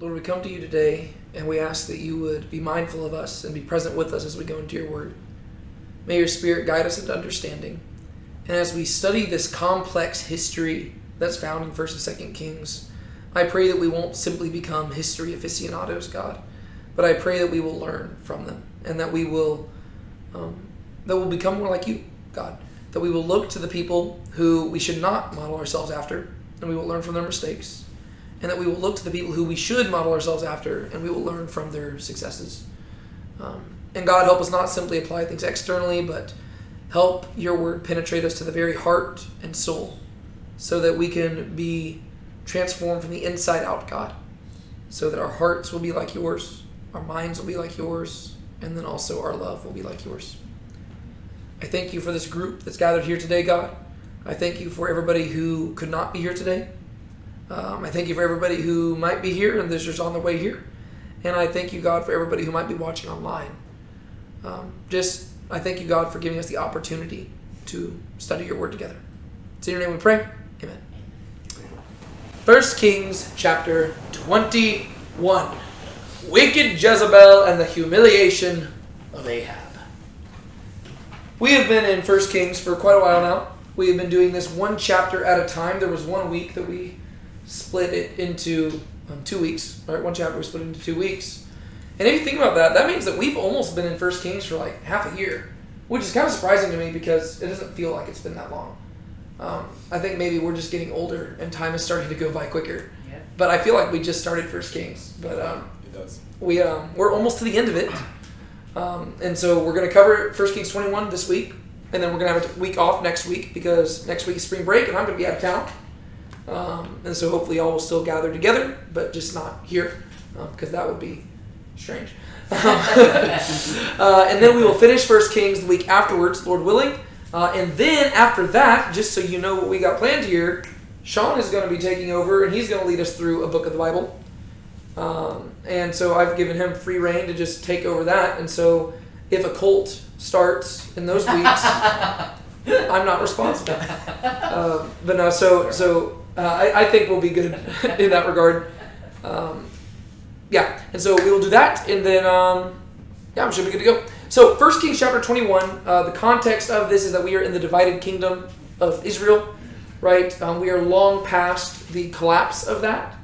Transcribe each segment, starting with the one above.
Lord, we come to you today and we ask that you would be mindful of us and be present with us as we go into your word. May your Spirit guide us into understanding. And as we study this complex history that's found in 1st and 2nd Kings, I pray that we won't simply become history aficionados, God, but I pray that we will learn from them and that we will become more like you, God. That we will look to the people who we should not model ourselves after, and we will learn from their mistakes. And that we will look to the people who we should model ourselves after, and we will learn from their successes. And God, help us not simply apply things externally, but help your word penetrate us to the very heart and soul, so that we can be transformed from the inside out, God, so that our hearts will be like yours, our minds will be like yours, and then also our love will be like yours. I thank you for this group that's gathered here today, God. I thank you for everybody who could not be here today. I thank you for everybody who might be here and is just on their way here. And I thank you, God, for everybody who might be watching online. I thank you, God, for giving us the opportunity to study your word together. It's in your name we pray. Amen. 1 Kings chapter 21. Wicked Jezebel and the humiliation of Ahab. We have been in 1 Kings for quite a while now. We have been doing this one chapter at a time. There was 1 week that we split it into 2 weeks. Right? One chapter we split into 2 weeks. And if you think about that, that means that we've almost been in 1 Kings for like half a year, which is kind of surprising to me because it doesn't feel like it's been that long. I think maybe we're just getting older and time is starting to go by quicker. Yeah. But I feel like we just started 1 Kings. But it does. We're almost to the end of it. And so we're going to cover 1 Kings 21 this week. And then we're going to have a week off next week because next week is spring break and I'm going to be out of town. And so hopefully y'all will still gather together, but just not here because that would be strange. And then we will finish 1 Kings the week afterwards, Lord willing. And then after that, just so you know what we got planned here, Sean is going to be taking over and he's going to lead us through a book of the Bible. And so I've given him free reign to just take over that. And so if a cult starts in those weeks, I'm not responsible. But no, I think we'll be good in that regard. Yeah, and so we will do that, and then, we should be good to go. So 1 Kings chapter 21, the context of this is that we are in the divided kingdom of Israel, right? We are long past the collapse of that,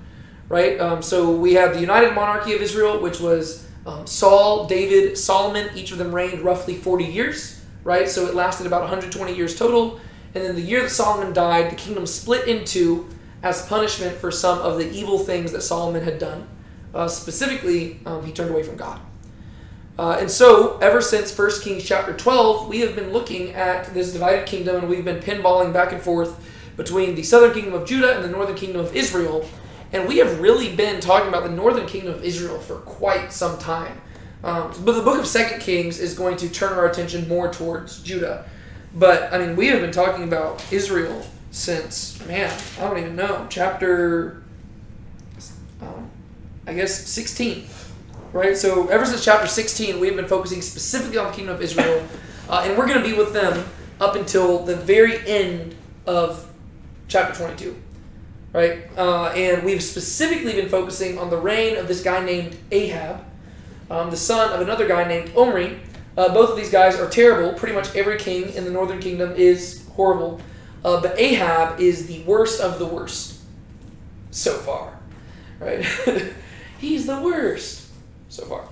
right? So we have the united monarchy of Israel, which was Saul, David, Solomon. Each of them reigned roughly 40 years, right? So it lasted about 120 years total. And then the year that Solomon died, the kingdom split in two as punishment for some of the evil things that Solomon had done. Specifically, he turned away from God. And so, ever since 1 Kings chapter 12, we have been looking at this divided kingdom, and we've been pinballing back and forth between the southern kingdom of Judah and the northern kingdom of Israel. And we have really been talking about the northern kingdom of Israel for quite some time. But the book of 2 Kings is going to turn our attention more towards Judah. But, I mean, we have been talking about Israel since, I don't even know, chapter, 16, right? So ever since chapter 16, we've been focusing specifically on the kingdom of Israel, and we're going to be with them up until the very end of chapter 22, right? And we've specifically been focusing on the reign of this guy named Ahab, the son of another guy named Omri. Both of these guys are terrible. Pretty much every king in the northern kingdom is horrible. But Ahab is the worst of the worst so far, right? He's the worst so far,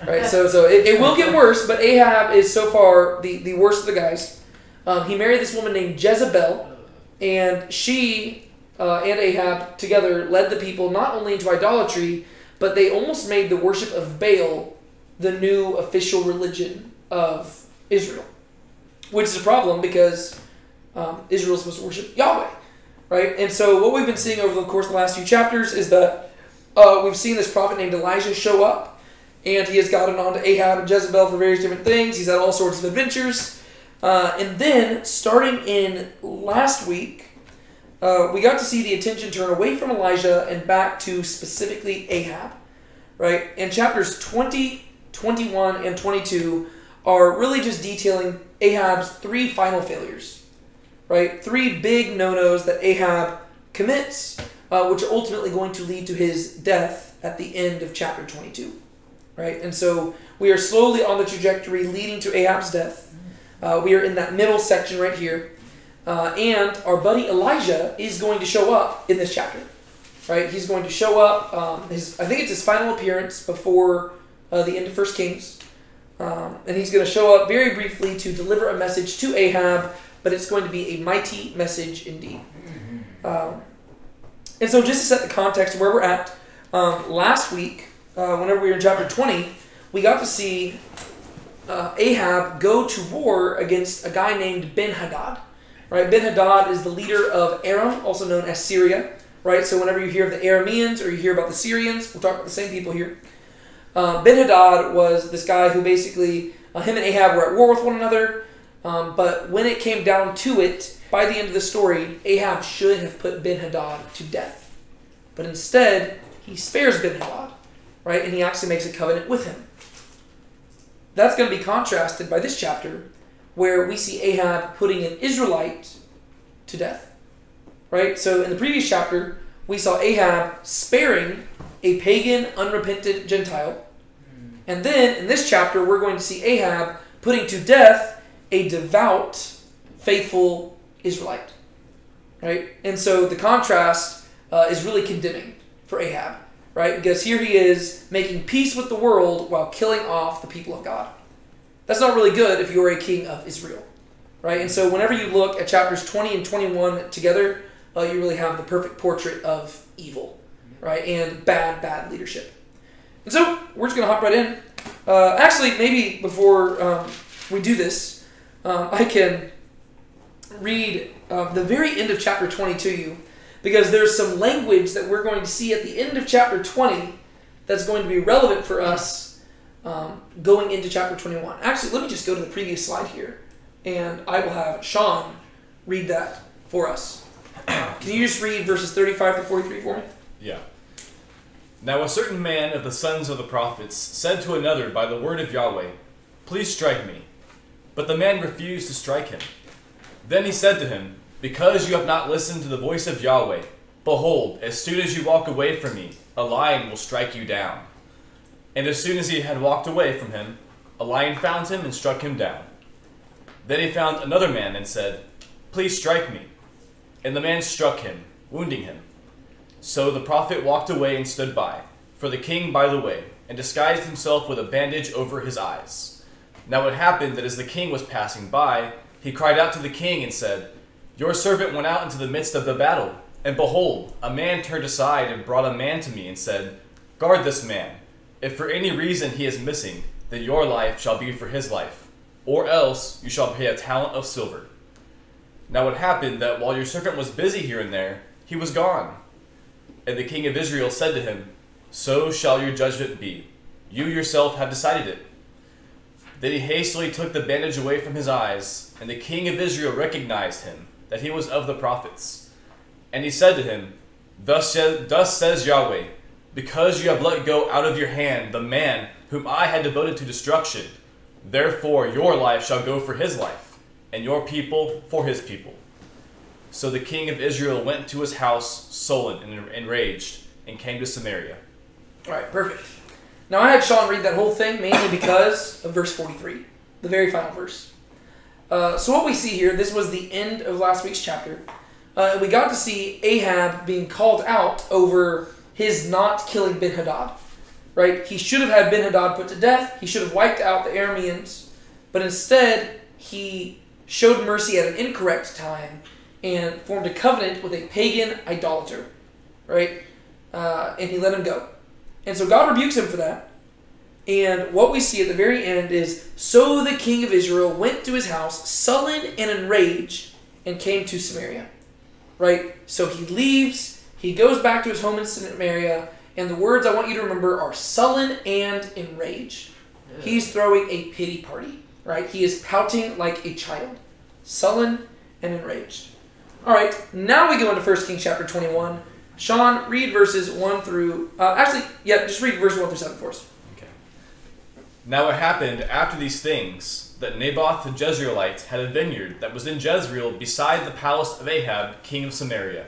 right? So it will get worse, but Ahab is so far the worst of the guys. He married this woman named Jezebel, and she and Ahab together led the people not only into idolatry, but they almost made the worship of Baal the new official religion of Israel, which is a problem because Israel is supposed to worship Yahweh, right? And so what we've been seeing over the course of the last few chapters is that we've seen this prophet named Elijah show up, and he has gotten on to Ahab and Jezebel for various different things. He's had all sorts of adventures. And then, starting in last week, we got to see the attention turn away from Elijah and back to specifically Ahab, right? And chapters 20, 21, and 22 are really just detailing Ahab's 3 final failures, right? 3 big no-nos that Ahab commits which are ultimately going to lead to his death at the end of chapter 22. Right? And so we are slowly on the trajectory leading to Ahab's death. We are in that middle section right here. And our buddy Elijah is going to show up in this chapter. Right? He's going to show up. I think it's his final appearance before the end of 1 Kings. And he's going to show up very briefly to deliver a message to Ahab, but it's going to be a mighty message indeed. And so just to set the context of where we're at, last week, whenever we were in chapter 20, we got to see Ahab go to war against a guy named Ben-Hadad. Right? Ben-Hadad is the leader of Aram, also known as Syria. Right? So whenever you hear of the Arameans or you hear about the Syrians, we'll talk about the same people here. Ben-Hadad was this guy who basically, him and Ahab were at war with one another, but when it came down to it, by the end of the story, Ahab should have put Ben-Hadad to death. But instead, he spares Ben-Hadad, right? And he actually makes a covenant with him. That's going to be contrasted by this chapter, where we see Ahab putting an Israelite to death, right? So in the previous chapter, we saw Ahab sparing a pagan, unrepentant Gentile. And then, in this chapter, we're going to see Ahab putting to death a devout, faithful Israelite. Right? And so the contrast is really condemning for Ahab. Right? Because here he is making peace with the world while killing off the people of God. That's not really good if you're a king of Israel. Right? And so whenever you look at chapters 20 and 21 together, you really have the perfect portrait of evil. Right? And bad leadership. And so, we're just going to hop right in. Actually, maybe before we do this, I can read the very end of chapter 20 to you, because there's some language that we're going to see at the end of chapter 20 that's going to be relevant for us going into chapter 21. Actually, let me just go to the previous slide here, and I will have Sean read that for us. Can you just read verses 35 to 43 for me? Yeah. Now a certain man of the sons of the prophets said to another by the word of Yahweh, "Please strike me." But the man refused to strike him. Then he said to him, "Because you have not listened to the voice of Yahweh, behold, as soon as you walk away from me, a lion will strike you down." And as soon as he had walked away from him, a lion found him and struck him down. Then he found another man and said, "Please strike me." And the man struck him, wounding him. So the prophet walked away and stood by, for the king by the way, and disguised himself with a bandage over his eyes. Now it happened that as the king was passing by, he cried out to the king and said, "Your servant went out into the midst of the battle, and behold, a man turned aside and brought a man to me and said, 'Guard this man. If for any reason he is missing, then your life shall be for his life, or else you shall pay a talent of silver.' Now it happened that while your servant was busy here and there, he was gone. And the king of Israel said to him, 'So shall your judgment be. You yourself have decided it.' Then he hastily took the bandage away from his eyes, and the king of Israel recognized him, that he was of the prophets. And he said to him, Thus says Yahweh, because you have let go out of your hand the man whom I had devoted to destruction, therefore your life shall go for his life, and your people for his people." So the king of Israel went to his house sullen and enraged, and came to Samaria. All right, perfect. Now I had Sean read that whole thing mainly because of verse 43, the very final verse. So what we see here, this was the end of last week's chapter. And we got to see Ahab being called out over his not killing Ben-Hadad. Right? He should have had Ben-Hadad put to death. He should have wiped out the Arameans. But instead, he showed mercy at an incorrect time and formed a covenant with a pagan idolater. Right? And he let him go. And so God rebukes him for that. And what we see at the very end is, so the king of Israel went to his house, sullen and enraged, and came to Samaria. Right? So he leaves, he goes back to his home in Samaria, and the words I want you to remember are sullen and enraged. Yeah. He's throwing a pity party. Right? He is pouting like a child. Sullen and enraged. Alright, now we go into 1 Kings chapter 21. Sean, read verses 1 through... just read verses 1 through 7 for us. Okay. Now it happened after these things that Naboth the Jezreelite had a vineyard that was in Jezreel beside the palace of Ahab, king of Samaria.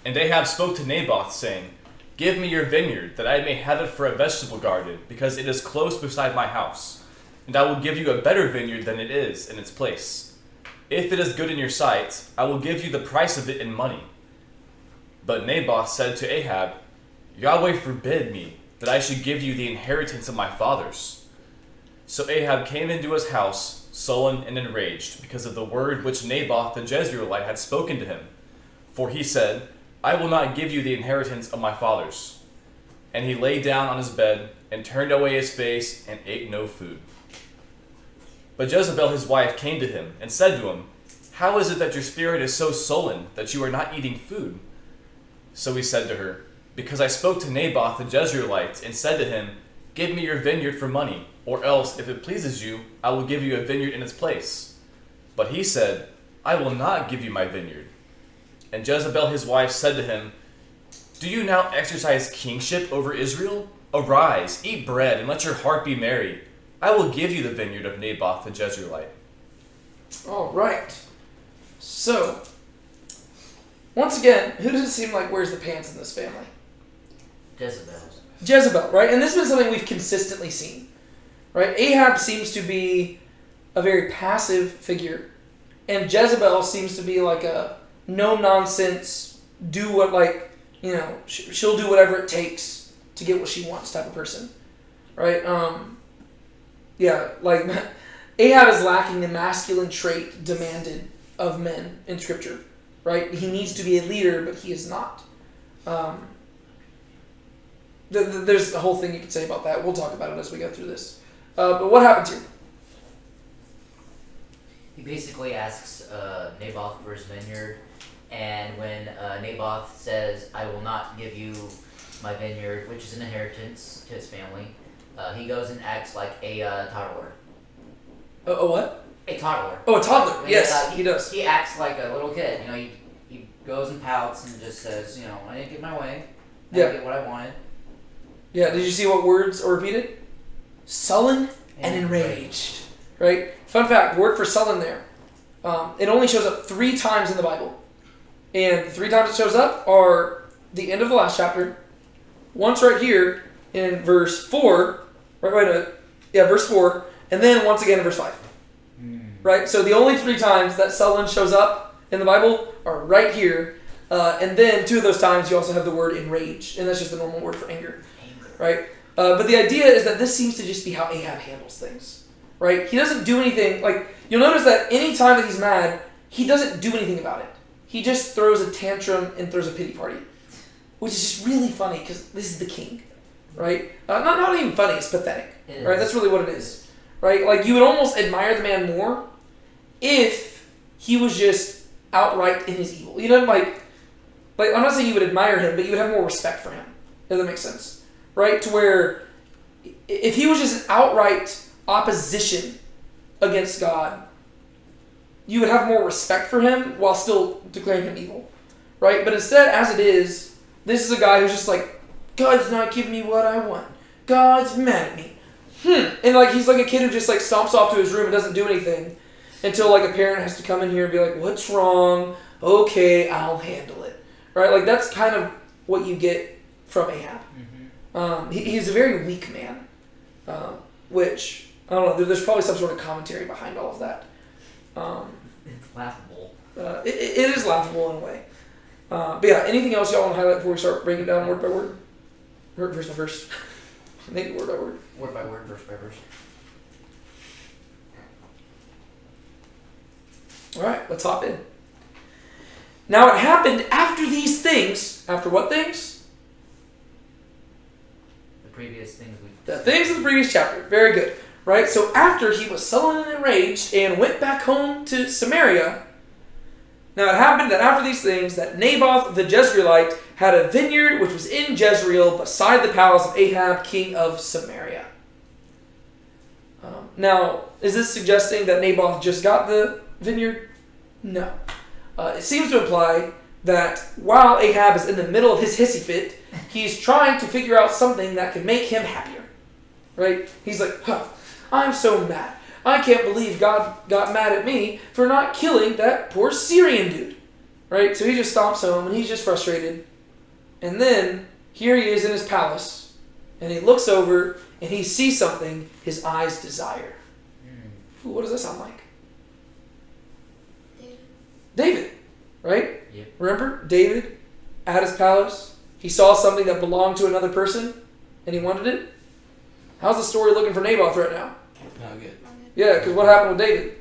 And Ahab spoke to Naboth, saying, Give me your vineyard, that I may have it for a vegetable garden, because it is close beside my house. And I will give you a better vineyard than it is in its place. If it is good in your sight, I will give you the price of it in money. But Naboth said to Ahab, Yahweh forbid me that I should give you the inheritance of my fathers. So Ahab came into his house, sullen and enraged, because of the word which Naboth the Jezreelite had spoken to him. For he said, I will not give you the inheritance of my fathers. And he lay down on his bed, and turned away his face, and ate no food. But Jezebel his wife came to him, and said to him, How is it that your spirit is so sullen, that you are not eating food? So he said to her, Because I spoke to Naboth the Jezreelite, and said to him, Give me your vineyard for money, or else, if it pleases you, I will give you a vineyard in its place. But he said, I will not give you my vineyard. And Jezebel his wife said to him, Do you now exercise kingship over Israel? Arise, eat bread, and let your heart be merry. I will give you the vineyard of Naboth the Jezreelite. All right. So, once again, who does it seem like wears the pants in this family? Jezebel, right? And this has been something we've consistently seen, right? Ahab seems to be a very passive figure, and Jezebel seems to be like a no-nonsense, do what, like, you know, she'll do whatever it takes to get what she wants type of person, right? Yeah, like, Ahab is lacking the masculine trait demanded of men in Scripture, right? He needs to be a leader, but he is not. There's a whole thing you could say about that. We'll talk about it as we go through this. But what happens here? He basically asks Naboth for his vineyard, and when Naboth says, I will not give you my vineyard, which is an inheritance to his family, he goes and acts like a toddler. A what? A toddler. Oh, a toddler. Yes, he does. He acts like a little kid. You know, he goes and pouts and just says, you know, I didn't get my way. I didn't get what I wanted. Yeah, did you see what words are repeated? Sullen and enraged. Right? Fun fact, the word for sullen there, it only shows up 3 times in the Bible. And the 3 times it shows up are the end of the last chapter, once right here in verse 4, verse 4, and then once again in verse 5. Right? So the only 3 times that sullen shows up in the Bible are right here. And then 2 of those times you also have the word enraged, and that's just the normal word for anger. Right? But the idea is that this seems to just be how Ahab handles things. Right? He doesn't do anything. Like, you'll notice that any time that he's mad, he doesn't do anything about it. He just throws a tantrum and throws a pity party. Which is just really funny because this is the king. Right? Not even funny, it's pathetic. Right? That's really what it is. Right? Like, you would almost admire the man more if he was just outright in his evil. You know, like I'm not saying you would admire him, but you would have more respect for him. If that makes sense. Right? To where if he was just an outright opposition against God, you would have more respect for him while still declaring him evil. Right? But instead, as it is, this is a guy who's just like, God's not giving me what I want. God's mad at me. And like he's like a kid who just like stomps off to his room and doesn't do anything until like a parent has to come in here and be like, what's wrong? Okay, I'll handle it. Right? Like that's kind of what you get from Ahab. He's a very weak man, which, I don't know, there's probably some sort of commentary behind all of that. It's laughable. It is laughable in a way. But yeah, anything else y'all want to highlight before we start breaking down word by word? Verse by verse. Maybe word by word. Word by word, verse by verse. Alright, let's hop in. Now it happened after these things. After what things? Previous things the things of the previous chapter. Very good. Right? So after he was sullen and enraged and went back home to Samaria, now it happened that after these things that Naboth the Jezreelite had a vineyard which was in Jezreel beside the palace of Ahab, king of Samaria. Now, is this suggesting that Naboth just got the vineyard? No. It seems to imply that while Ahab is in the middle of his hissy fit, he's trying to figure out something that can make him happier. Right? He's like, I'm so mad. I can't believe God got mad at me for not killing that poor Syrian dude. right? So he just stomps home, and he's just frustrated. And then, here he is in his palace, and he looks over, and he sees something his eyes desire. Ooh, what does that sound like? David, right? Yep. Remember? David, at his palace, he saw something that belonged to another person, and he wanted it. How's the story looking for Naboth right now? Not good. Yeah, because what happened with David?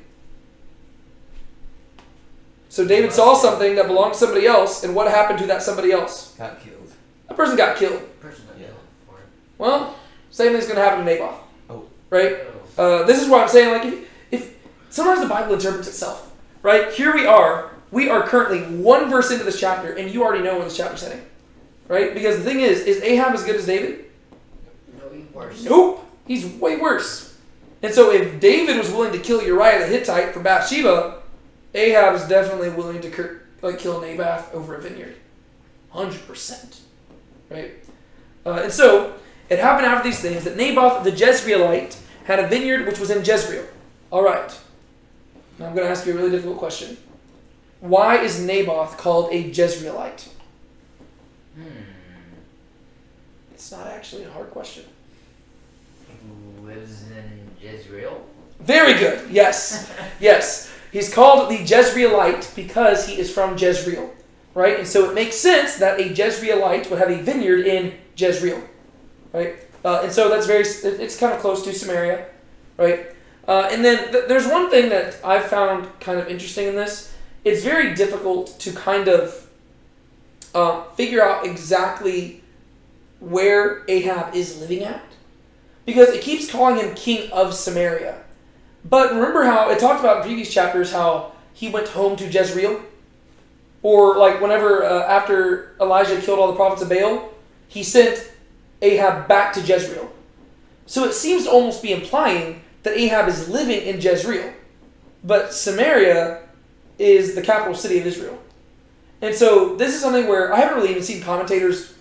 So David saw something that belonged to somebody else, and what happened to that somebody else? Got killed. That person got killed. Person got killed for it. Well, same thing's going to happen to Naboth. Oh. Right? Oh. This is why I'm saying, like, if sometimes the Bible interprets itself, right? Here we are currently one verse into this chapter, and you already know where this chapter's heading, right? Because the thing is Ahab as good as David? No, even worse. Nope. He's way worse. And so if David was willing to kill Uriah the Hittite for Bathsheba, Ahab is definitely willing to kill Naboth over a vineyard. 100%. Right? And so, it happened after these things that Naboth the Jezreelite had a vineyard which was in Jezreel. Alright. Now I'm going to ask you a really difficult question. Why is Naboth called a Jezreelite? It's not actually a hard question. Who lives in Jezreel? Very good. Yes. Yes. He's called the Jezreelite because he is from Jezreel. Right? And so it makes sense that a Jezreelite would have a vineyard in Jezreel. Right? And so that's it's kind of close to Samaria. Right? And then there's one thing that I've found kind of interesting in this. It's very difficult to kind of figure out exactly where Ahab is living at. Because it keeps calling him king of Samaria. But remember how it talked about in previous chapters how he went home to Jezreel? Or like whenever after Elijah killed all the prophets of Baal, he sent Ahab back to Jezreel. So it seems to almost be implying that Ahab is living in Jezreel. But Samaria is the capital city of Israel. And so this is something where I haven't really even seen commentators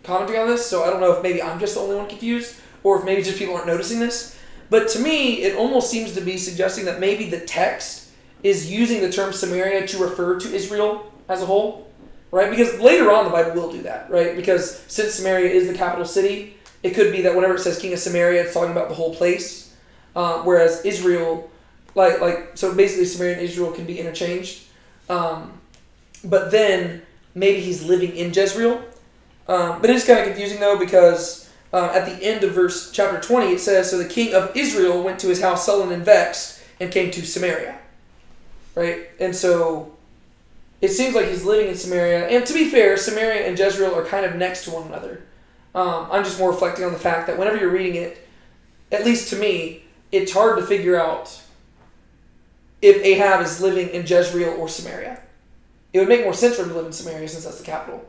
commenting on this, so I don't know if maybe I'm just the only one confused, or if maybe just people aren't noticing this. But to me, it almost seems to be suggesting that maybe the text is using the term Samaria to refer to Israel as a whole, right? Because later on the Bible will do that, right? Because since Samaria is the capital city, it could be that whenever it says king of Samaria, it's talking about the whole place, whereas Israel, so basically Samaria and Israel can be interchanged. But then maybe he's living in Jezreel. But it is kind of confusing though, because at the end of chapter 20, it says, so the king of Israel went to his house sullen and vexed and came to Samaria. Right? And so it seems like he's living in Samaria. And to be fair, Samaria and Jezreel are kind of next to one another. I'm just more reflecting on the fact that whenever you're reading it, at least to me, it's hard to figure out if Ahab is living in Jezreel or Samaria. It would make more sense for him to live in Samaria since that's the capital.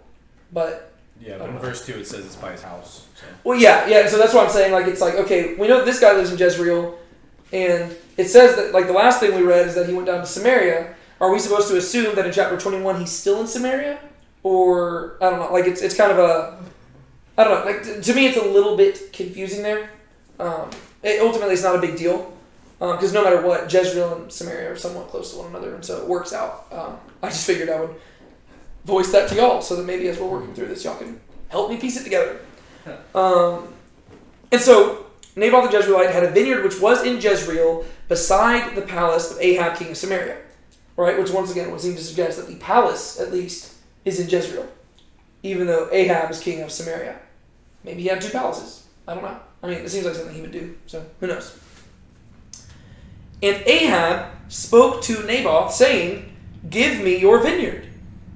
But yeah, but in verse 2 it says it's by his house. So. Well, yeah. So that's what I'm saying. Like, it's like, okay, we know that this guy lives in Jezreel, and it says that, like, the last thing we read is that he went down to Samaria. Are we supposed to assume that in chapter 21 he's still in Samaria? Or, I don't know, like, it's kind of a, I don't know, like, to me it's a little bit confusing there. Ultimately, it's not a big deal, because no matter what, Jezreel and Samaria are somewhat close to one another, and so it works out. I just figured I would voice that to y'all, so that maybe as we're working through this, y'all can help me piece it together. And so, Naboth the Jezreelite had a vineyard which was in Jezreel, beside the palace of Ahab, king of Samaria. Right? Which once again would seem to suggest that the palace, at least, is in Jezreel. Even though Ahab is king of Samaria. Maybe he had two palaces. I don't know. I mean, it seems like something he would do, so who knows. And Ahab spoke to Naboth, saying, give me your vineyard,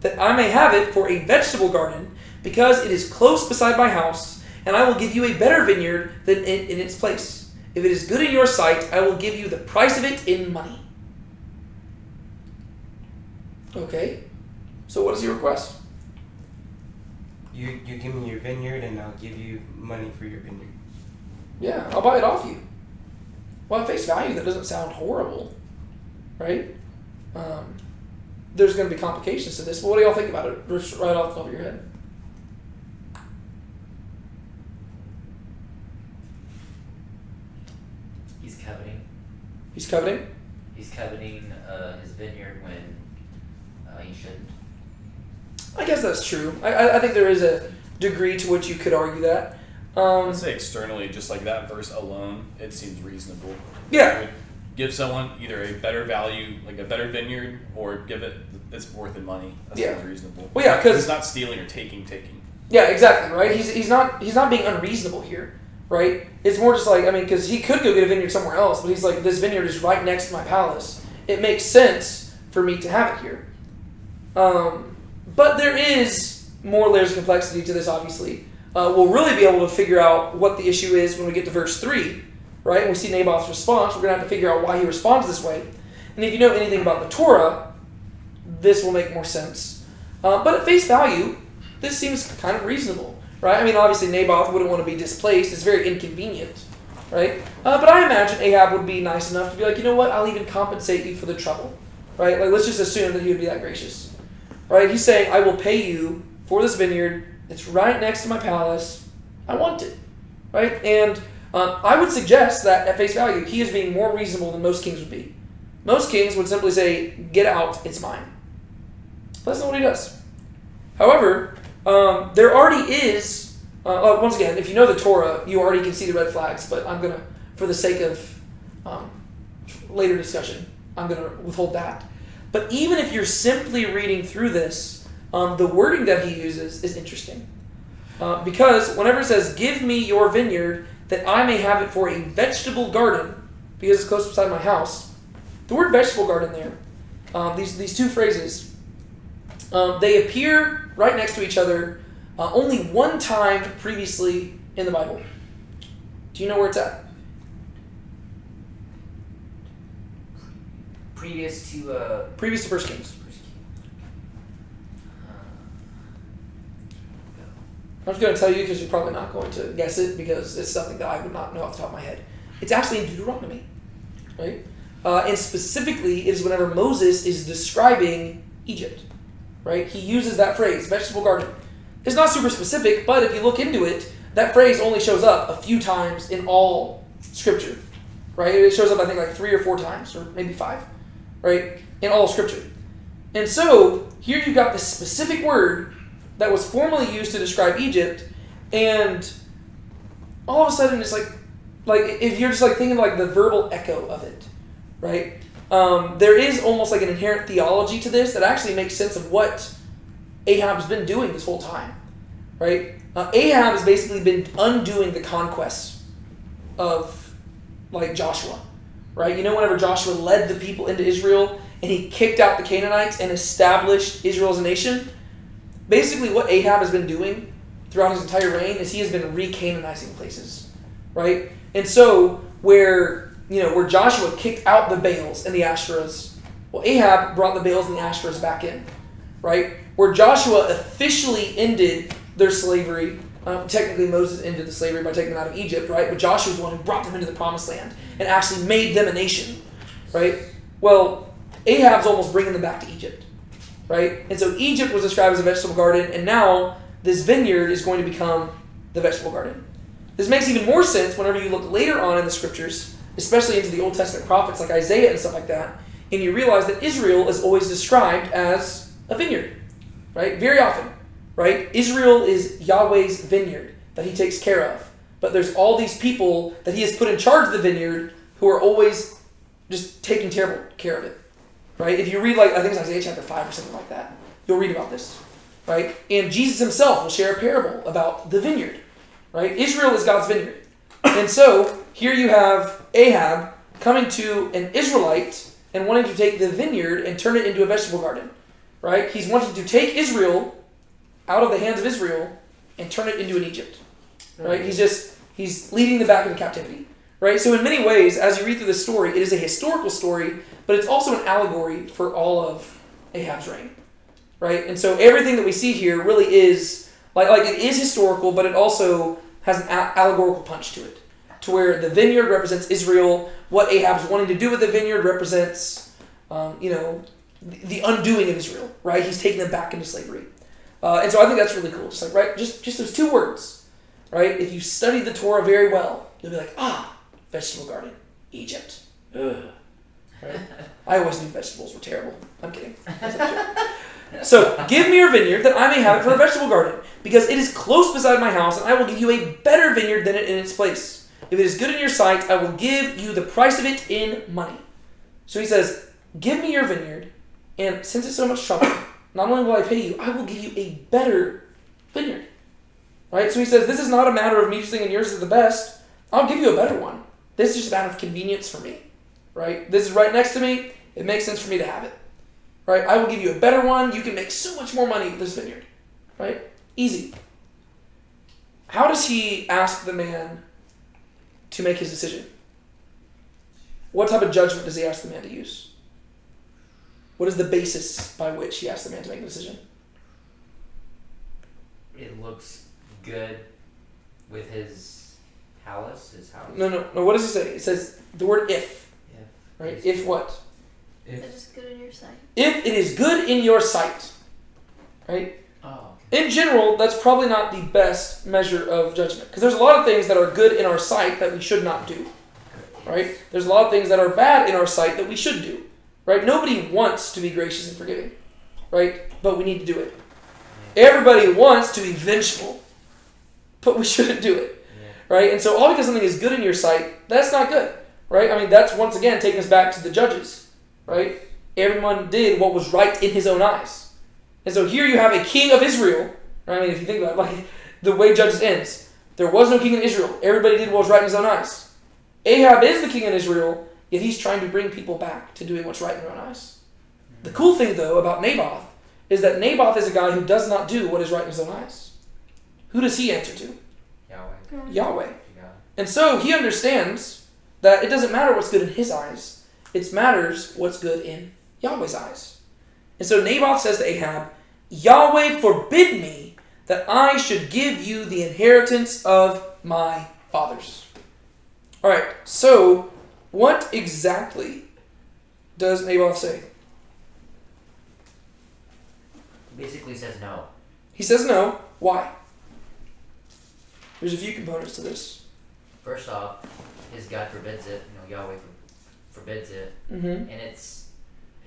that I may have it for a vegetable garden, because it is close beside my house, and I will give you a better vineyard than in its place. If it is good in your sight, I will give you the price of it in money. Okay, so what is your request? You give me your vineyard, and I'll give you money for your vineyard. Yeah, I'll buy it off you. Well, at face value, that doesn't sound horrible, right? There's going to be complications to this, but what do y'all think about it, just right off the top of your head? He's coveting. He's coveting? He's coveting his vineyard when he shouldn't. guess that's true. I think there is a degree to which you could argue that. I'd say externally, just like that verse alone, it seems reasonable. Yeah. It would give someone either a better value, like a better vineyard, or give it it's worth in money. That seems reasonable. Well, yeah, because it's not stealing or taking. Yeah, exactly, right? He's not being unreasonable here, right? It's more just like, I mean, because he could go get a vineyard somewhere else, but he's like, this vineyard is right next to my palace. It makes sense for me to have it here. But there is more layers of complexity to this, obviously. We'll really be able to figure out what the issue is when we get to verse 3, right? And we see Naboth's response. We're going to have to figure out why he responds this way. And if you know anything about the Torah, this will make more sense. But at face value, this seems kind of reasonable, right? I mean, obviously Naboth wouldn't want to be displaced. It's very inconvenient, right? But I imagine Ahab would be nice enough to be like, you know what? I'll even compensate you for the trouble, right? Like, let's just assume that he would be that gracious, right? He's saying, I will pay you for this vineyard. It's right next to my palace. I want it, right? And I would suggest that at face value, he is being more reasonable than most kings would be. Most kings would simply say, get out, it's mine. But that's not what he does. However, there already is, once again, if you know the Torah, you already can see the red flags, but I'm going to, for the sake of later discussion, I'm going to withhold that. But even if you're simply reading through this, the wording that he uses is interesting. Because whenever it says, give me your vineyard, that I may have it for a vegetable garden, because it's close beside my house, the word vegetable garden there, these two phrases, they appear right next to each other only one time previously in the Bible. Do you know where it's at? Previous to 1 Kings. I'm just going to tell you because you're probably not going to guess it because it's something that I would not know off the top of my head. It's actually in Deuteronomy, right? And specifically, it is whenever Moses is describing Egypt, right? He uses that phrase, vegetable garden. It's not super specific, but if you look into it, that phrase only shows up a few times in all Scripture, right? It shows up, I think, like 3 or 4 times, or maybe 5, right? In all Scripture. And so, here you've got this specific word that was formerly used to describe Egypt, and all of a sudden it's like if you're just like thinking like the verbal echo of it, right? There is almost like an inherent theology to this that actually makes sense of what Ahab's been doing this whole time, right? Ahab has basically been undoing the conquests of like Joshua, right? You know, whenever Joshua led the people into Israel and he kicked out the Canaanites and established Israel as a nation, basically what Ahab has been doing throughout his entire reign is he has been re-Canaanizing places, right? And so where Joshua kicked out the Baals and the Asherahs, well, Ahab brought the Baals and the Asherahs back in, right? Where Joshua officially ended their slavery, technically Moses ended the slavery by taking them out of Egypt, right? But Joshua was the one who brought them into the Promised Land and actually made them a nation, right? Well, Ahab's almost bringing them back to Egypt, right? And so Egypt was described as a vegetable garden, and now this vineyard is going to become the vegetable garden. This makes even more sense whenever you look later on in the Scriptures, especially into the Old Testament prophets like Isaiah and stuff like that, and you realize that Israel is always described as a vineyard, right? Very often, right? Israel is Yahweh's vineyard that he takes care of. But there's all these people that he has put in charge of the vineyard who are always just taking terrible care of it, right? If you read, like, I think it's Isaiah chapter 5 or something like that, you'll read about this, right? And Jesus himself will share a parable about the vineyard, right? Israel is God's vineyard. And so here you have Ahab coming to an Israelite and wanting to take the vineyard and turn it into a vegetable garden, right? He's wanting to take Israel out of the hands of Israel and turn it into an Egypt, right? He's leading them back into captivity, right? So in many ways, as you read through this story, it is a historical story, but it's also an allegory for all of Ahab's reign, right? And so everything that we see here really is, like it is historical, but it also has an allegorical punch to it, to where the vineyard represents Israel. What Ahab's wanting to do with the vineyard represents, the undoing of Israel, right? He's taking them back into slavery. And so I think that's really cool. Just like, right, just those 2 words, right? If you studied the Torah very well, you'll be like, vegetable garden, Egypt. Ugh. Right? I always knew vegetables were terrible. I'm kidding. So give me your vineyard that I may have it for a vegetable garden, because it is close beside my house, and I will give you a better vineyard than it in its place. If it is good in your sight, I will give you the price of it in money. So he says, give me your vineyard, and since it's so much trouble, not only will I pay you, I will give you a better vineyard. Right? So he says, this is not a matter of me just thinking yours is the best. I'll give you a better one. This is just a matter of convenience for me. Right? This is right next to me. It makes sense for me to have it. Right? I will give you a better one. You can make so much more money with this vineyard. Right? Easy. How does he ask the man to make his decision? What type of judgment does he ask the man to use? What is the basis by which he asks the man to make a decision? It looks good with his house. No. What does he say? It says the word if. Yeah. Right? If what? If it is good in your sight. If it is good in your sight. Right? Oh, okay. In general, that's probably not the best measure of judgment. Because there's a lot of things that are good in our sight that we should not do. Right? There's a lot of things that are bad in our sight that we should do. Right? Nobody wants to be gracious and forgiving. Right? But we need to do it. Everybody wants to be vengeful. But we shouldn't do it. Right? And so all because something is good in your sight, that's not good. Right? I mean, that's once again taking us back to the judges. Right? Everyone did what was right in his own eyes. And so here you have a king of Israel. Right? I mean, if you think about it, like the way Judges ends. There was no king in Israel. Everybody did what was right in his own eyes. Ahab is the king in Israel, yet he's trying to bring people back to doing what's right in their own eyes. The cool thing, though, about Naboth is that Naboth is a guy who does not do what is right in his own eyes. Who does he answer to? Yahweh. Yahweh. Yeah. And so he understands that it doesn't matter what's good in his eyes. It matters what's good in Yahweh's eyes. And so Naboth says to Ahab, Yahweh forbid me that I should give you the inheritance of my fathers. All right, so what exactly does Naboth say? Basically says no. He says no. Why? There's a few components to this. First off, his God forbids it. Yahweh forbids it, Mm-hmm. and it's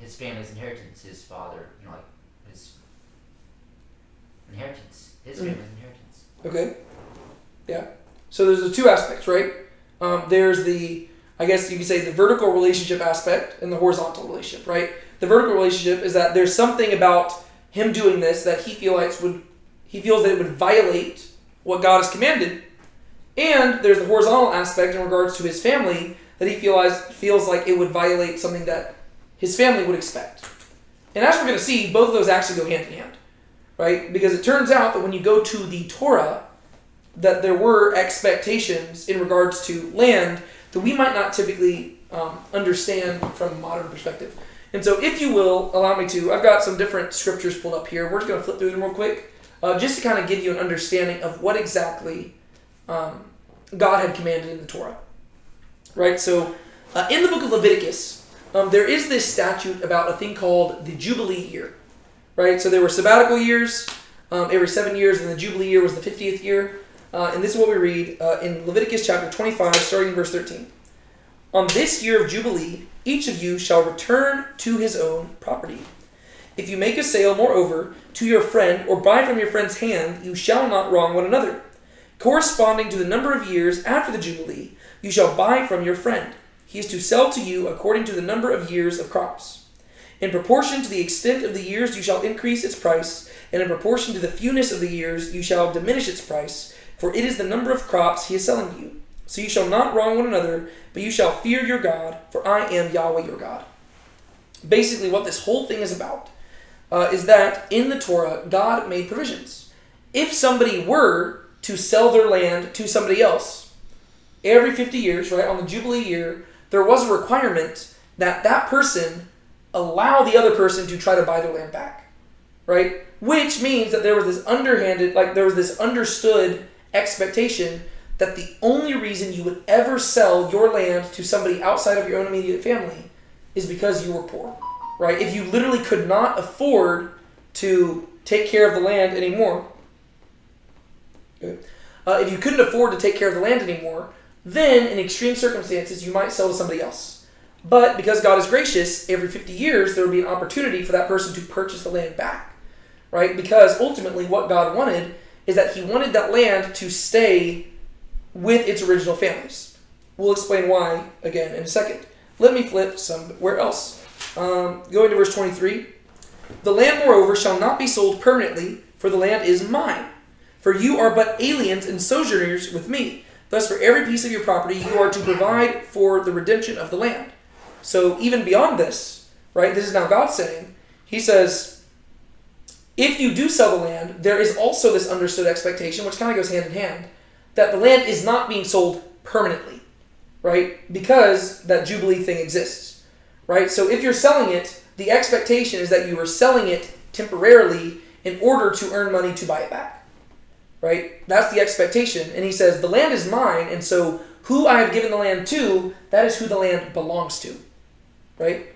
his family's inheritance. His father, like his inheritance. His family's inheritance. Okay. Yeah. So there's the two aspects, right? There's the, I guess you could say, the vertical relationship aspect and the horizontal relationship, right? The vertical relationship is that there's something about him doing this that he feels that it would violate what God has commanded. And there's the horizontal aspect in regards to his family that he feels like it would violate something that his family would expect. And as we're going to see, both of those actually go hand in hand, right? Because it turns out that when you go to the Torah, that there were expectations in regards to land that we might not typically understand from a modern perspective. And so if you will, allow me to, I've got some different scriptures pulled up here. We're just going to flip through them real quick, just to kind of give you an understanding of what exactly God had commanded in the Torah. Right? So in the book of Leviticus, there is this statute about a thing called the Jubilee year. Right? So there were sabbatical years every 7 years, and the Jubilee year was the 50th year. And this is what we read in Leviticus chapter 25, starting in verse 13. On this year of Jubilee, each of you shall return to his own property. If you make a sale, moreover, to your friend, or buy from your friend's hand, you shall not wrong one another. Corresponding to the number of years after the Jubilee, you shall buy from your friend. He is to sell to you according to the number of years of crops. In proportion to the extent of the years, you shall increase its price, and in proportion to the fewness of the years, you shall diminish its price. For it is the number of crops he is selling to you. So you shall not wrong one another, but you shall fear your God, for I am Yahweh your God. Basically, what this whole thing is about is that in the Torah, God made provisions. If somebody were to sell their land to somebody else, every 50 years, right, on the Jubilee year, there was a requirement that that person allow the other person to try to buy their land back, right? Which means that there was this underhanded, there was this understood expectation that the only reason you would ever sell your land to somebody outside of your own immediate family is because you were poor, right? If you literally could not afford to take care of the land anymore, if you couldn't afford to take care of the land anymore, then in extreme circumstances you might sell to somebody else. But because God is gracious, every 50 years there would be an opportunity for that person to purchase the land back. right? Because ultimately what God wanted is that he wanted that land to stay with its original families. We'll explain why again in a second. Let me flip somewhere else. Going to verse 23. The land, moreover, shall not be sold permanently, for the land is mine. For you are but aliens and sojourners with me. Thus for every piece of your property you are to provide for the redemption of the land. So even beyond this, right, this is now God saying, he says, if you do sell the land, there is also this understood expectation, which kind of goes hand in hand, that the land is not being sold permanently, right? Because that Jubilee thing exists, right? So if you're selling it, the expectation is that you are selling it temporarily in order to earn money to buy it back, right? That's the expectation. And he says, the land is mine, and so who I have given the land to, that is who the land belongs to, right?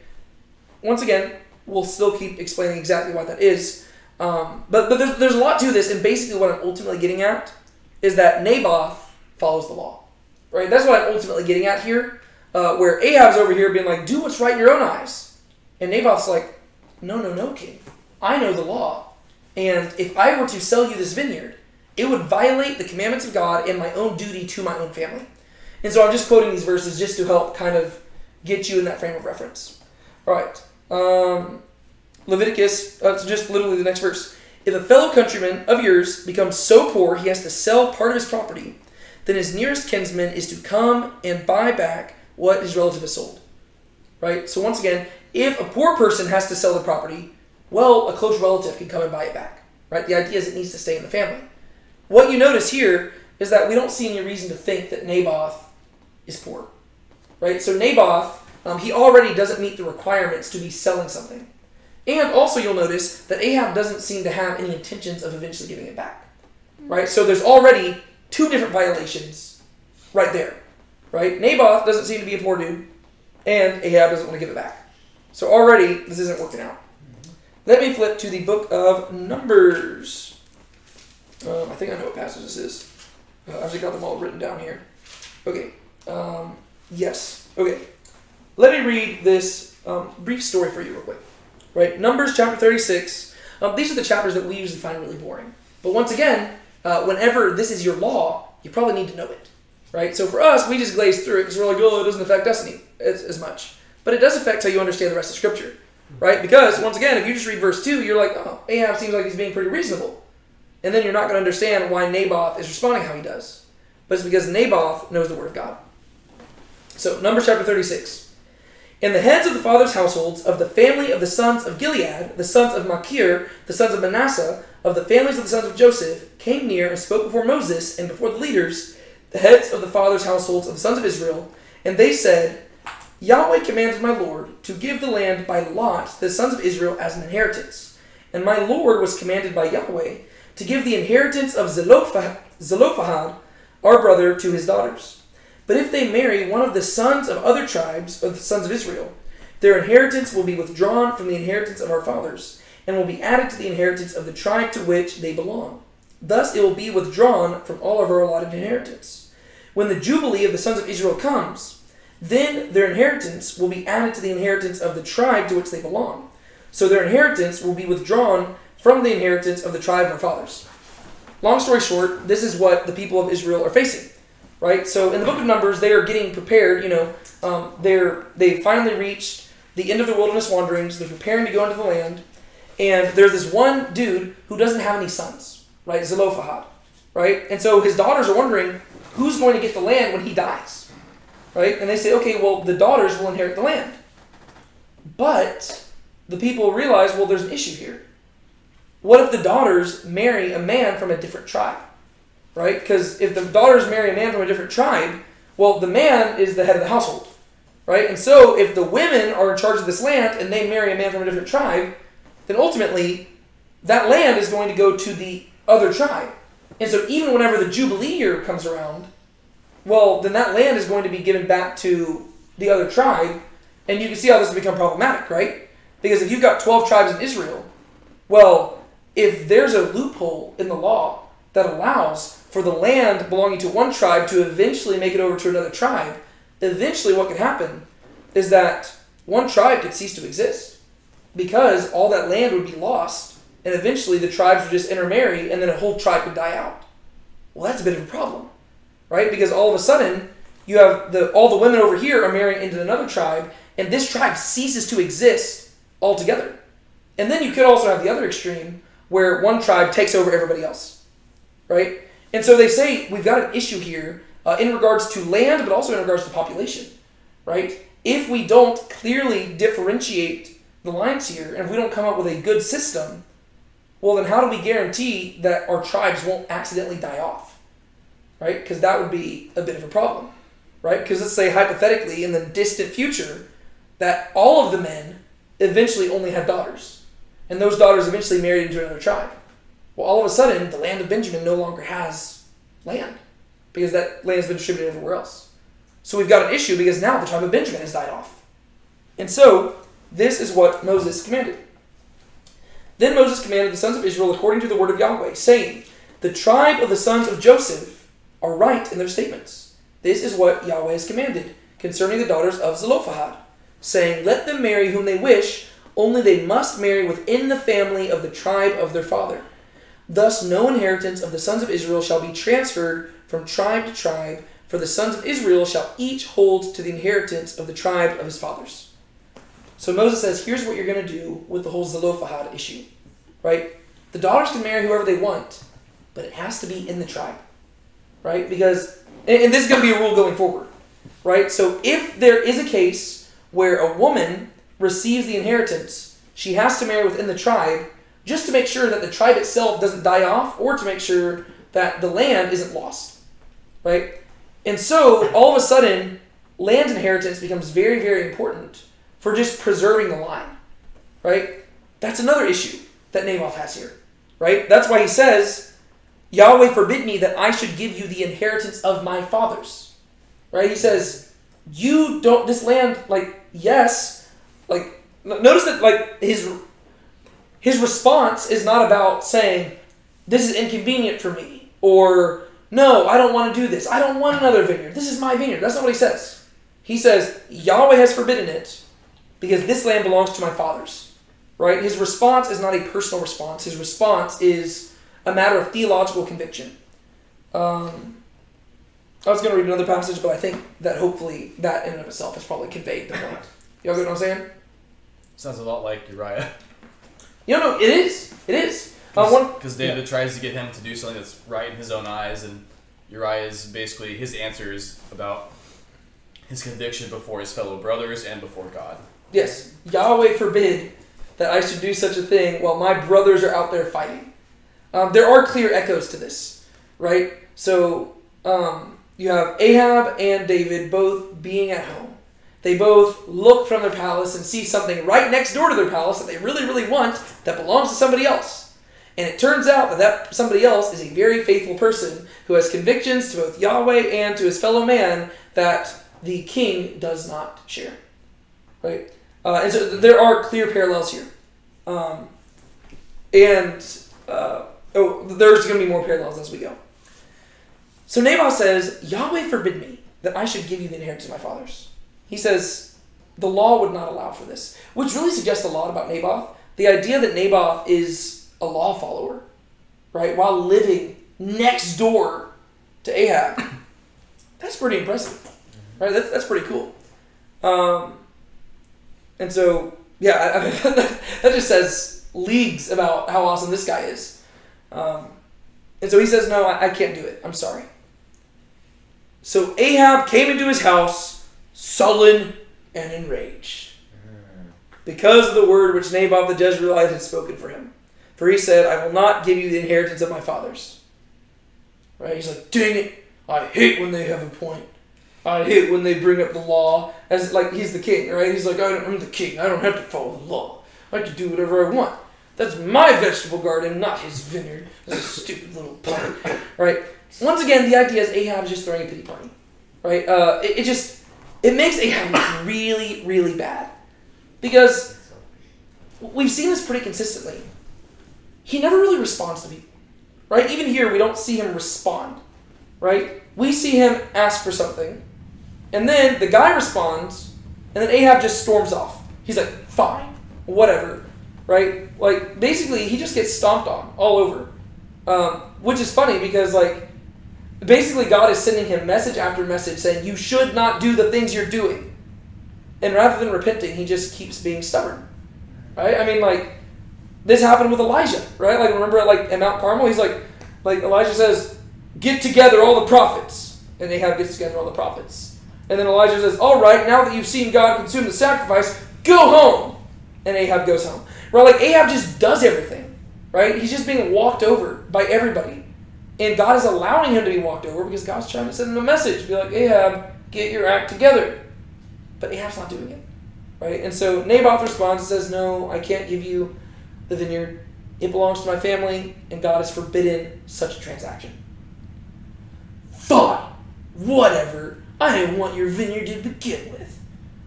Once again, we'll still keep explaining exactly what that is. But there's a lot to this, and basically what I'm ultimately getting at is that Naboth follows the law, right? That's what I'm ultimately getting at here, where Ahab's over here being like, do what's right in your own eyes. And Naboth's like, no, king. I know the law. And if I were to sell you this vineyard, it would violate the commandments of God and my own duty to my own family. And so I'm just quoting these verses just to help kind of get you in that frame of reference. All right. Leviticus, it's just literally the next verse. If a fellow countryman of yours becomes so poor he has to sell part of his property, then his nearest kinsman is to come and buy back what his relative has sold. Right? So once again, if a poor person has to sell the property, well, a close relative can come and buy it back. Right? The idea is it needs to stay in the family. What you notice here is that we don't see any reason to think that Naboth is poor. Right? So Naboth, he already doesn't meet the requirements to be selling something. And also you'll notice that Ahab doesn't seem to have any intentions of eventually giving it back. Right? So there's already two different violations right there. Right? Naboth doesn't seem to be a poor dude, and Ahab doesn't want to give it back. So already this isn't working out. Let me flip to the book of Numbers. I think I know what passage this is. I've just got them all written down here. Okay. Yes. Okay. Let me read this brief story for you real quick. Right? Numbers chapter 36. These are the chapters that we usually find really boring. But once again, whenever this is your law, you probably need to know it. Right? So for us, we just glaze through it because we're like, oh, it doesn't affect us as much. But it does affect how you understand the rest of Scripture. Right? Because, once again, if you just read verse 2, you're like, oh, Ahab seems like he's being pretty reasonable. And then you're not going to understand why Naboth is responding how he does. But it's because Naboth knows the Word of God. So, Numbers chapter 36. And the heads of the fathers' households of the family of the sons of Gilead, the sons of Machir, the sons of Manasseh, of the families of the sons of Joseph, came near and spoke before Moses and before the leaders, the heads of the fathers' households of the sons of Israel. And they said, Yahweh commanded my Lord to give the land by lot to the sons of Israel as an inheritance. And my Lord was commanded by Yahweh to give the inheritance of Zelophehad, our brother, to his daughters. But if they marry one of the sons of other tribes, of the sons of Israel, their inheritance will be withdrawn from the inheritance of our fathers, and will be added to the inheritance of the tribe to which they belong. Thus it will be withdrawn from all of our allotted inheritance. When the Jubilee of the sons of Israel comes, then their inheritance will be added to the inheritance of the tribe to which they belong. So their inheritance will be withdrawn from the inheritance of the tribe of our fathers. Long story short, this is what the people of Israel are facing. Right? So in the book of Numbers, they are getting prepared. They finally reached the end of their wilderness wanderings. They're preparing to go into the land. And there's this one dude who doesn't have any sons. Right? Zelophehad. Right? And so his daughters are wondering, who's going to get the land when he dies? Right? And they say, okay, well, the daughters will inherit the land. But the people realize, well, there's an issue here. What if the daughters marry a man from a different tribe? Right? Because if the daughters marry a man from a different tribe, well, the man is the head of the household. Right? And so if the women are in charge of this land and they marry a man from a different tribe, then ultimately that land is going to go to the other tribe. And so even whenever the Jubilee year comes around, well, then that land is going to be given back to the other tribe. And you can see how this has become problematic, right? Because if you've got 12 tribes in Israel, well, if there's a loophole in the law that allows for the land belonging to one tribe to eventually make it over to another tribe, eventually what could happen is that one tribe could cease to exist because all that land would be lost and eventually the tribes would just intermarry, and then a whole tribe would die out. Well, that's a bit of a problem, right? Because all of a sudden, you have all the women over here are marrying into another tribe, and this tribe ceases to exist altogether. And then you could also have the other extreme, where one tribe takes over everybody else, right? And so they say we've got an issue here in regards to land, but also in regards to population, right? If we don't clearly differentiate the lines here, and if we don't come up with a good system, well, then how do we guarantee that our tribes won't accidentally die off, right? Because that would be a bit of a problem, right? Because let's say hypothetically in the distant future that all of the men eventually only had daughters, and those daughters eventually married into another tribe. Well, all of a sudden, the land of Benjamin no longer has land because that land has been distributed everywhere else. So we've got an issue because now the tribe of Benjamin has died off. And so this is what Moses commanded. Then Moses commanded the sons of Israel according to the word of Yahweh, saying, the tribe of the sons of Joseph are right in their statements. This is what Yahweh has commanded concerning the daughters of Zelophehad, saying, let them marry whom they wish, only they must marry within the family of the tribe of their father. Thus no inheritance of the sons of Israel shall be transferred from tribe to tribe, for the sons of Israel shall each hold to the inheritance of the tribe of his fathers. So Moses says, here's what you're going to do with the whole Zelophehad issue, right? The daughters can marry whoever they want, but it has to be in the tribe, right? Because, and this is going to be a rule going forward, right? So if there is a case where a woman receives the inheritance, she has to marry within the tribe just to make sure that the tribe itself doesn't die off or to make sure that the land isn't lost, right? And so all of a sudden, land inheritance becomes very, very important for just preserving the line, right? That's another issue that Naboth has here, right? That's why he says, Yahweh forbid me that I should give you the inheritance of my fathers, right? He says, you don't, this land, yes, notice that, his response is not about saying, this is inconvenient for me, or no, I don't want to do this. I don't want another vineyard. This is my vineyard. That's not what he says. He says, Yahweh has forbidden it because this land belongs to my fathers, right? His response is not a personal response. His response is a matter of theological conviction. I was going to read another passage, but I think that hopefully that in and of itself has probably conveyed the point. Y'all get what I'm saying? Sounds a lot like Uriah. No, it is. It is. Because David tries to get him to do something that's right in his own eyes, and Uriah is basically, his answer is about his conviction before his fellow brothers and before God. Yes. Yahweh forbid that I should do such a thing while my brothers are out there fighting. There are clear echoes to this, right? So you have Ahab and David both being at home. They both look from their palace and see something right next door to their palace that they really, really want that belongs to somebody else. And it turns out that somebody else is a very faithful person who has convictions to both Yahweh and to his fellow man that the king does not share. Right? And so there are clear parallels here. There's going to be more parallels as we go. So Naboth says, Yahweh forbid me that I should give you the inheritance of my fathers. He says, the law would not allow for this, which really suggests a lot about Naboth. The idea that Naboth is a law follower, right, while living next door to Ahab, that's pretty impressive, right? That's pretty cool. And so, yeah, that just says leagues about how awesome this guy is. And so he says, no, I can't do it. I'm sorry. So Ahab came into his house sullen and enraged because of the word which Naboth the Jezreelite had spoken for him. For he said, I will not give you the inheritance of my fathers. Right? He's like, dang it, I hate when they have a point. I hate when they bring up the law as like he's the king, right? He's like, I'm the king. I don't have to follow the law. I can do whatever I want. That's my vegetable garden, not his vineyard. This is a stupid little pun, right? Once again, the idea is Ahab is just throwing a pity party, right? It makes Ahab look really, really bad because we've seen this pretty consistently. He never really responds to people, right? Even here, we don't see him respond, right? We see him ask for something, and then the guy responds, and then Ahab just storms off. He's like, fine, whatever. right? Like, basically, he just gets stomped on all over. Which is funny because, like, basically God is sending him message after message saying, you should not do the things you're doing. And rather than repenting, he just keeps being stubborn, right? I mean, like, this happened with Elijah, right? Like, remember, like, at Mount Carmel, he's like Elijah says, get together all the prophets. And Ahab gets together all the prophets. And then Elijah says, all right, now that you've seen God consume the sacrifice, go home. And Ahab goes home. Right? Like, Ahab just does everything, right? He's just being walked over by everybody. And God is allowing him to be walked over because God's trying to send him a message. Be like, Ahab, get your act together. But Ahab's not doing it, right? And so Naboth responds and says, no, I can't give you the vineyard. It belongs to my family, and God has forbidden such a transaction. Fine, whatever. I didn't want your vineyard to begin with,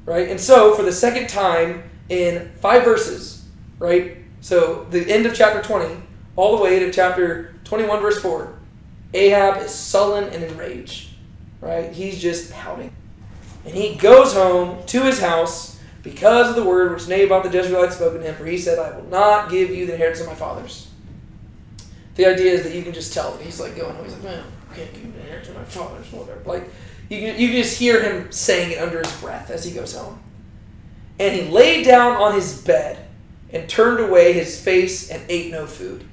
right? And so, for the second time in 5 verses, right? So, the end of chapter 20, all the way to chapter 21, verse 4, Ahab is sullen and enraged, right? He's just pouting. And he goes home to his house because of the word which Naboth the Jezreelite had spoken to him, for he said, I will not give you the inheritance of my fathers. The idea is that you can just tell that he's like going home. He's like, man, I can't give you the inheritance of my fathers, whatever. Like, you can just hear him saying it under his breath as he goes home. And he laid down on his bed and turned away his face and ate no food.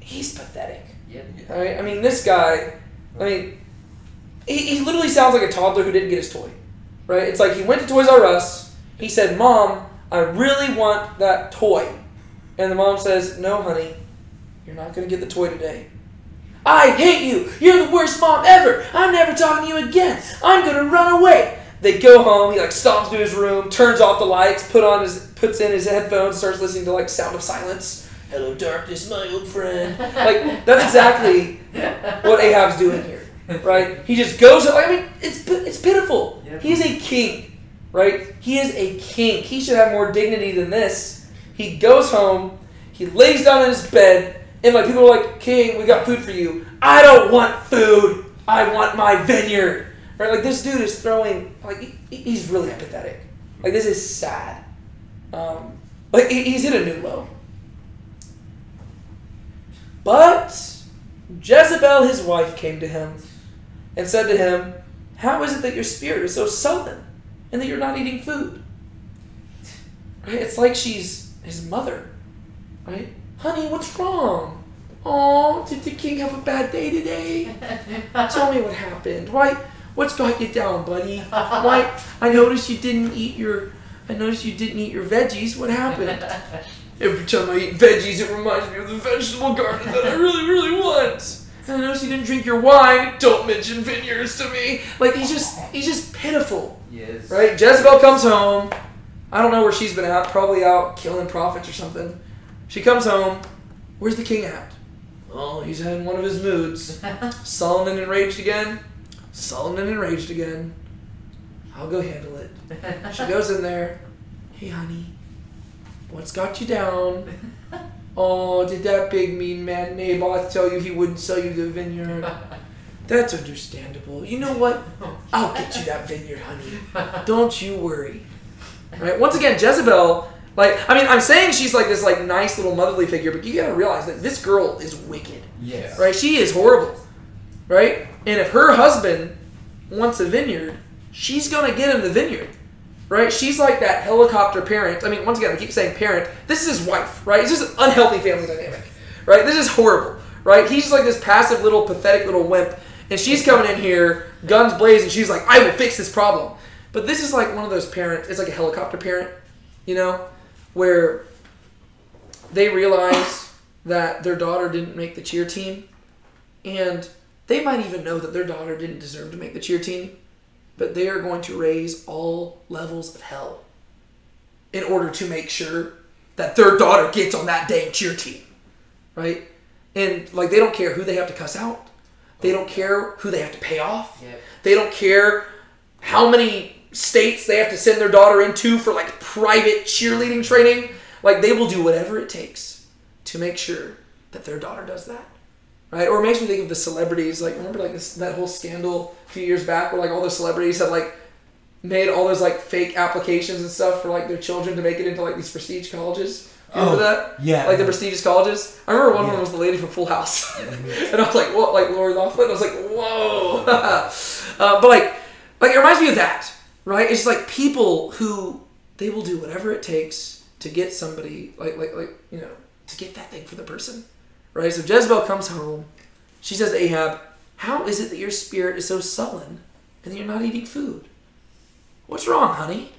He's pathetic. Yep. Right? I mean, this guy, he literally sounds like a toddler who didn't get his toy. Right? It's like he went to Toys R Us. He said, Mom, I really want that toy. And the mom says, no, honey, you're not going to get the toy today. I hate you. You're the worst mom ever. I'm never talking to you again. I'm going to run away. They go home. He stomps to his room, turns off the lights, puts in his headphones, and starts listening to Sound of Silence. Hello, darkness, my old friend. That's exactly what Ahab's doing here. Right? He just goes. It's pitiful. Yep. He is a king, right? He is a king. He should have more dignity than this. He goes home. He lays down in his bed, and people are like, King, we got food for you. I don't want food. I want my vineyard. Right? This dude is throwing. He's really pathetic. This is sad. He's hit a new low. But Jezebel, his wife, came to him and said to him, how is it that your spirit is so sullen and that you're not eating food? Right? It's like she's his mother. Right? Honey, what's wrong? Oh, did the king have a bad day today? Tell me what happened. What's got you down, buddy? Why? I noticed you didn't eat your veggies. What happened? Every time I eat veggies, it reminds me of the vegetable garden that I really, really want. And I noticed you didn't drink your wine. Don't mention vineyards to me. He's just pitiful. Yes. Right? Jezebel comes home. I don't know where she's been at. Probably out killing prophets or something. She comes home. Where's the king at? Oh, he's had one of his moods. Sullen and enraged again. Sullen and enraged again. I'll go handle it. She goes in there. Hey, honey. What's got you down? Oh, did that big mean man Naboth tell you he wouldn't sell you the vineyard? That's understandable. You know what? I'll get you that vineyard, honey. Don't you worry. Right? Once again, Jezebel, I'm saying she's this nice little motherly figure, but you gotta realize that this girl is wicked. Yes. Right? She is horrible. Right? And if her husband wants a vineyard, she's gonna get him the vineyard. Right? She's like that helicopter parent. Once again, I keep saying parent. This is his wife, right? It's just an unhealthy family dynamic, right? This is horrible, right? He's just this passive little, pathetic little wimp, and she's coming in here, guns blazing. She's like, I will fix this problem. But this is one of those parents. It's like a helicopter parent, where they realize that their daughter didn't make the cheer team, and they might even know that their daughter didn't deserve to make the cheer team. But they are going to raise all levels of hell in order to make sure that their daughter gets on that dang cheer team, right? And they don't care who they have to cuss out. They don't care who they have to pay off. Yep. They don't care how many states they have to send their daughter into for private cheerleading training. They will do whatever it takes to make sure that their daughter does that. Right? Or it makes me think of the celebrities. Remember that whole scandal a few years back where all the celebrities had made all those like fake applications and stuff for like their children to make it into like these prestige colleges. Remember that? Yeah. Like the prestigious colleges. I remember one of them was the lady from Full House, and I was like, "What?" Like Lori Loughlin. I was like, "Whoa!" But like it reminds me of that, right? It's just like people who they will do whatever it takes to get somebody like to get that thing for the person, right? So Jezebel comes home. She says to Ahab, "How is it that your spirit is so sullen and that you're not eating food? What's wrong, honey?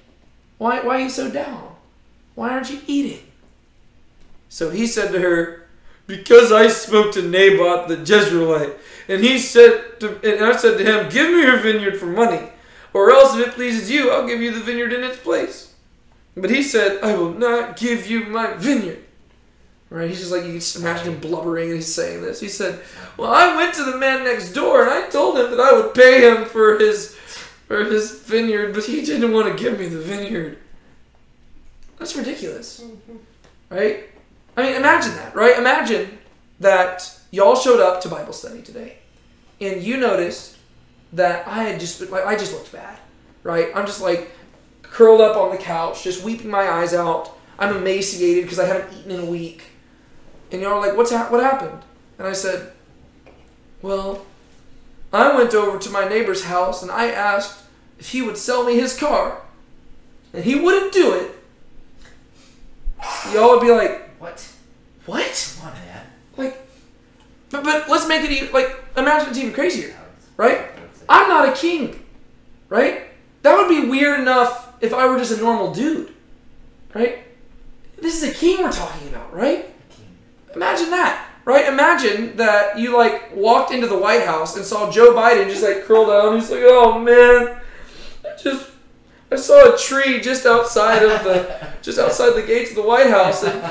Why are you so down? Why aren't you eating?" So he said to her, "Because I spoke to Naboth the Jezreelite, and I said to him, 'Give me your vineyard for money, or else if it pleases you, I'll give you the vineyard in its place.' But he said, 'I will not give you my vineyard.'" Right? He's just like, you can just imagine him blubbering and he's saying this. He said, "Well, I went to the man next door and I told him that I would pay him for his vineyard, but he didn't want to give me the vineyard." That's ridiculous. Right? I mean, imagine that, right? Imagine that y'all showed up to Bible study today and you noticed that I just looked bad, right? I'm just like curled up on the couch, just weeping my eyes out. I'm emaciated because I haven't eaten in a week. And y'all are like, what happened? And I said, "Well, I went over to my neighbor's house and I asked if he would sell me his car. And he wouldn't do it." Y'all would be like, What? Come on, man. Like, but let's make it even, like, imagine it's even crazier, right? I'm not a king, right? That would be weird enough if I were just a normal dude, right? This is a king we're talking about, right? Imagine that, right? Imagine that you, like, walked into the White House and saw Joe Biden just, like, curl down. He's like, "Oh, man, I saw a tree just outside the gates of the White House, and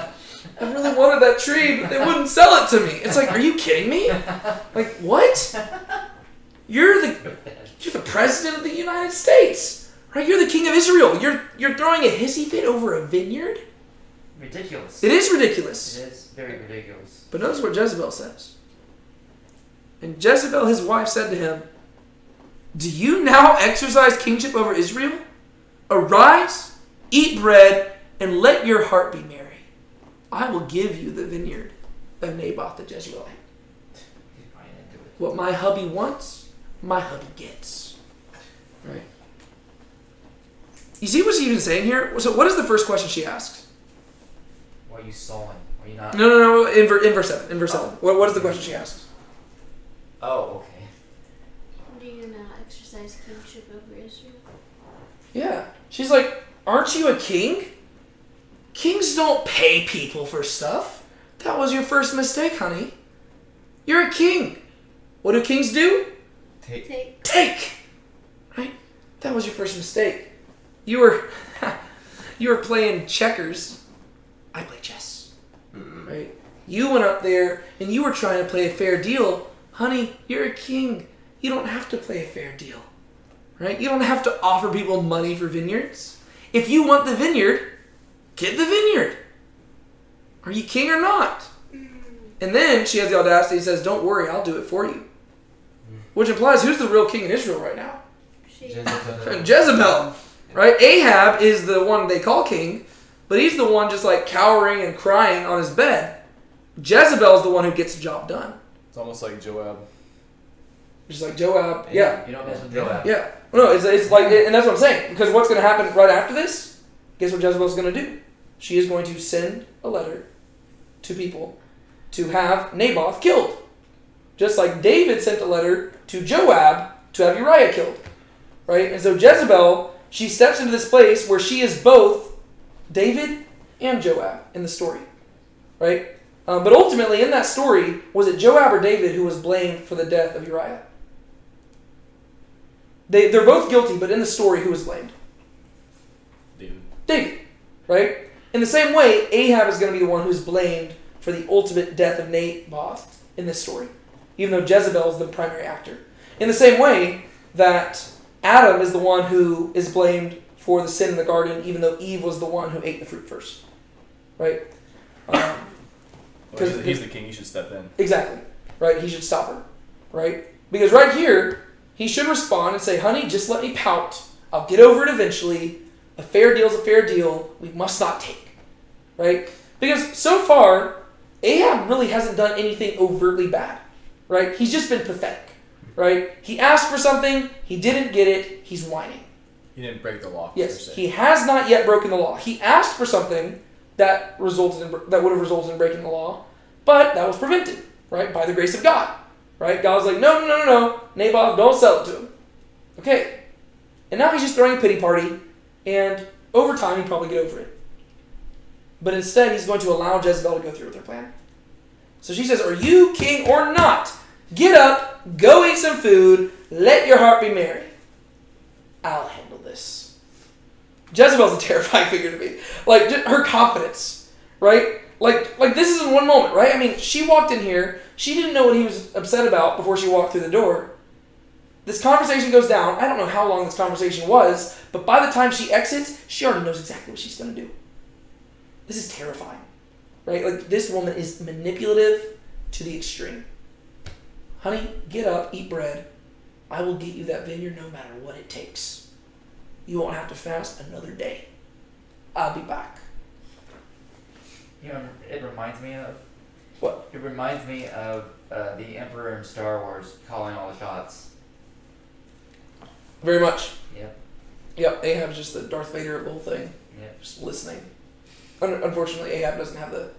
I really wanted that tree, but they wouldn't sell it to me." It's like, are you kidding me? Like, what? You're the president of the United States, right? You're the king of Israel. You're throwing a hissy fit over a vineyard? Ridiculous. It is ridiculous. It is very ridiculous. But notice what Jezebel says. And Jezebel, his wife, said to him, "Do you now exercise kingship over Israel? Arise, eat bread, and let your heart be merry. I will give you the vineyard of Naboth the Jezreelite." What my hubby wants, my hubby gets. Right? You see what she's even saying here? So what is the first question she asks? Why are you sullen? Why are you not? No. In verse 7. In verse 7. What is the question she asks? Oh, okay. Do you now exercise kingship over Israel? Yeah. She's like, "Aren't you a king? Kings don't pay people for stuff. That was your first mistake, honey. You're a king. What do kings do? Take. Right? That was your first mistake. You were playing checkers. I play chess. Right? You went up there and you were trying to play a fair deal. Honey, you're a king. You don't have to play a fair deal. Right? You don't have to offer people money for vineyards. If you want the vineyard, get the vineyard. Are you king or not?" And then she has the audacity and says, "Don't worry, I'll do it for you." Which implies, who's the real king in Israel right now? Jezebel. Right? Ahab is the one they call king, but he's the one just like cowering and crying on his bed. Jezebel's the one who gets the job done. It's almost like Joab. Just like Joab. Yeah. You don't mess with Joab. Yeah. No, it's like, and that's what I'm saying. Because what's going to happen right after this? Guess what Jezebel's going to do? She is going to send a letter to people to have Naboth killed. Just like David sent a letter to Joab to have Uriah killed. Right? And so Jezebel, she steps into this place where she is both David and Joab in the story. Right? But ultimately, in that story, was it Joab or David who was blamed for the death of Uriah? They're both guilty, but in the story, who was blamed? David. Right? In the same way, Ahab is going to be the one who's blamed for the ultimate death of Naboth in this story, even though Jezebel is the primary actor. In the same way that Adam is the one who is blamed for the sin in the garden, even though Eve was the one who ate the fruit first. Right? Well, he's the king, he should step in. Exactly. Right? He should stop her. Right? Because right here, he should respond and say, "Honey, just let me pout I'll get over it eventually. A fair deal's a fair deal. We must not take. Right? Because so far, Ahab really hasn't done anything overtly bad. Right? He's just been pathetic. Right? He asked for something. He didn't get it. He's whining. He didn't break the law. Yes. He has not yet broken the law. He asked for something that would have resulted in breaking the law, but that was prevented. Right? By the grace of God. Right? God was like, no. Naboth, don't sell it to him. Okay. And now he's just throwing a pity party, and over time he'd probably get over it. But instead, he's going to allow Jezebel to go through with her plan. So she says, are you king or not? Get up, go eat some food, let your heart be merry. I'll handle this. Jezebel's a terrifying figure to me. Like, just her confidence, right? Like this is in one moment, right? I mean, she walked in here. She didn't know what he was upset about before she walked through the door. This conversation goes down. I don't know how long this conversation was, but by the time she exits, she already knows exactly what she's going to do. This is terrifying, right? Like, this woman is manipulative to the extreme. Honey, get up, eat bread. I will get you that vineyard no matter what it takes. You won't have to fast another day. I'll be back. You know, it reminds me of... What? It reminds me of the Emperor in Star Wars calling all the shots. Very much. Yep. Yep, Ahab's just the Darth Vader of the whole thing. Yep. Just listening. Unfortunately, Ahab doesn't have the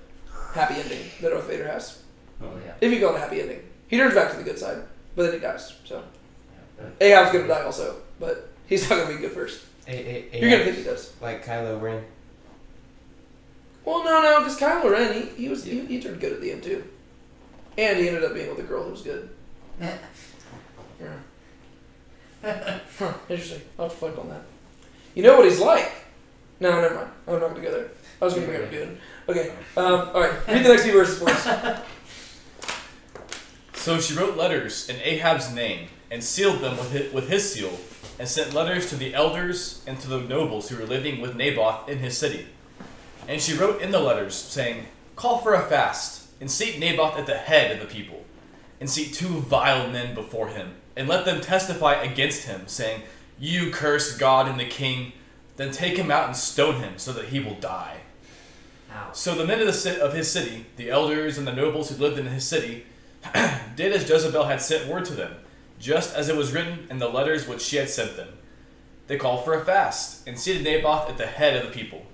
happy ending that Darth Vader has. Oh, yeah. If you call it a happy ending. He turns back to the good side, but then he dies. So Yeah, Ahab's going to die also, but he's not going to be good first. You're going to think he does. Like Kylo Ren. Well, no, because Kylo Ren, he turned good at the end too. And he ended up being with a girl who was good. Yeah. Huh, interesting. I'll have to reflect on that. You know what he's like? No, never mind. I'm not going to go there. I was going to bring up good. Okay. Alright. Read the next few verses for us. So she wrote letters in Ahab's name and sealed them with his seal, and sent letters to the elders and to the nobles who were living with Naboth in his city. And she wrote in the letters, saying, call for a fast, and seat Naboth at the head of the people, and seat 2 vile men before him, and let them testify against him, saying, you curse God and the king, then take him out and stone him, so that he will die. Ow. So the men of his city, the elders and the nobles who lived in his city, did as Jezebel had sent word to them, just as it was written in the letters which she had sent them. They called for a fast, and seated Naboth at the head of the people.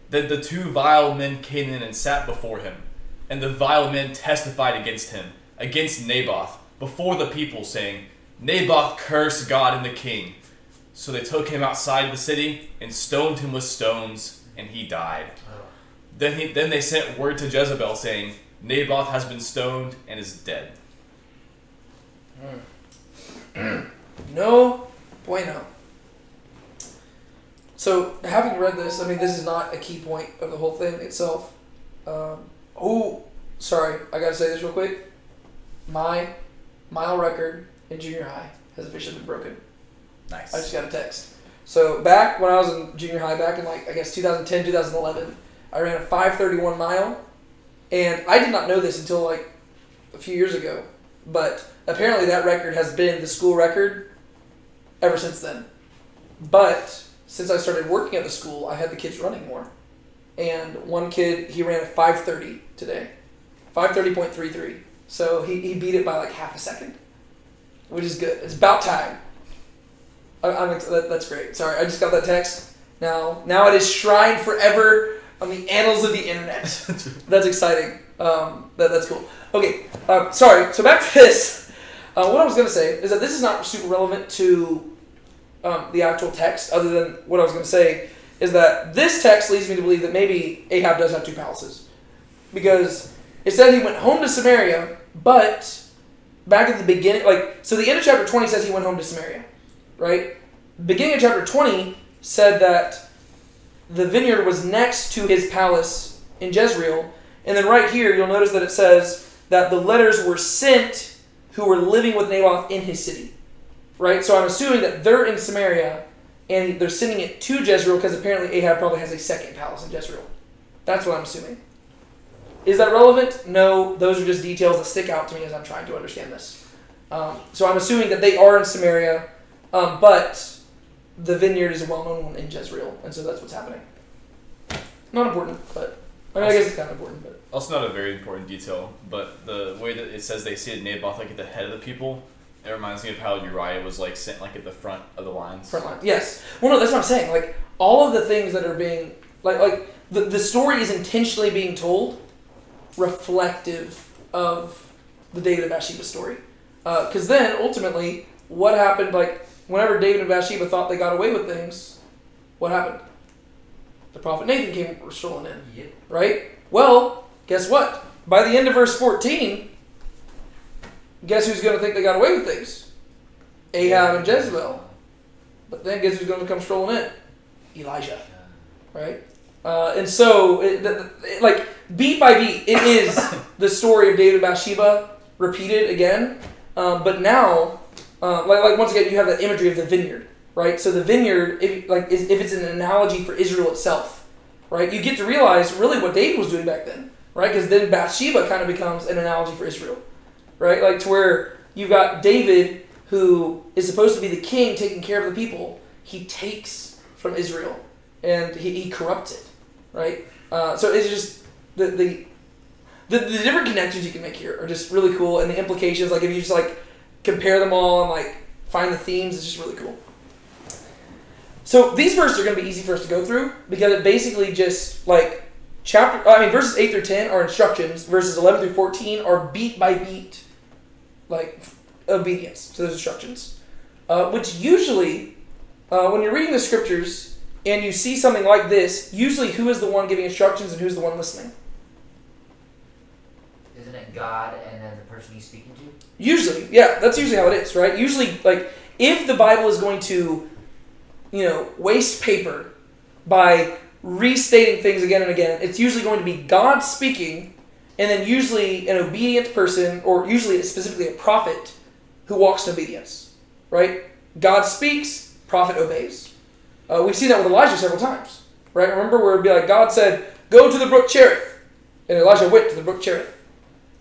Then the 2 vile men came in and sat before him, and the vile men testified against him, against Naboth, before the people, saying, Naboth cursed God and the king. So they took him outside the city, and stoned him with stones, and he died. Oh. Then they sent word to Jezebel, saying, Naboth has been stoned and is dead. No bueno. So, having read this, I mean, this is not a key point of the whole thing itself. Sorry, I gotta say this real quick. My mile record in junior high has officially been broken. Nice. I just got a text. So, back when I was in junior high, back in 2010, 2011, I ran a 5:31 mile, and I did not know this until a few years ago, but apparently that record has been the school record ever since then. But since I started working at the school, I had the kids running more. And one kid, he ran a 5:30 today. 5:30.33. So he beat it by half a second, which is good. It's about time. That's great. Sorry, I just got that text. Now it is shrined forever on the annals of the internet. That's exciting. That's cool. Okay, sorry. So back to this. What I was going to say is that this is not super relevant to the actual text, other than what I was going to say is that this text leads me to believe that maybe Ahab does have 2 palaces. Because it said he went home to Samaria, but back at the beginning, so the end of chapter 20 says he went home to Samaria, right? Beginning of chapter 20 said that the vineyard was next to his palace in Jezreel. And then right here, you'll notice that it says that the letters were sent who were living with Naboth in his city. Right? So I'm assuming that they're in Samaria and they're sending it to Jezreel because apparently Ahab probably has a second palace in Jezreel. That's what I'm assuming. Is that relevant? No. Those are just details that stick out to me as I'm trying to understand this. So I'm assuming that they are in Samaria, but the vineyard is a well-known one in Jezreel, and so that's what's happening. Not important, but I mean, I guess it's kind of important, but Also not a very important detail, but the way that it says they seated Naboth like at the head of the people, it reminds me of how Uriah was like sent like at the front of the lines. front line. Yes. Well, no, that's what I'm saying. Like all of the things that are being like the story is intentionally being told reflective of the David and Bathsheba story. Because then ultimately, what happened? Like whenever David and Bathsheba thought they got away with things, what happened? The prophet Nathan came strolling in. Yep. Right? Well, guess what? By the end of verse 14, guess who's going to think they got away with things? Ahab and Jezebel. But then guess who's going to come strolling in? Elijah. Right? And so, like, beat by beat, it is the story of David and Bathsheba repeated again. But now, like once again, you have that imagery of the vineyard. Right? So the vineyard, if it's an analogy for Israel itself, right? You get to realize really what David was doing back then, right? Because then Bathsheba kind of becomes an analogy for Israel, right? Like to where you've got David, who is supposed to be the king taking care of the people. He takes from Israel, and he corrupts it, right? So it's just the different connections you can make here are just really cool, and the implications, like if you just like compare them all and like find the themes, it's just really cool. So these verses are going to be easy for us to go through because it basically just like verses 8 through 10 are instructions. Verses 11 through 14 are beat by beat, like obedience to those instructions. Which usually, when you're reading the scriptures and you see something like this, usually who is the one giving instructions and who's the one listening? Isn't it God and then the person he's speaking to? Usually, yeah, that's usually how it is, right? Usually, like if the Bible is going to waste paper by restating things again and again, it's usually going to be God speaking, and then usually an obedient person, or usually specifically a prophet, who walks in obedience, right? God speaks, prophet obeys. We've seen that with Elijah several times, right? Remember where it'd be like, God said, go to the brook Cherith, and Elijah went to the brook Cherith,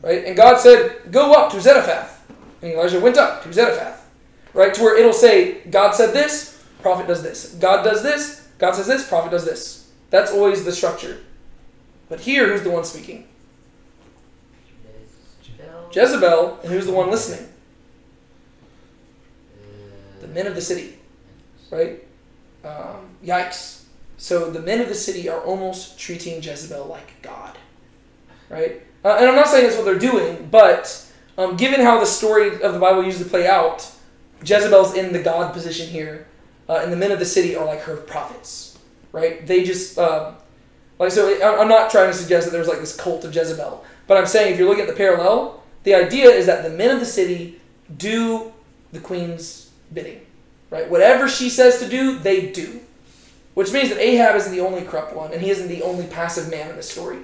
right? And God said, go up to Zarephath, and Elijah went up to Zarephath, right? To where it'll say, God said this, prophet does this. God does this. God says this. Prophet does this. That's always the structure. But here, who's the one speaking? Jezebel. And who's the one listening? The men of the city. Right? Yikes. So the men of the city are almost treating Jezebel like God. Right? And I'm not saying that's what they're doing, but given how the story of the Bible usually play out, Jezebel's in the God position here. And the men of the city are like her prophets, right? They just, so I'm not trying to suggest that there's like this cult of Jezebel, but I'm saying if you're looking at the parallel, the idea is that the men of the city do the queen's bidding, right? Whatever she says to do, they do. Which means that Ahab isn't the only corrupt one, and he isn't the only passive man in this story,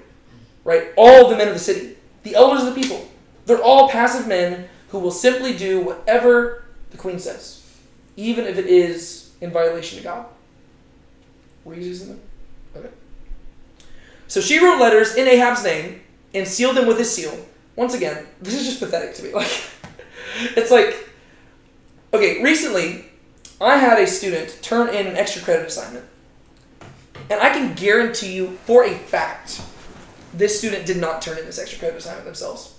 right? All of the men of the city, the elders of the people, they're all passive men who will simply do whatever the queen says, even if it is in violation of God. Were you using them? Okay. So she wrote letters in Ahab's name and sealed them with his seal. Once again, this is just pathetic to me. Like, it's like, okay, recently I had a student turn in an extra credit assignment. And I can guarantee you for a fact this student did not turn in this extra credit assignment themselves.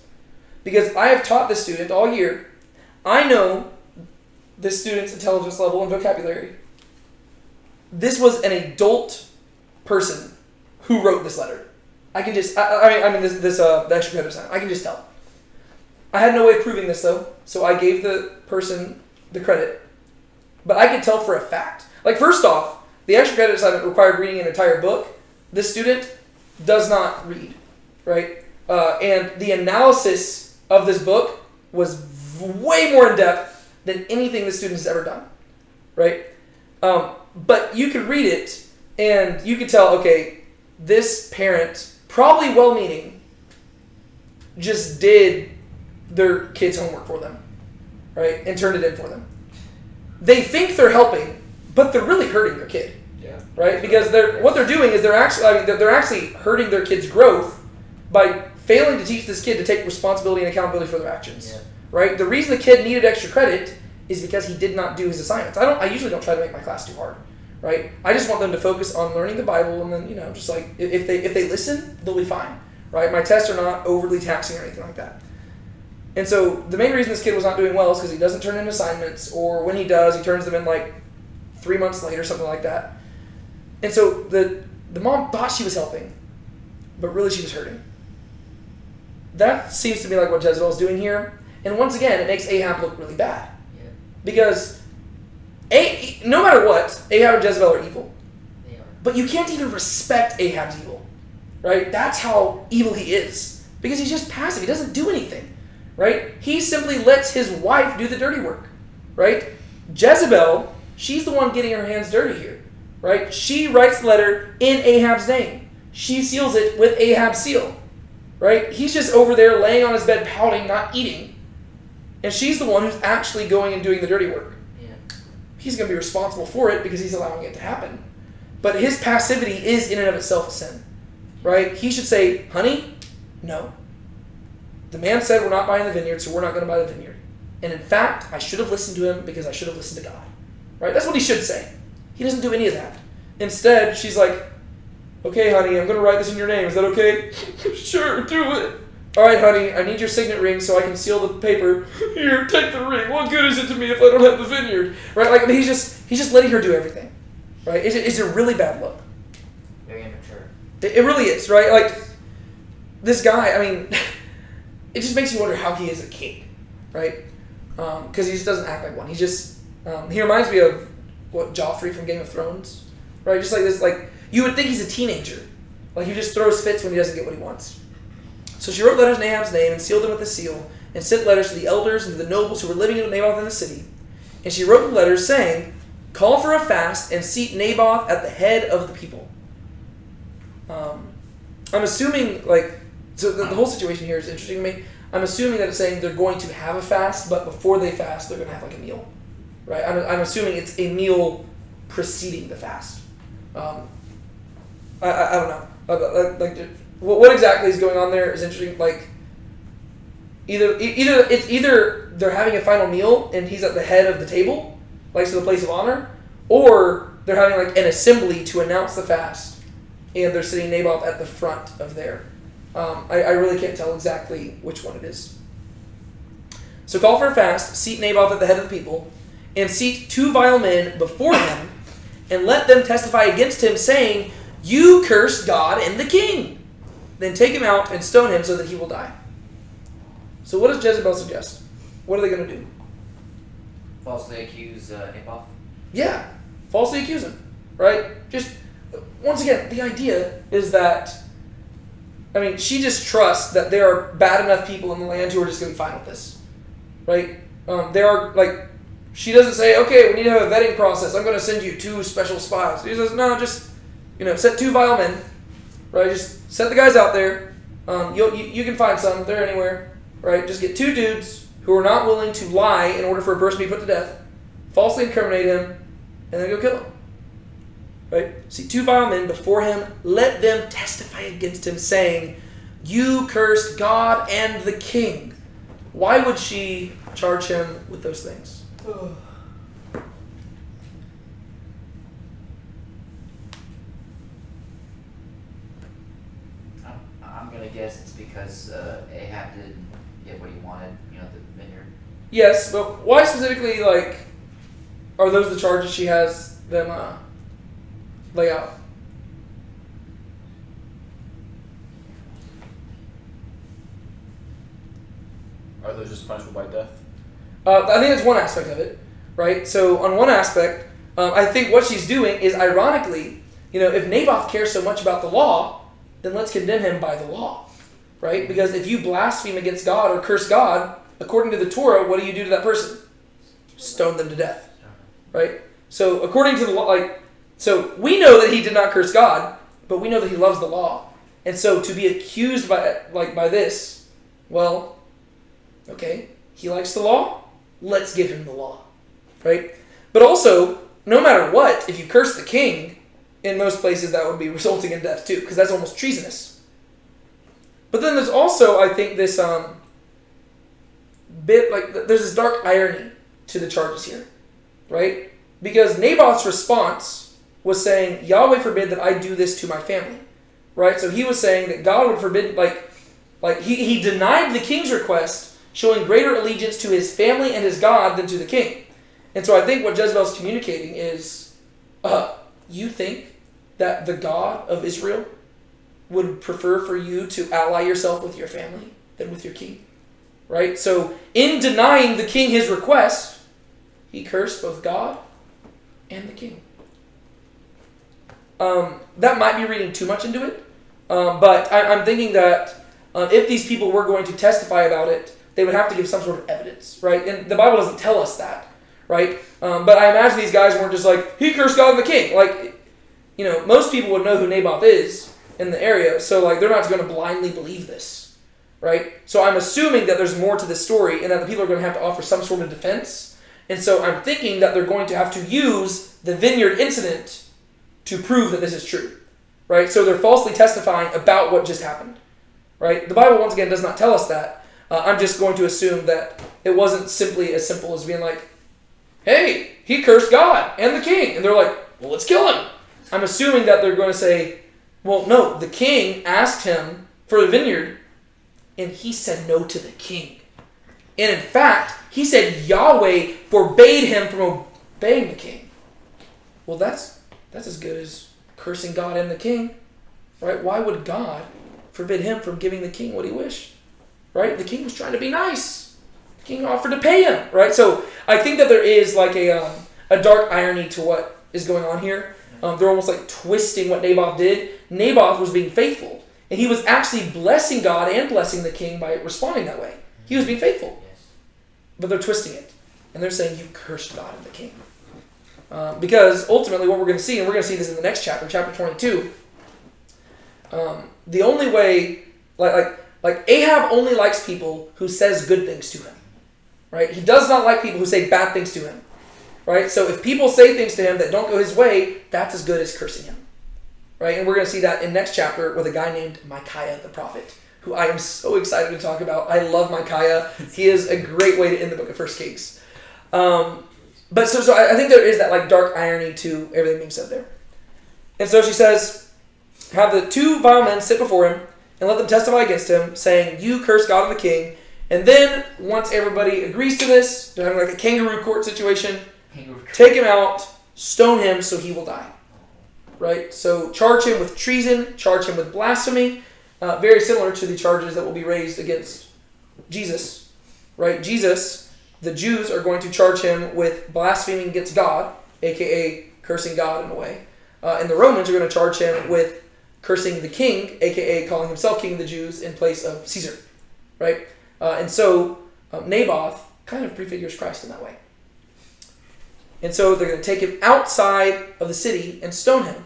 Because I have taught this student all year. I know this student's intelligence level and vocabulary. This was an adult person who wrote this letter. I can just, the extra credit assignment. I can just tell. I had no way of proving this though, so I gave the person the credit. But I could tell for a fact. Like first off, the extra credit assignment required reading an entire book. This student does not read, right? And the analysis of this book was way more in depth than anything the student has ever done, right? But you could read it, and you could tell, okay, this parent, probably well-meaning, just did their kid's homework for them, right? And turned it in for them. They think they're helping, but they're really hurting their kid, right? Because what they're doing is they're actually hurting their kid's growth by failing to teach this kid to take responsibility and accountability for their actions. Yeah. Right? The reason the kid needed extra credit is because he did not do his assignments. I usually don't try to make my class too hard, right? I just want them to focus on learning the Bible, and then, just like, if they listen, they'll be fine, right? My tests are not overly taxing or anything like that. And so the main reason this kid was not doing well is because he doesn't turn in assignments, or when he does, he turns them in like 3 months later, something like that. And so the mom thought she was helping, but really she was hurting. That seems to be like what Jezebel's doing here. And once again, it makes Ahab look really bad. Yeah. Because no matter what, Ahab and Jezebel are evil. They are. But you can't even respect Ahab's evil, right? That's how evil he is. Because he's just passive. He doesn't do anything, right? He simply lets his wife do the dirty work, right? Jezebel, she's the one getting her hands dirty here, right? She writes the letter in Ahab's name. She seals it with Ahab's seal, right? He's just over there laying on his bed pouting, not eating. And she's the one who's actually going and doing the dirty work. Yeah. He's going to be responsible for it because he's allowing it to happen. But his passivity is in and of itself a sin, right? He should say, honey, no. The man said we're not buying the vineyard, so we're not going to buy the vineyard. And in fact, I should have listened to him because I should have listened to God, right? That's what he should say. He doesn't do any of that. Instead, she's like, okay, honey, I'm going to write this in your name. Is that okay? Sure, do it. All right, honey, I need your signet ring so I can seal the paper. Here, take the ring. What good is it to me if I don't have the vineyard? Right? Like, I mean, he's just letting her do everything. Right? It's a really bad look. Very immature. It really is, right? Like, this guy, I mean, it just makes you wonder how he is a king, right? Because he just doesn't act like one. He just, he reminds me of, Joffrey from Game of Thrones, right? Just like this, like, you would think he's a teenager. Like, he just throws fits when he doesn't get what he wants. So she wrote letters in Ahab's name and sealed them with a seal and sent letters to the elders and to the nobles who were living in Naboth in the city. And she wrote the letters saying, call for a fast and seat Naboth at the head of the people. I'm assuming, like, so the whole situation here is interesting to me. I'm assuming that it's saying they're going to have a fast, but before they fast, they're going to have like a meal, right? I'm assuming it's a meal preceding the fast. I don't know. Like, what exactly is going on there is interesting. Like, either they're having a final meal and he's at the head of the table, like to the place of honor, or they're having like an assembly to announce the fast, and they're sitting Naboth at the front of there. I really can't tell exactly which one it is. So call for a fast, seat Naboth at the head of the people, and seat 2 vile men before him, and let them testify against him, saying, you cursed God and the king. Then take him out and stone him so that he will die. So what does Jezebel suggest? What are they going to do? Falsely accuse Naboth. Yeah, falsely accuse him, right? Just, once again, the idea is that, I mean, she just trusts that there are bad enough people in the land who are just going to be fine with this, right? There are, like, she doesn't say, okay, we need to have a vetting process. I'm going to send you 2 special spies. She says, no, just, set 2 vile men, right? Just set the guys out there. You can find some. They're anywhere, right? Just get 2 dudes who are not willing to lie in order for a person to be put to death, falsely incriminate him, and then go kill him. Right? See 2 vile men before him, let them testify against him, saying, you cursed God and the king. Why would she charge him with those things? I'm going to guess it's because Ahab didn't get what he wanted, the vineyard. Yes, but why specifically, like, are those the charges she has them lay out? Are those just punishable by death? I think that's one aspect of it, right? So on one aspect, I think what she's doing is, ironically, if Naboth cares so much about the law, then let's condemn him by the law, right? Because if you blaspheme against God or curse God, according to the Torah, what do you do to that person? Stone them to death, right? So according to the law, so we know that he did not curse God, but we know that he loves the law. And so to be accused by this, well, okay, he likes the law, let's give him the law, right? But also, no matter what, if you curse the king, in most places that would be resulting in death too, because that's almost treasonous. But then there's also, I think, this bit, like, there's this dark irony to the charges here, right? Because Naboth's response was saying, Yahweh forbid that I do this to my family, right? So he was saying that God would forbid, he denied the king's request, showing greater allegiance to his family and his God than to the king. And so I think what Jezebel's communicating is, you think that the God of Israel would prefer for you to ally yourself with your family than with your king, right? So in denying the king his request, he cursed both God and the king. That might be reading too much into it, but I'm thinking that if these people were going to testify about it, they would have to give some sort of evidence, right? And the Bible doesn't tell us that, right? But I imagine these guys weren't just like, he cursed God and the king. Like, you know, most people would know who Naboth is in the area, so like they're not going to blindly believe this, right? So I'm assuming that there's more to this story and that the people are going to have to offer some sort of defense. And so I'm thinking that they're going to have to use the Vineyard incident to prove that this is true, right? So they're falsely testifying about what just happened, right? The Bible, once again, does not tell us that. I'm just going to assume that it wasn't simply as simple as being like, hey, he cursed God and the king. And they're like, well, let's kill him. I'm assuming that they're going to say, well, no, the king asked him for the vineyard, and he said no to the king. And in fact, he said Yahweh forbade him from obeying the king. Well, that's as good as cursing God and the king, right? Why would God forbid him from giving the king what he wished, right? The king was trying to be nice. The king offered to pay him, right? So I think that there is like a dark irony to what is going on here. They're almost like twisting what Naboth did. Naboth was being faithful, and he was actually blessing God and blessing the king by responding that way. He was being faithful. But they're twisting it, and they're saying, you cursed God and the king. Because ultimately what we're going to see, and we're going to see this in the next chapter, chapter 22, the only way, like Ahab only likes people who says good things to him, right? He does not like people who say bad things to him, right? So if people say things to him that don't go his way, that's as good as cursing him, right? And we're going to see that in next chapter with a guy named Micaiah the prophet, who I am so excited to talk about. I love Micaiah. He is a great way to end the book of 1 Kings. But so I think there is that like dark irony to everything being said there. And so she says, have the two vile men sit before him and let them testify against him, saying, you curse God and the king. And then once everybody agrees to this, they're having like a kangaroo court situation, take him out, stone him so he will die. Right? So charge him with treason, charge him with blasphemy, very similar to the charges that will be raised against Jesus. Right? Jesus, the Jews are going to charge him with blaspheming against God, a.k.a. cursing God in a way. And the Romans are going to charge him with cursing the king, a.k.a. calling himself king of the Jews in place of Caesar. Right? And so Naboth kind of prefigures Christ in that way. And so they're going to take him outside of the city and stone him.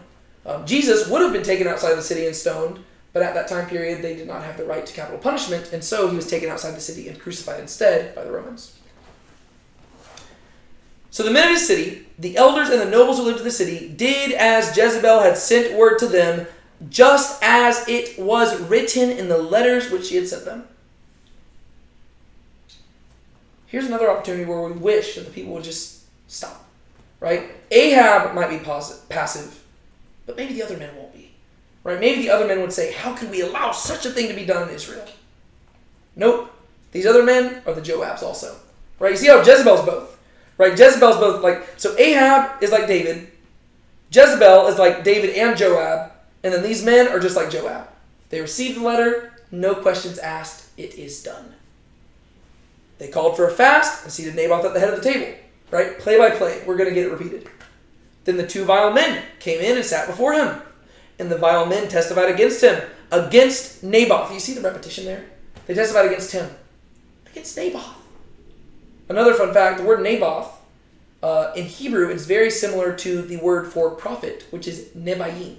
Jesus would have been taken outside of the city and stoned, but at that time period they did not have the right to capital punishment, and so he was taken outside the city and crucified instead by the Romans. So the men of his city, the elders and the nobles who lived in the city, did as Jezebel had sent word to them, just as it was written in the letters which she had sent them. Here's another opportunity where we wish that the people would just stop. Right? Ahab might be passive, but maybe the other men won't be. Right? Maybe the other men would say, how could we allow such a thing to be done in Israel? Nope. These other men are the Joabs also. Right? You see how Jezebel's both. Right? Jezebel's both like, so Ahab is like David. Jezebel is like David and Joab. And then these men are just like Joab. They received the letter, no questions asked, it is done. They called for a fast and seated Naboth at the head of the table. Right? Play by play. We're going to get it repeated. Then the two vile men came in and sat before him. And the vile men testified against him. Against Naboth. You see the repetition there? They testified against him. Against Naboth. Another fun fact, the word Naboth, in Hebrew, is very similar to the word for prophet, which is Nebayim.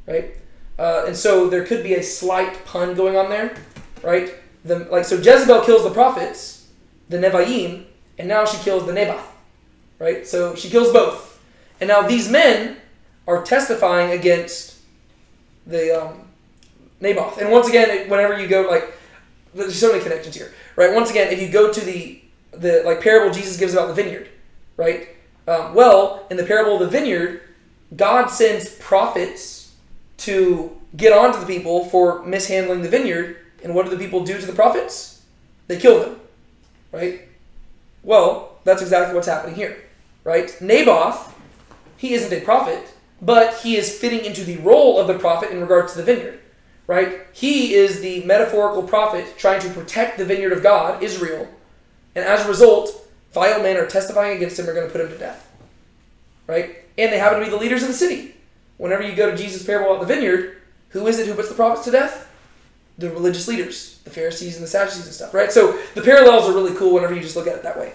Right? And so there could be a slight pun going on there. Right? So Jezebel kills the prophets, the Nebayim, and now she kills the Naboth. Right? So she kills both. And now these men are testifying against the Naboth. And once again, whenever you go, like, there's so many connections here. Right? Once again, if you go to the the parable Jesus gives about the vineyard, right? Well, in the parable of the vineyard, God sends prophets to get on to the people for mishandling the vineyard. And what do the people do to the prophets? They kill them, right? Well, that's exactly what's happening here, right? Naboth, he isn't a prophet, but he is fitting into the role of the prophet in regards to the vineyard, right? He is the metaphorical prophet trying to protect the vineyard of God, Israel. And as a result, vile men are testifying against him, are going to put him to death, right? And they happen to be the leaders of the city. Whenever you go to Jesus' parable about the vineyard, who is it who puts the prophets to death? The religious leaders, the Pharisees and the Sadducees and stuff, right? So the parallels are really cool whenever you just look at it that way.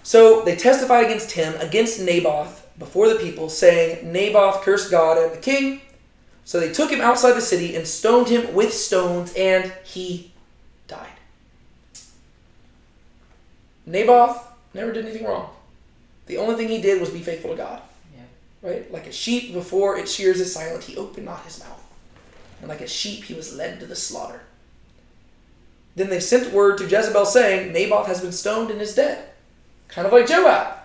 So they testified against him, against Naboth, before the people, saying, Naboth cursed God and the king. So they took him outside the city and stoned him with stones, and he died. Naboth never did anything wrong. The only thing he did was be faithful to God. Yeah. Right? Like a sheep before its shears is silent, he opened not his mouth. And like a sheep, he was led to the slaughter. Then they sent word to Jezebel saying, Naboth has been stoned and is dead. Kind of like Joab.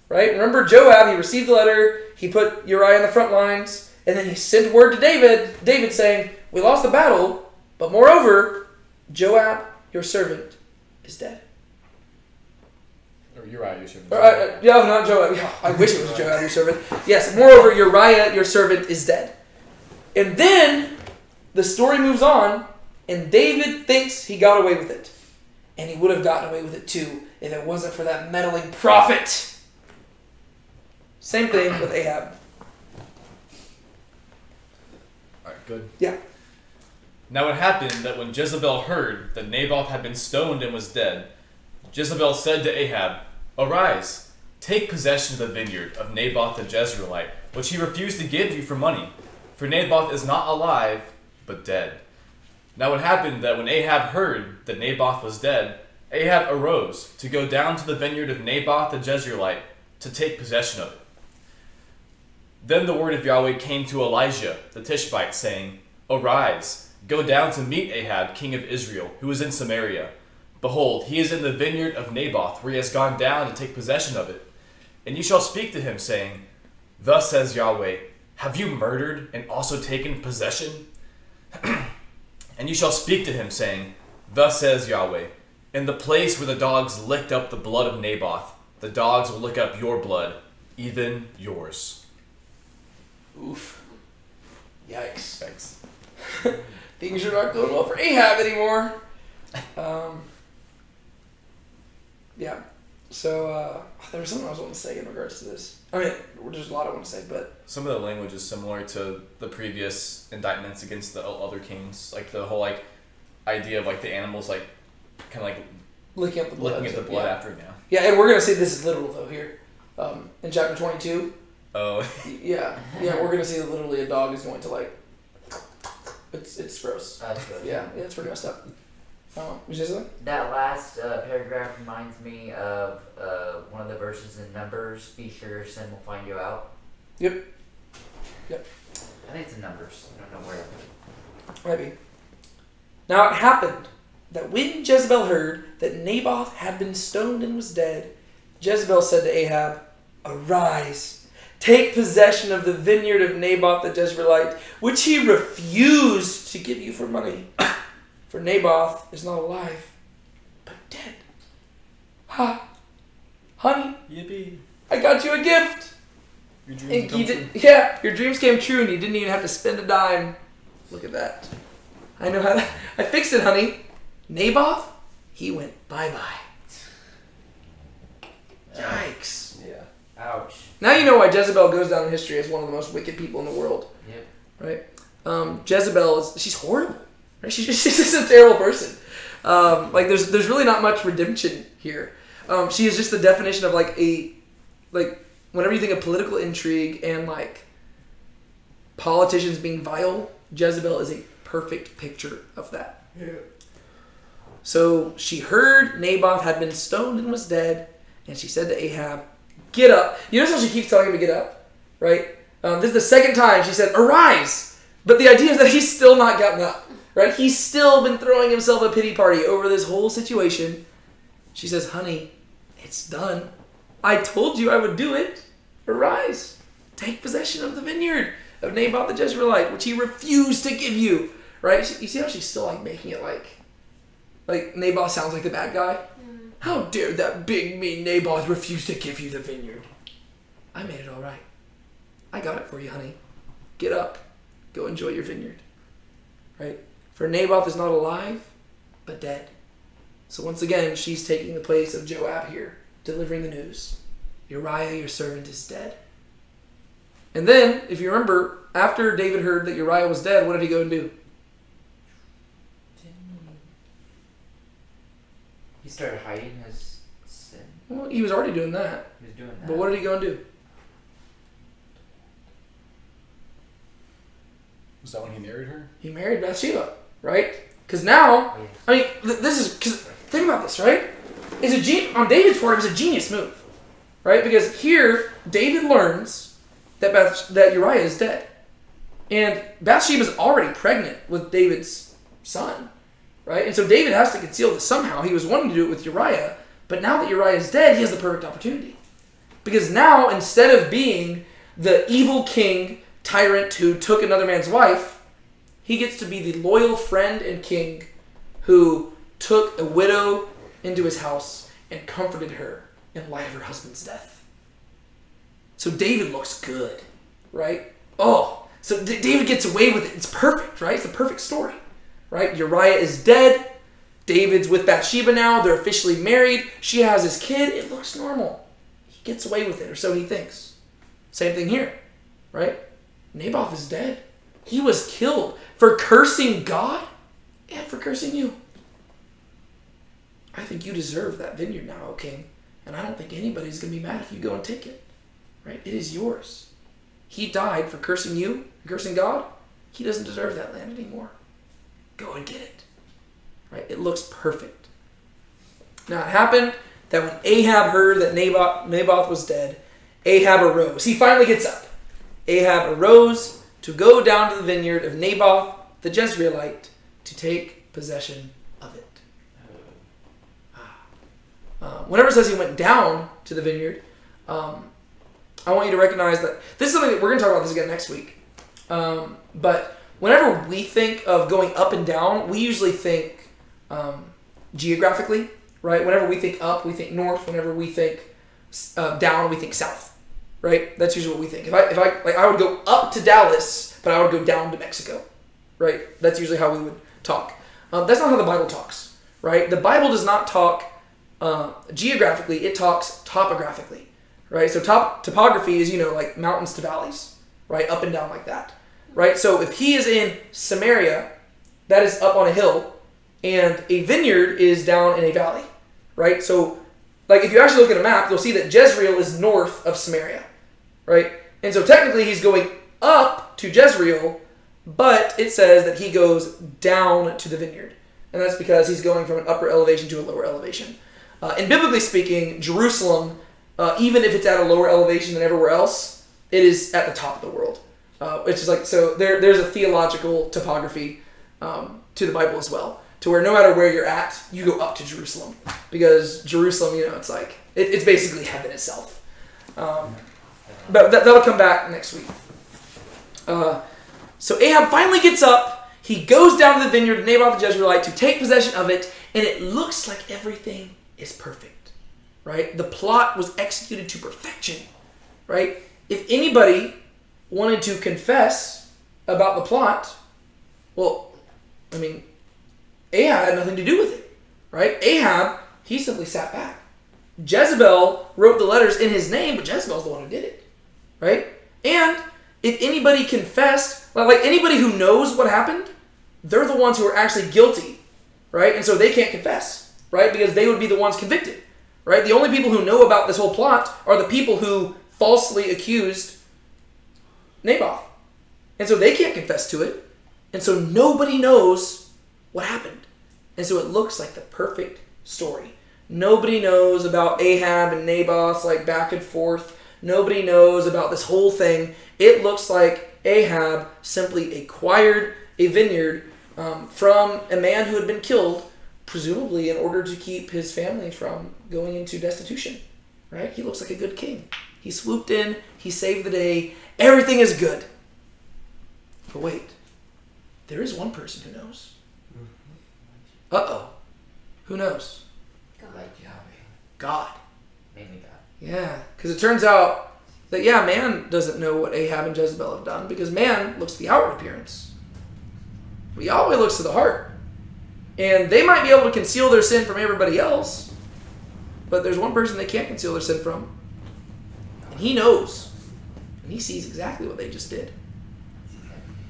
Right? Remember Joab, he received the letter, he put Uriah in the front lines, and then he sent word to David saying, we lost the battle, but moreover, Joab, your servant, is dead. Or Uriah, your servant. Yeah, not Joab. Yeah, I wish it was Joab, your servant. Yes, moreover, Uriah, your servant, is dead. And then the story moves on, and David thinks he got away with it. And he would have gotten away with it too if it wasn't for that meddling prophet. Same thing with Ahab. Alright, good. Yeah. Now it happened that when Jezebel heard that Naboth had been stoned and was dead, Jezebel said to Ahab, Arise, take possession of the vineyard of Naboth the Jezreelite, which he refused to give you for money. For Naboth is not alive, but dead. Now it happened that when Ahab heard that Naboth was dead, Ahab arose to go down to the vineyard of Naboth the Jezreelite to take possession of it. Then the word of Yahweh came to Elijah the Tishbite, saying, Arise, go down to meet Ahab, king of Israel, who is in Samaria. Behold, he is in the vineyard of Naboth, where he has gone down to take possession of it. And you shall speak to him, saying, Thus says Yahweh, Have you murdered and also taken possession? And you shall speak to him, saying, Thus says Yahweh, In the place where the dogs licked up the blood of Naboth, the dogs will lick up your blood, even yours. Oof. Yikes. Thanks. Things are not going well for Ahab anymore. Yeah. So, there was something I was wanting to say in regards to this. I mean, there's a lot I want to say, but... Some of the language is similar to the previous indictments against the other kings. Like, the whole, idea of, the animals, kind of, licking up the blood. After now. Yeah, and we're going to say this is literal, though, here. In chapter 22... Oh. Yeah, we're gonna see that literally a dog is going to it's gross. That's good. Yeah, it's pretty messed up. You say something? That last paragraph reminds me of one of the verses in Numbers. Be sure your sin will find you out. Yep. I think it's in Numbers. I don't know where. Might be. Now it happened that when Jezebel heard that Naboth had been stoned and was dead, Jezebel said to Ahab, Arise. Take possession of the vineyard of Naboth the Jezreelite, which he refused to give you for money. For Naboth is not alive, but dead. Ha! Honey, Yippee. I got you a gift. Your dreams come true. Yeah, your dreams came true and you didn't even have to spend a dime. Look at that. I know how to... I fixed it, honey. Naboth, he went bye-bye. Yikes. Yeah. Ouch. Now you know why Jezebel goes down in history as one of the most wicked people in the world. Yep. Right? Jezebel she's horrible. Right? She's just a terrible person. There's really not much redemption here. She is just the definition of whenever you think of political intrigue and politicians being vile, Jezebel is a perfect picture of that. Yeah. So she heard Naboth had been stoned and was dead, and she said to Ahab, Get up. You notice how she keeps telling him to get up, right? This is the second time she said, Arise. But the idea is that he's still not gotten up, right? He's still been throwing himself a pity party over this whole situation. She says, honey, it's done. I told you I would do it. Arise, take possession of the vineyard of Naboth the Jezreelite, which he refused to give you. Right? You see how she's still like making it like Naboth sounds like the bad guy? How dare that big mean Naboth refuse to give you the vineyard? I made it all right. I got it for you, honey. Get up. Go enjoy your vineyard. Right? For Naboth is not alive, but dead. So once again, she's taking the place of Joab here, delivering the news. Uriah, your servant, is dead. And then, if you remember, after David heard that Uriah was dead, what did he go and do? He started hiding his sin. Well, he was already doing that. He was doing that. But what did he go and do? Was that when he married her? He married Bathsheba, right? Because now, Oh, yes. I mean, this is, because think about this, right? On David's part, it was a genius move, right? Because here, David learns that Uriah is dead. And Bathsheba's already pregnant with David's son, right? And so David has to conceal this somehow. He was wanting to do it with Uriah, but now that Uriah is dead, he has the perfect opportunity. Because now, instead of being the evil king tyrant who took another man's wife, he gets to be the loyal friend and king who took a widow into his house and comforted her in light of her husband's death. So David looks good, right? Oh, so David gets away with it. It's perfect, right? It's a perfect story, right? Uriah is dead. David's with Bathsheba now. They're officially married. She has his kid. It looks normal. He gets away with it, or so he thinks. Same thing here, right? Naboth is dead. He was killed for cursing God and for cursing you. I think you deserve that vineyard now, O king. And I don't think anybody's going to be mad if you go and take it. Right? It is yours. He died for cursing you and cursing God. He doesn't deserve that land anymore. Go and get it. Right? It looks perfect. Now it happened that when Ahab heard that Naboth was dead, Ahab arose. He finally gets up. Ahab arose to go down to the vineyard of Naboth the Jezreelite to take possession of it. Whenever it says he went down to the vineyard, I want you to recognize that this is something that we're going to talk about this again next week. But whenever we think of going up and down, we usually think geographically, right? Whenever we think up, we think north. Whenever we think down, we think south, right? That's usually what we think. If I would go up to Dallas, but I would go down to Mexico, right? That's usually how we would talk. That's not how the Bible talks, right? The Bible does not talk geographically, it talks topographically, right? So topography is, like mountains to valleys, right? Up and down like that, right? So if he is in Samaria, that is up on a hill, and a vineyard is down in a valley, right? So, like if you actually look at a map, you'll see that Jezreel is north of Samaria, right? And so technically he's going up to Jezreel, but it says that he goes down to the vineyard. And that's because he's going from an upper elevation to a lower elevation. And biblically speaking, Jerusalem, even if it's at a lower elevation than everywhere else, it is at the top of the world. Which is like, so there's a theological topography to the Bible as well, to where no matter where you're at, you go up to Jerusalem. Because Jerusalem, it's like, it's basically heaven itself. But that'll come back next week. So Ahab finally gets up. He goes down to the vineyard of Naboth the Jezreelite to take possession of it, and it looks like everything is perfect, right? The plot was executed to perfection, right? If anybody wanted to confess about the plot, well, Ahab had nothing to do with it, right? Ahab, he simply sat back. Jezebel wrote the letters in his name, but Jezebel's the one who did it, right? And if anybody confessed, like anybody who knows what happened, they're the ones who are actually guilty, right? And so they can't confess, right? Because they would be the ones convicted, right? The only people who know about this whole plot are the people who falsely accused Naboth. And so they can't confess to it. And so nobody knows what happened. And so it looks like the perfect story. Nobody knows about Ahab and Naboth, like back and forth. Nobody knows about this whole thing. It looks like Ahab simply acquired a vineyard from a man who had been killed presumably in order to keep his family from going into destitution, right? He looks like a good king. He swooped in, he saved the day, everything is good. But wait, there is one person who knows. Uh-oh. Who knows? God. Like Yahweh. God. Mainly God. Yeah, because it turns out that, yeah, man doesn't know what Ahab and Jezebel have done because man looks to the outward appearance. But Yahweh looks to the heart. And they might be able to conceal their sin from everybody else, but there's one person they can't conceal their sin from. And he knows. And he sees exactly what they just did.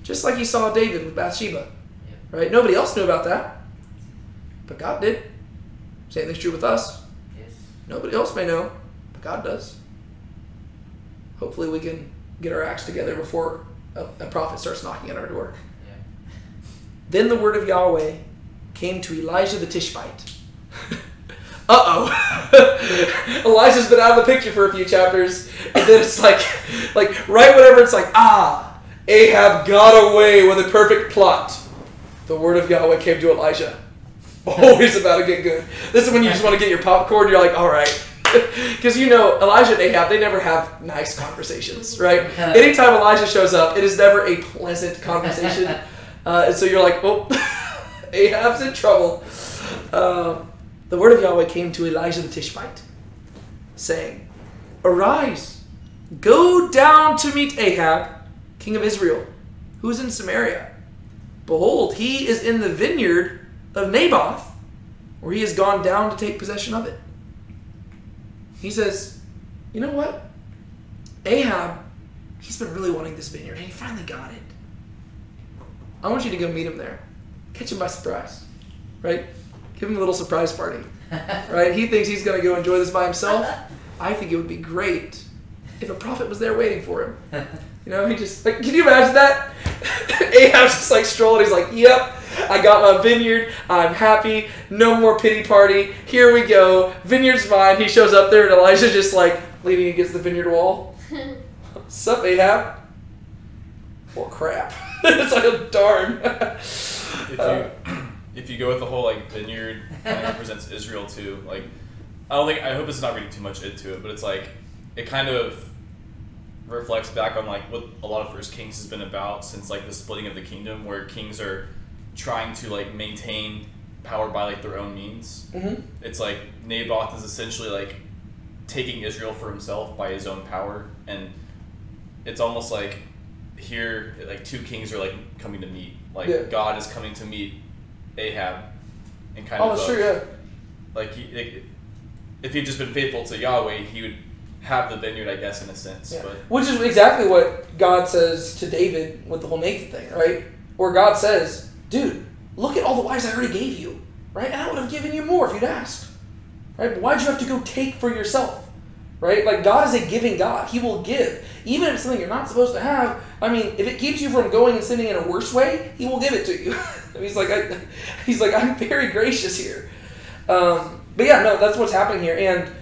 Just like he saw David with Bathsheba. Right? Nobody else knew about that. But God did. Same thing's true with us. Yes. Nobody else may know, but God does. Hopefully we can get our acts together before a prophet starts knocking at our door. Yeah. Then the word of Yahweh came to Elijah the Tishbite. Uh-oh. Elijah's been out of the picture for a few chapters, and then it's like right whenever it's like, Ahab got away with a perfect plot. The word of Yahweh came to Elijah. Always about to get good. This is when you just want to get your popcorn. You're like, all right. Because Elijah and Ahab, they never have nice conversations, right? Anytime Elijah shows up, it is never a pleasant conversation. And so you're like, oh, Ahab's in trouble. The word of Yahweh came to Elijah the Tishbite, saying, "Arise, go down to meet Ahab, king of Israel, who is in Samaria. Behold, he is in the vineyard of Naboth, where he has gone down to take possession of it." He says, you know what? Ahab, he's been really wanting this vineyard, and he finally got it. I want you to go meet him there. Catch him by surprise, right? Give him a little surprise party, right? He thinks he's going to go enjoy this by himself. I think it would be great if a prophet was there waiting for him. He just, can you imagine that? Ahab's just strolling. He's like, yep, I got my vineyard. I'm happy. No more pity party. Here we go. Vineyard's mine. He shows up there, and Elijah's just leaning against the vineyard wall. Sup, Ahab? Well, crap. It's like, oh, darn. If you go with the whole vineyard kind of represents Israel too, I hope it's not reading too much into it, but it's it kind of reflects back on what a lot of First Kings has been about since the splitting of the kingdom, where kings are trying to maintain power by their own means. Mm-hmm. It's Naboth is essentially taking Israel for himself by his own power, and it's almost here two kings are coming to meet. God is coming to meet Ahab, and kind of. Oh, sure, yeah. If he'd just been faithful to Yahweh, he would have the vineyard, I guess, in a sense. Yeah. But which is exactly what God says to David with the whole Nathan thing, right? Where God says, dude, look at all the wives I already gave you, right? And I would have given you more if you'd asked, right? But why'd you have to go take for yourself, right? God is a giving God. He will give. Even if it's something you're not supposed to have, if it keeps you from going and sinning in a worse way, he will give it to you. He's like, I'm very gracious here. But yeah, no, that's what's happening here. And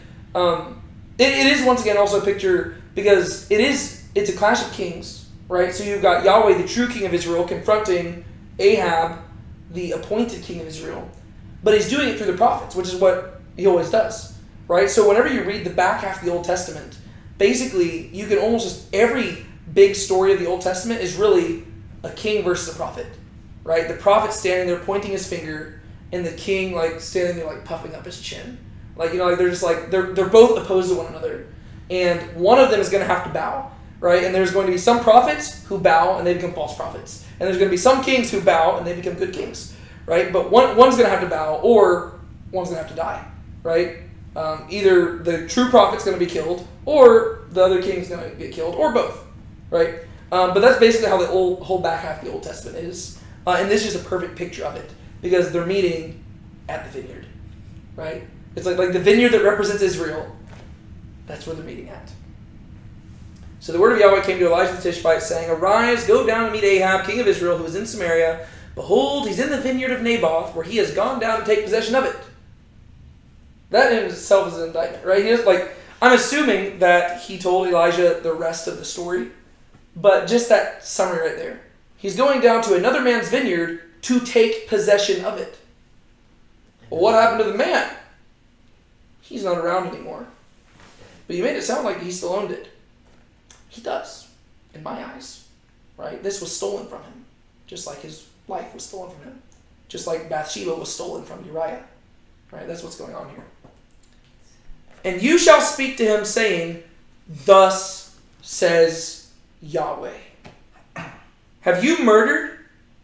it is once again also a picture, because it's a clash of kings, right? So you've got Yahweh, the true king of Israel, confronting Ahab, the appointed king of Israel. But he's doing it through the prophets, which is what he always does, right? So whenever you read the back half of the Old Testament, basically you can almost just, every big story of the Old Testament is really a king versus a prophet, right? The prophet standing there pointing his finger, and the king standing there puffing up his chin. They're just they're both opposed to one another. And one of them is going to have to bow, right? And there's going to be some prophets who bow and they become false prophets. And there's going to be some kings who bow and they become good kings, right? But one's going to have to bow, or one's going to have to die, right? Either the true prophet's going to be killed, or the other king's going to get killed, or both, right? But that's basically how the whole back half of the Old Testament is. And this is just a perfect picture of it, because they're meeting at the vineyard, right? It's like the vineyard that represents Israel. That's where they're meeting at. So the word of Yahweh came to Elijah the Tishbite, saying, "Arise, go down and meet Ahab, king of Israel, who is in Samaria. Behold, he's in the vineyard of Naboth, where he has gone down to take possession of it." That in itself is an indictment, right? I'm assuming that he told Elijah the rest of the story, but just that summary right there. He's going down to another man's vineyard to take possession of it. Well, what happened to the man? He's not around anymore. But you made it sound like he still owned it. He does, in my eyes. Right? This was stolen from him. Just like his life was stolen from him. Just like Bathsheba was stolen from Uriah. Right? That's what's going on here. And you shall speak to him, saying, thus says Yahweh. Have you murdered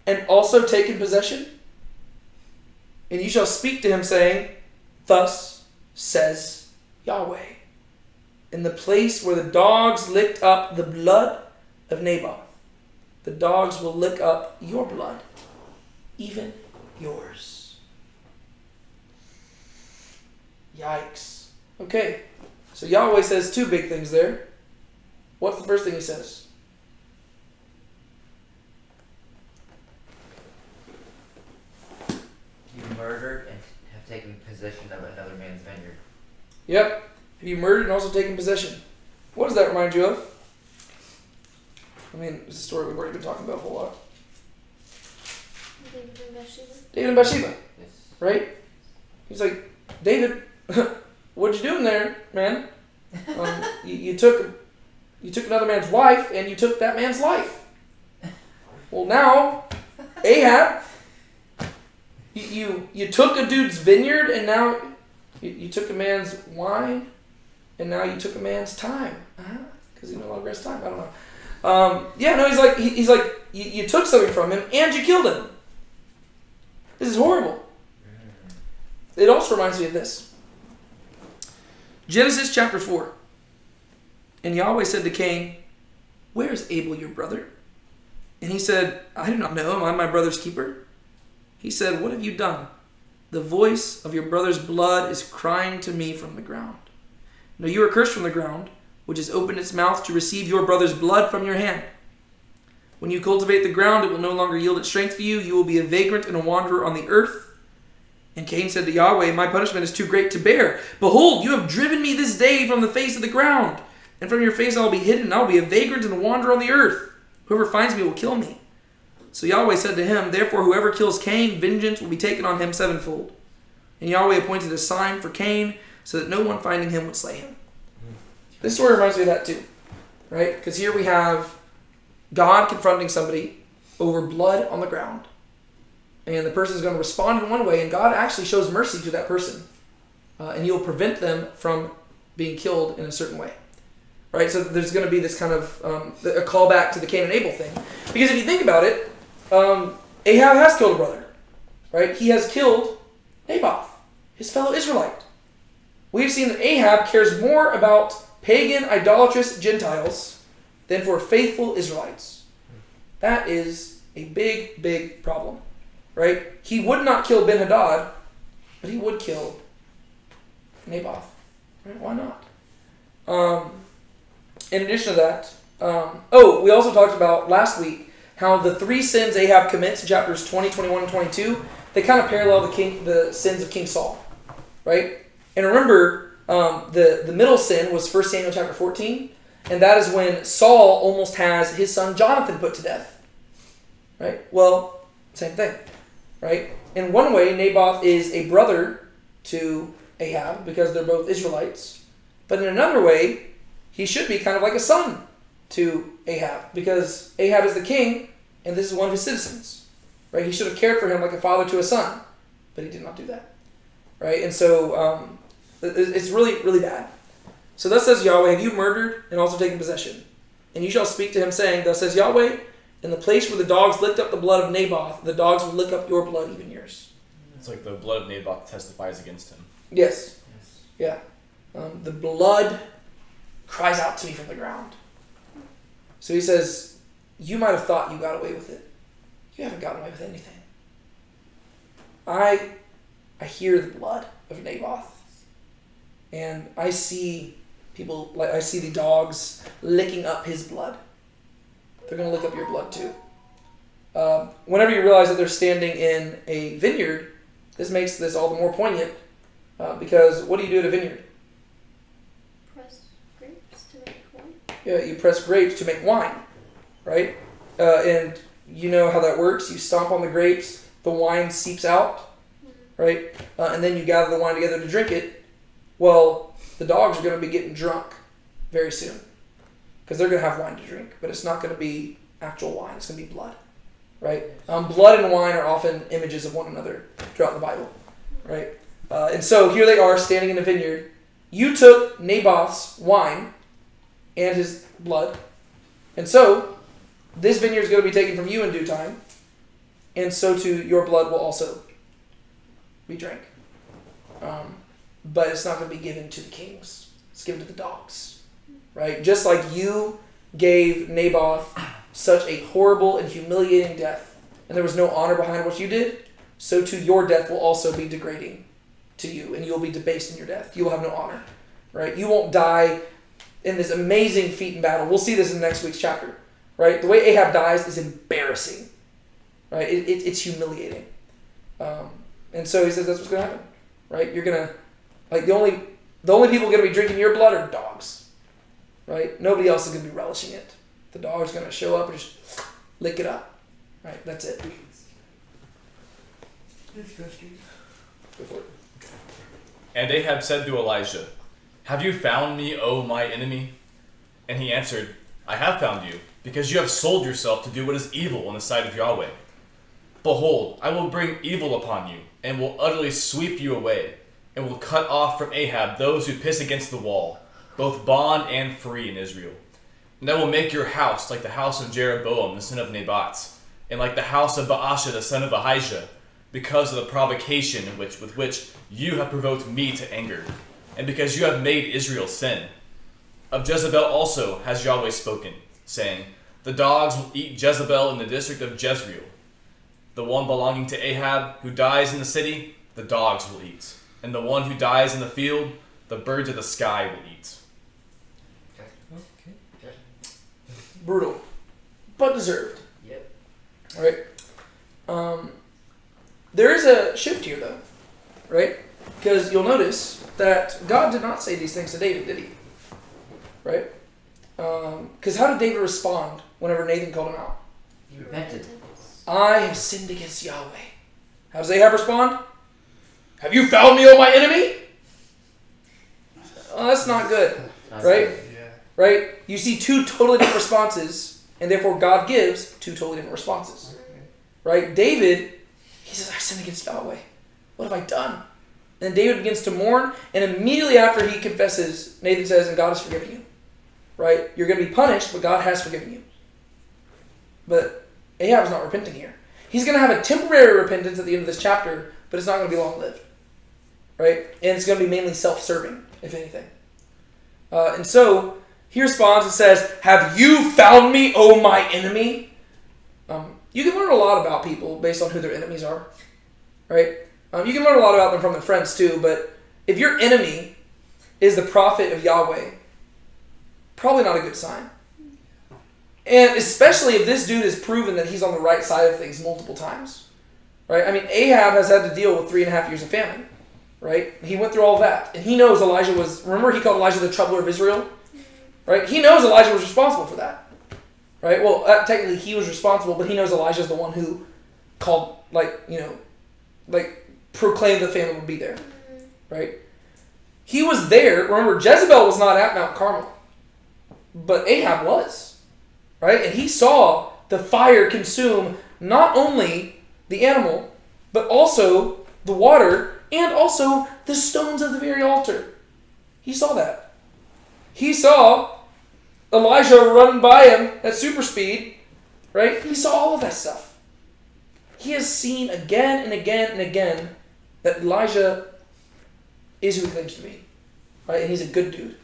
and also taken possession? And you shall speak to him, saying, thus says Yahweh. In the place where the dogs licked up the blood of Naboth, the dogs will lick up your blood, even yours. Yikes. Okay, so Yahweh says two big things there. What's the first thing he says? You murdered and have taken possession of another man's vineyard. Yep. Have you murdered and also taken possession? What does that remind you of? I mean, it's a story we've already been talking about a whole lot. David and Bathsheba. David and Bathsheba, Yes. right? He's like, David, what you doing there, man? You took another man's wife and you took that man's life. Well, now, Ahab, you took a dude's vineyard and now you took a man's wine and now you took a man's time. Because he no longer has time. I don't know. He's like you took something from him and you killed him. This is horrible. It also reminds me of this. Genesis chapter 4. And Yahweh said to Cain, where is Abel your brother? And he said, I do not know. Am I my brother's keeper? He said, what have you done? The voice of your brother's blood is crying to me from the ground. No, you are cursed from the ground, which has opened its mouth to receive your brother's blood from your hand. When you cultivate the ground, it will no longer yield its strength for you. You will be a vagrant and a wanderer on the earth. And Cain said to Yahweh, my punishment is too great to bear. Behold, you have driven me this day from the face of the ground. And from your face I will be hidden, and I will be a vagrant and a wanderer on the earth. Whoever finds me will kill me. So Yahweh said to him, therefore whoever kills Cain, vengeance will be taken on him sevenfold. And Yahweh appointed a sign for Cain, so that no one finding him would slay him. This story reminds me of that too, right? Because here we have God confronting somebody over blood on the ground. And the person is going to respond in one way, and God actually shows mercy to that person. And he'll prevent them from being killed in a certain way. Right? So there's going to be this kind of a callback to the Cain and Abel thing. Because if you think about it, Ahab has killed a brother. Right? He has killed Naboth, his fellow Israelite. We've seen that Ahab cares more about pagan, idolatrous Gentiles than for faithful Israelites. That is a big, big problem. Right? He would not kill Ben-Hadad, but he would kill Naboth. Right? Why not? In addition to that, we also talked about last week how the three sins Ahab commits in chapters 20, 21, and 22, they kind of parallel the sins of King Saul. Right? And remember, the middle sin was 1 Samuel chapter 14, and that is when Saul almost has his son Jonathan put to death. Right? Well, same thing. Right? In one way, Naboth is a brother to Ahab because they're both Israelites. But in another way, he should be kind of like a son to Ahab because Ahab is the king and this is one of his citizens. Right? He should have cared for him like a father to a son, but he did not do that. Right? And so it's really, really bad. So thus says Yahweh, have you murdered and also taken possession? And you shall speak to him saying, thus says Yahweh, in the place where the dogs licked up the blood of Naboth, the dogs will lick up your blood, even yours. It's like the blood of Naboth testifies against him. Yes. Yeah. The blood cries out to me from the ground. So he says, you might have thought you got away with it. You haven't gotten away with anything. I hear the blood of Naboth. And I see people, like I see the dogs licking up his blood. They're going to lick up your blood too. Whenever you realize that they're standing in a vineyard, this makes this all the more poignant. Because what do you do at a vineyard? Press grapes to make wine. Yeah, you press grapes to make wine, right? And you know how that works. You stomp on the grapes, the wine seeps out, right? And then you gather the wine together to drink it. Well, the dogs are going to be getting drunk very soon because they're going to have wine to drink, but it's not going to be actual wine. It's going to be blood, right? Blood and wine are often images of one another throughout the Bible, right? And so here they are standing in the vineyard. You took Naboth's wine and his blood, and so this vineyard is going to be taken from you in due time, and so too your blood will also be drank. But it's not going to be given to the kings. It's given to the dogs, right? Just like you gave Naboth such a horrible and humiliating death, and there was no honor behind what you did, so too your death will also be degrading to you, and you'll be debased in your death. You will have no honor, right? You won't die in this amazing feat in battle. We'll see this in next week's chapter, right? The way Ahab dies is embarrassing, right? It's humiliating. And so he says that's what's going to happen, right? You're going to, like, the only people going to be drinking your blood are dogs, right? Nobody else is going to be relishing it. The dog's going to show up and just lick it up, right? That's it. Go for it. And Ahab said to Elijah, "Have you found me, O my enemy?" And he answered, "I have found you, because you have sold yourself to do what is evil in the sight of Yahweh. Behold, I will bring evil upon you, and will utterly sweep you away, and will cut off from Ahab those who piss against the wall, both bond and free in Israel. And I will make your house like the house of Jeroboam the son of Nebat, and like the house of Baasha the son of Ahijah, because of the provocation with which you have provoked me to anger, and because you have made Israel sin. Of Jezebel also has Yahweh spoken, saying, The dogs will eat Jezebel in the district of Jezreel. The one belonging to Ahab who dies in the city, the dogs will eat. And the one who dies in the field, the birds of the sky will eat." Okay. Brutal, but deserved. Yep. All right. There is a shift here, though, right? Because you'll notice that God did not say these things to David, did he? Right? Because how did David respond whenever Nathan called him out? He repented. I have sinned against Yahweh. How does Ahab respond? Have you found me, O my enemy? Oh, that's not good, right? Yeah. Right? You see two totally different responses, and therefore God gives two totally different responses. Right? David, he says, I've sinned against Yahweh. What have I done? And David begins to mourn, and immediately after he confesses, Nathan says, and God has forgiven you. Right? You're going to be punished, but God has forgiven you. But Ahab is not repenting here. He's going to have a temporary repentance at the end of this chapter, but it's not going to be long-lived. Right? And it's going to be mainly self-serving, if anything. And so, he responds and says, have you found me, O my enemy? You can learn a lot about people based on who their enemies are. Right? You can learn a lot about them from their friends too, but if your enemy is the prophet of Yahweh, probably not a good sign. And especially if this dude has proven that he's on the right side of things multiple times. Right? I mean, Ahab has had to deal with 3.5 years of famine. Right? He went through all of that. And he knows Elijah was, remember he called Elijah the troubler of Israel? Right? He knows Elijah was responsible for that. Right? Well, technically he was responsible, but he knows Elijah's the one who called, proclaimed the famine would be there. Right? He was there. Remember, Jezebel was not at Mount Carmel. But Ahab was. Right? And he saw the fire consume not only the animal, but also the water, and also the stones of the very altar. He saw that. He saw Elijah running by him at super speed. Right? He saw all of that stuff. He has seen again and again and again that Elijah is who he claims to be. Right? And he's a good dude.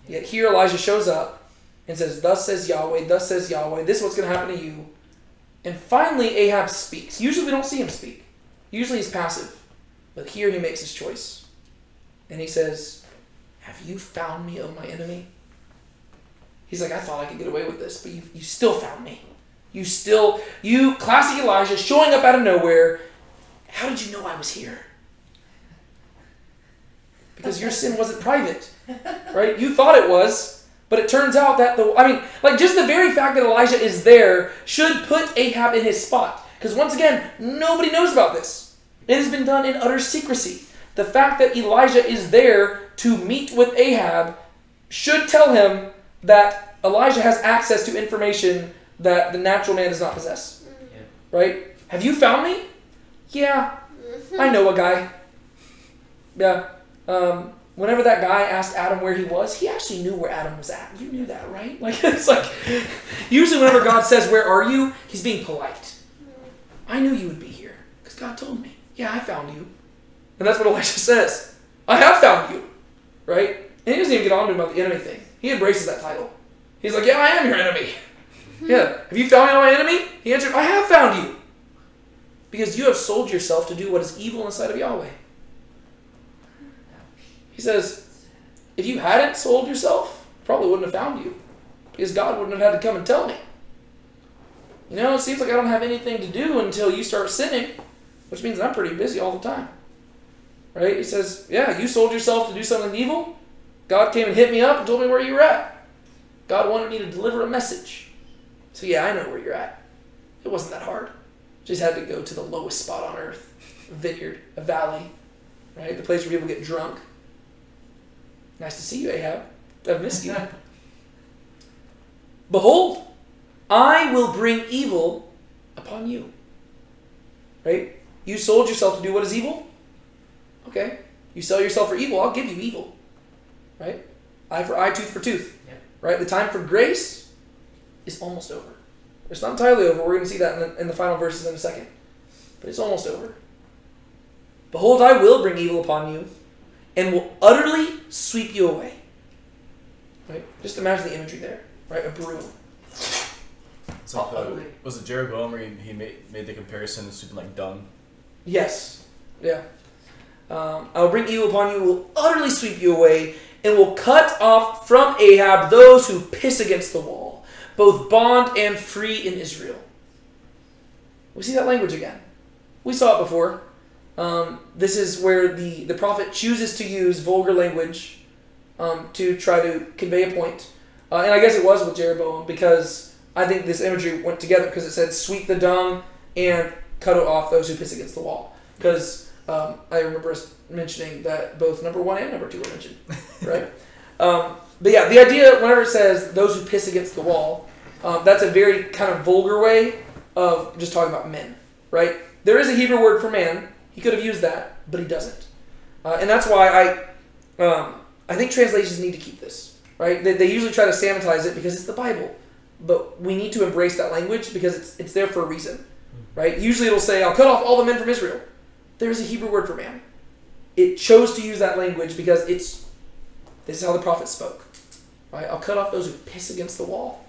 Yet here Elijah shows up and says, thus says Yahweh, this is what's going to happen to you. And finally Ahab speaks. Usually we don't see him speak. Usually he's passive. But here he makes his choice. And he says, have you found me, O my enemy? He's like, I thought I could get away with this, but you still found me. You classic Elijah showing up out of nowhere. How did you know I was here? Because your sin wasn't private, right? You thought it was, but it turns out that just the very fact that Elijah is there should put Ahab in his spot. Because once again, nobody knows about this. It has been done in utter secrecy. The fact that Elijah is there to meet with Ahab should tell him that Elijah has access to information that the natural man does not possess. Yeah. Right? Have you found me? Yeah, I know a guy. Yeah. Whenever that guy asked Adam where he was, he actually knew where Adam was at. You knew that, right? Like, it's like, usually whenever God says, where are you? He's being polite. I knew you would be here because God told me. Yeah, I found you. And that's what Elisha says. I have found you. Right? And he doesn't even get on to him about the enemy thing. He embraces that title. He's like, yeah, I am your enemy. Yeah. Have you found me, my enemy? He answered, I have found you. Because you have sold yourself to do what is evil in the sight of Yahweh. He says, if you hadn't sold yourself, probably wouldn't have found you. Because God wouldn't have had to come and tell me. You know, it seems like I don't have anything to do until you start sinning, which means I'm pretty busy all the time. Right? He says, yeah, you sold yourself to do something evil. God came and hit me up and told me where you were at. God wanted me to deliver a message. So yeah, I know where you're at. It wasn't that hard. Just had to go to the lowest spot on earth. A vineyard, a valley, right? The place where people get drunk. Nice to see you, Ahab. I've missed you. Behold, I will bring evil upon you. Right? You sold yourself to do what is evil? Okay. You sell yourself for evil, I'll give you evil. Right? Eye for eye, tooth for tooth. Yep. Right? The time for grace is almost over. It's not entirely over. We're going to see that in the final verses in a second. But it's almost over. Behold, I will bring evil upon you and will utterly sweep you away. Right? Just imagine the imagery there. Right? A broom. It's like was it Jeroboam where he made the comparison of sweeping like dung? Yes. Yeah. I will bring evil upon you, will utterly sweep you away, and will cut off from Ahab those who piss against the wall, both bond and free in Israel. We see that language again. We saw it before. This is where the prophet chooses to use vulgar language to try to convey a point. And I guess it was with Jeroboam because I think this imagery went together because it said sweep the dung and cut off those who piss against the wall. Because I remember us mentioning that both number 1 and number 2 were mentioned. Right? But yeah, the idea, whenever it says those who piss against the wall, that's a very kind of vulgar way of just talking about men. Right? There is a Hebrew word for man. He could have used that, but he doesn't. And that's why I think translations need to keep this. Right? They usually try to sanitize it because it's the Bible. But we need to embrace that language because it's there for a reason. Right? Usually it'll say, I'll cut off all the men from Israel. There's a Hebrew word for man. It chose to use that language because this is how the prophet spoke. Right? I'll cut off those who piss against the wall.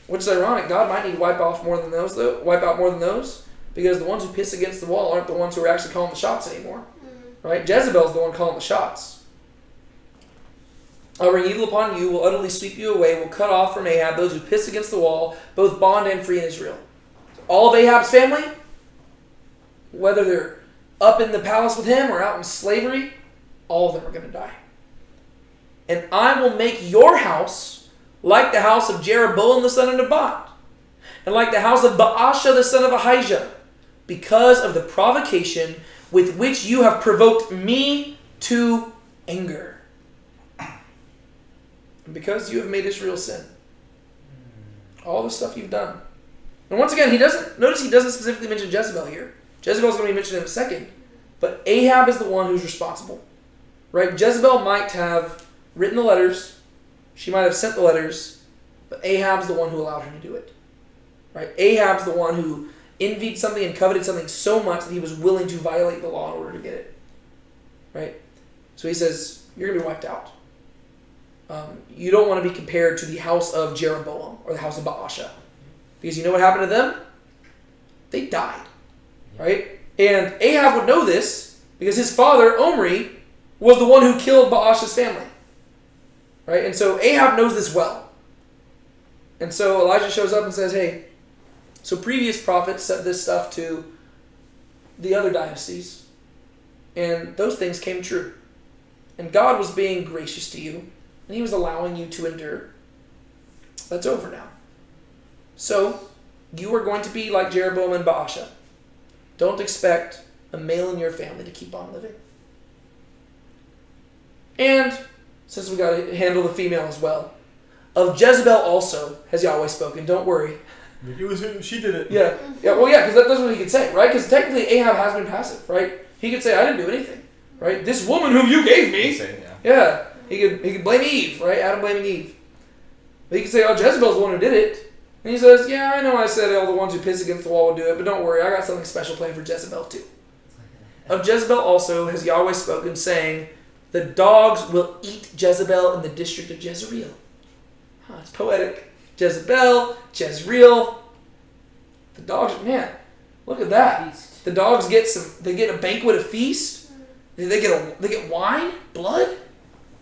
Which is ironic. God might need to wipe out more than those, because the ones who piss against the wall aren't the ones who are actually calling the shots anymore. Right? Jezebel's the one calling the shots. I'll bring evil upon you, will utterly sweep you away, will cut off from Ahab those who piss against the wall, both bond and free in Israel. All of Ahab's family, whether they're up in the palace with him or out in slavery, all of them are going to die. And I will make your house like the house of Jeroboam the son of Naboth, and like the house of Baasha the son of Ahijah, because of the provocation with which you have provoked me to anger. And because you have made Israel sin. All the stuff you've done. And once again, he doesn't specifically mention Jezebel here. Jezebel's going to be mentioned in a second. But Ahab is the one who's responsible. Right? Jezebel might have written the letters. She might have sent the letters. But Ahab's the one who allowed her to do it. Right? Ahab's the one who envied something and coveted something so much that he was willing to violate the law in order to get it. Right? So he says, you're going to be wiped out. You don't want to be compared to the house of Jeroboam or the house of Baasha. Because you know what happened to them? They died. Right? And Ahab would know this because his father, Omri, was the one who killed Baasha's family. Right? And so Ahab knows this well. And so Elijah shows up and says, hey, so previous prophets said this stuff to the other dynasties. And those things came true. And God was being gracious to you. And he was allowing you to endure. That's over now. So, you are going to be like Jeroboam and Baasha. Don't expect a male in your family to keep on living. And since we got to handle the female as well, of Jezebel also has Yahweh spoken. Don't worry. It was her. She did it. Yeah. Well, yeah, because that's what he could say, right? Because technically Ahab has been passive, right? He could say, I didn't do anything, right? This woman whom you gave me. Say, Yeah. He could blame Eve, right? Adam blaming Eve. But he could say, oh, Jezebel's the one who did it. And he says, yeah, I know I said all the ones who piss against the wall would do it, but don't worry, I got something special planned for Jezebel too. Of Jezebel also has Yahweh spoken, saying, the dogs will eat Jezebel in the district of Jezreel. Huh, it's poetic. Jezebel, Jezreel. The dogs, man, look at that. Feast. The dogs get they get a banquet, a feast. They get wine, blood.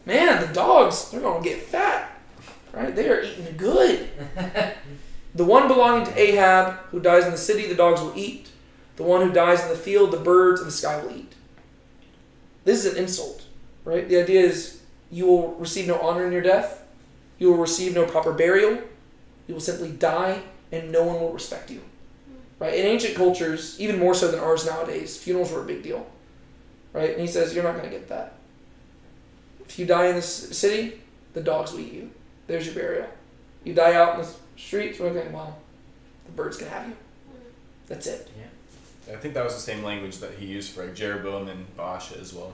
Man, the dogs, they're going to get fat. Right? They are eating good. The one belonging to Ahab, who dies in the city, the dogs will eat. The one who dies in the field, the birds of the sky will eat. This is an insult, right? The idea is you will receive no honor in your death. You will receive no proper burial. You will simply die, and no one will respect you. Right? In ancient cultures, even more so than ours nowadays, funerals were a big deal. Right? And he says, you're not going to get that. If you die in this city, the dogs will eat you. There's your burial. You die out in the streets, okay, well, the birds can have you. That's it. I think that was the same language that he used for like Jeroboam and Baasha as well.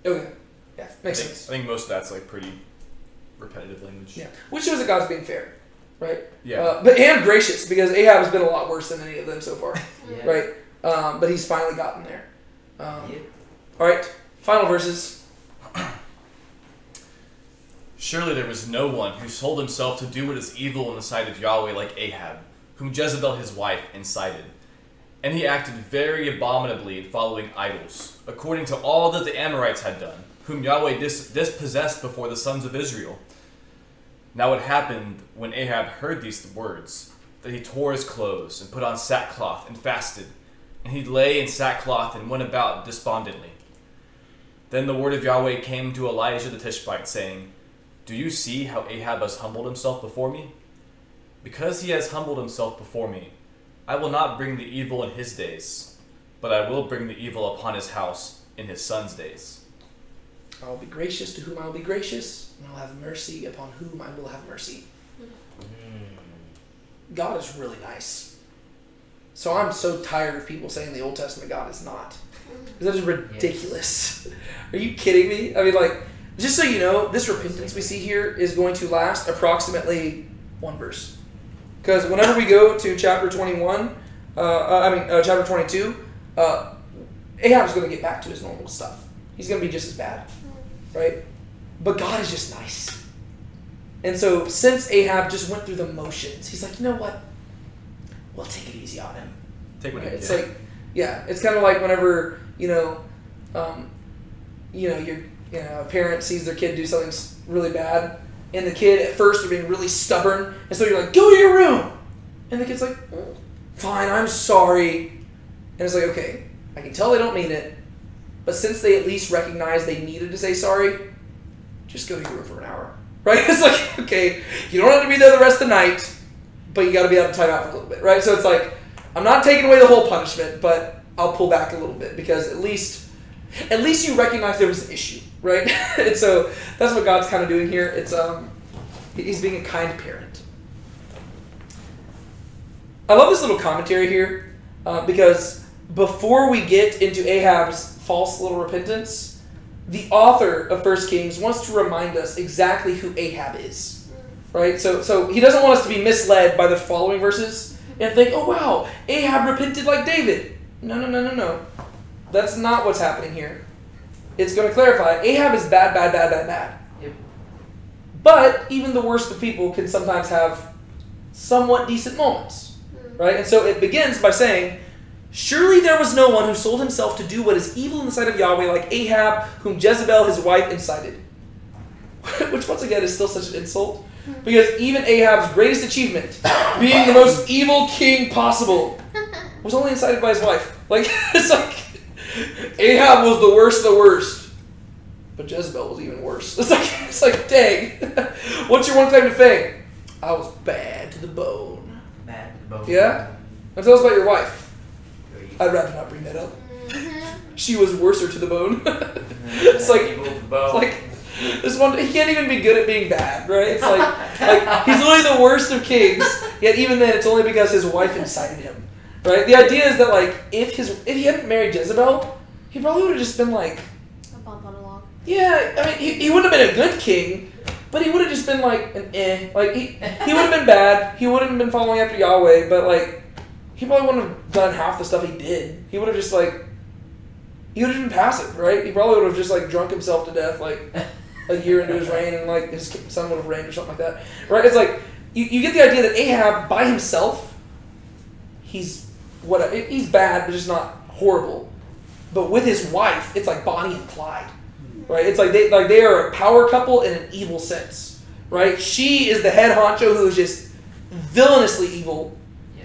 Okay. Yeah, makes sense. I think most of that's like pretty repetitive language. Yeah. Which shows that God's being fair. Right? Yeah. And gracious, because Ahab has been a lot worse than any of them so far. Yeah. Right? But he's finally gotten there. Yeah. All right. Final verses. Surely there was no one who sold himself to do what is evil in the sight of Yahweh like Ahab, whom Jezebel his wife incited. And he acted very abominably in following idols, according to all that the Amorites had done, whom Yahweh dispossessed before the sons of Israel. Now it happened when Ahab heard these words, that he tore his clothes and put on sackcloth and fasted, and he lay in sackcloth and went about despondently. Then the word of Yahweh came to Elijah the Tishbite, saying, do you see how Ahab has humbled himself before me? Because he has humbled himself before me, I will not bring the evil in his days, but I will bring the evil upon his house in his son's days. I will be gracious to whom I will be gracious, and I will have mercy upon whom I will have mercy. God is really nice. So I'm so tired of people saying the Old Testament God is not. That is ridiculous. Yes. Are you kidding me? I mean, like, just so you know, this repentance we see here is going to last approximately one verse. Because whenever we go to chapter 21, chapter 22, Ahab's going to get back to his normal stuff. He's going to be just as bad, right? But God is just nice. And so since Ahab just went through the motions, he's like, you know what? We'll take it easy on him. Take what right? he It's can. like, yeah, it's kind of like whenever, a parent sees their kid do something really bad, and the kid at first are being really stubborn, and so you're like, go to your room! And the kid's like, fine, I'm sorry. And it's like, okay, I can tell they don't mean it, but since they at least recognize they needed to say sorry, just go to your room for an hour. Right? It's like, okay, you don't have to be there the rest of the night, but you got to be able to time out for a little bit, right? So it's like, I'm not taking away the whole punishment, but I'll pull back a little bit, because at least you recognize there was an issue, right? And so that's what God's kind of doing here. It's he's being a kind parent. I love this little commentary here, because before we get into Ahab's false little repentance, the author of 1 Kings wants to remind us exactly who Ahab is, right? So he doesn't want us to be misled by the following verses and think, oh wow, Ahab repented like David. No. That's not what's happening here. It's going to clarify, Ahab is bad. Yep. But even the worst of people can sometimes have somewhat decent moments, right? And so it begins by saying, surely there was no one who sold himself to do what is evil in the sight of Yahweh like Ahab, whom Jezebel his wife incited. Which once again is still such an insult. Because even Ahab's greatest achievement, being the most evil king possible, was only incited by his wife. Like, it's like, Ahab was the worst. But Jezebel was even worse. It's like, dang. What's your one claim to fame? I was bad to the bone. Bad to the bone. Yeah? Now tell us about your wife. Very I'd rather not bring that up. Mm-hmm. She was worser to the bone. It's like, Evil to the bone. it's like this one. He can't even be good at being bad, right? It's like he's literally the worst of kings. Yet even then, it's only because his wife incited him, right? The idea is that like if he hadn't married Jezebel, he probably would have just been like, A bump on a log. yeah. I mean, he wouldn't have been a good king, but he would have just been like an eh. Like he would have been bad. He wouldn't have been following after Yahweh, but like he probably wouldn't have done half the stuff he did. He would have just like. He would have been passive, right? He probably would have just like drunk himself to death like a year into his reign, and like his son would have reigned or something like that, right? It's like you get the idea that Ahab by himself, he's bad, but just not horrible. But with his wife, it's like Bonnie and Clyde, right? It's like they are a power couple in an evil sense, right? She is the head honcho who is just villainously evil.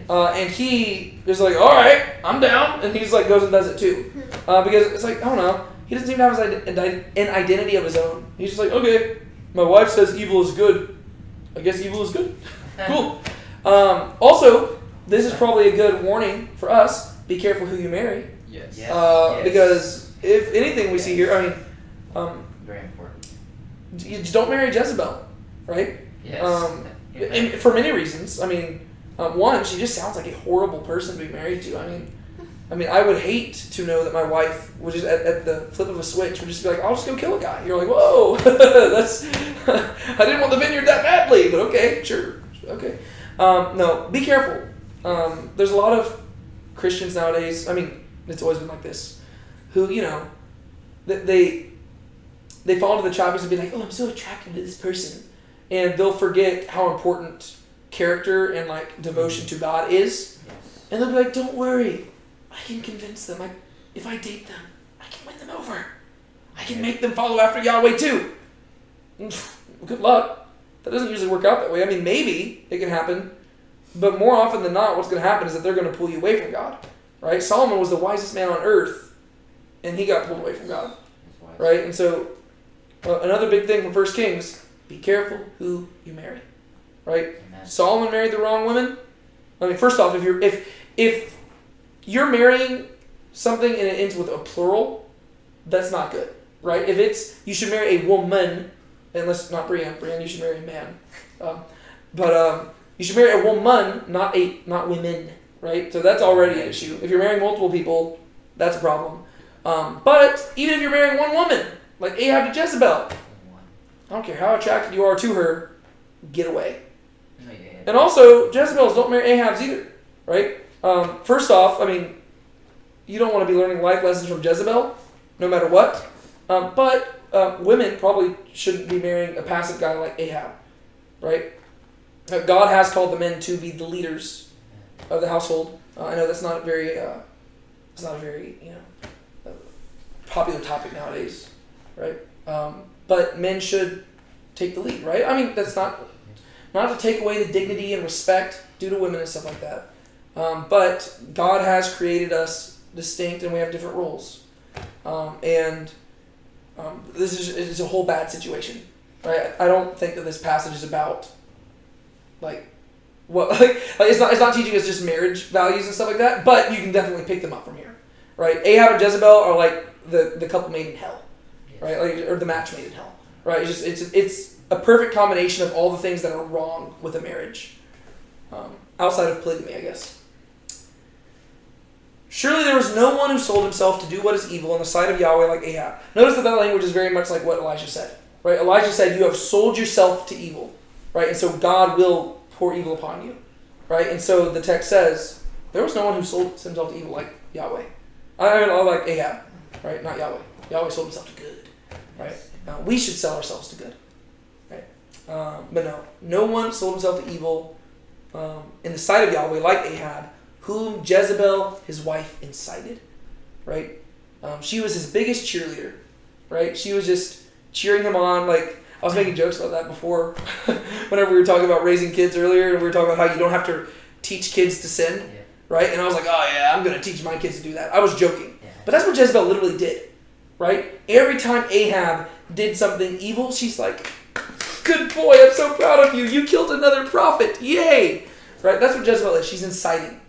And he is like, all right, I'm down, and he's like goes and does it too, because it's like I don't know, he doesn't even have an identity of his own. He's just like, okay, my wife says evil is good, I guess evil is good. Cool. Also, this is probably a good warning for us: be careful who you marry, Yes. Yes. because if anything we see here, I mean, Very important. you don't marry Jezebel, right? Yes. And for many reasons. I mean. One, she just sounds like a horrible person to be married to. I mean, I would hate to know that my wife would just, at the flip of a switch, would just be like, I'll just go kill a guy. You're like, whoa, that's, I didn't want the vineyard that badly, but okay, sure, okay. No, be careful. There's a lot of Christians nowadays, I mean, it's always been like this, who, you know, they fall into the trap and be like, oh, I'm so attracted to this person. And they'll forget how important character and like devotion to God is, and they'll be like, don't worry, I can convince them. If I date them, I can win them over. I can make them follow after Yahweh too. Good luck. That doesn't usually work out that way. I mean, maybe it can happen, but more often than not, what's going to happen is that they're going to pull you away from God, right? Solomon was the wisest man on earth, and he got pulled away from God, right? And so another big thing from 1 Kings, be careful who you marry. Right? Amen. Solomon married the wrong woman. I mean, first off, if you're marrying something and it ends with a plural, that's not good, right? If it's you should marry a woman, unless not Brienne. Brienne, you should marry a man. But you should marry a woman, not women, right? So that's already an issue. If you're marrying multiple people, that's a problem. But even if you're marrying one woman, like Ahab to Jezebel, I don't care how attracted you are to her, get away. And also, Jezebels don't marry Ahabs either, right? First off, I mean, you don't want to be learning life lessons from Jezebel, no matter what. But women probably shouldn't be marrying a passive guy like Ahab, right? God has called the men to be the leaders of the household. I know that's not a very, popular topic nowadays, right? But men should take the lead, right? I mean, that's not to take away the dignity and respect due to women and stuff like that. But God has created us distinct, and we have different roles. This is a whole bad situation, right? I don't think that this passage is about it's not teaching us just marriage values and stuff like that. But you can definitely pick them up from here, right? Ahab and Jezebel are like the couple made in hell, right? Or the match made in hell, right? It's a perfect combination of all the things that are wrong with a marriage, outside of polygamy, I guess. Surely there was no one who sold himself to do what is evil in the sight of Yahweh like Ahab. Notice that language is very much like what Elijah said, right? Elijah said, you have sold yourself to evil, right? And so God will pour evil upon you, right? And so the text says, there was no one who sold himself to evil like Yahweh. I mean, like Ahab, right? Not Yahweh. Yahweh sold himself to good, right? We should sell ourselves to good. But no one sold himself to evil in the sight of Yahweh like Ahab, whom Jezebel, his wife, incited, right? She was his biggest cheerleader, right? She was just cheering him on. Like, I was making jokes about that before whenever we were talking about raising kids earlier, and we were talking about how you don't have to teach kids to sin, right? And I was like, oh yeah, I'm going to teach my kids to do that. I was joking. But that's what Jezebel literally did, right? Every time Ahab did something evil, she's like, good boy, I'm so proud of you. You killed another prophet. Yay! Right? That's what Jezebel is. She's inciting.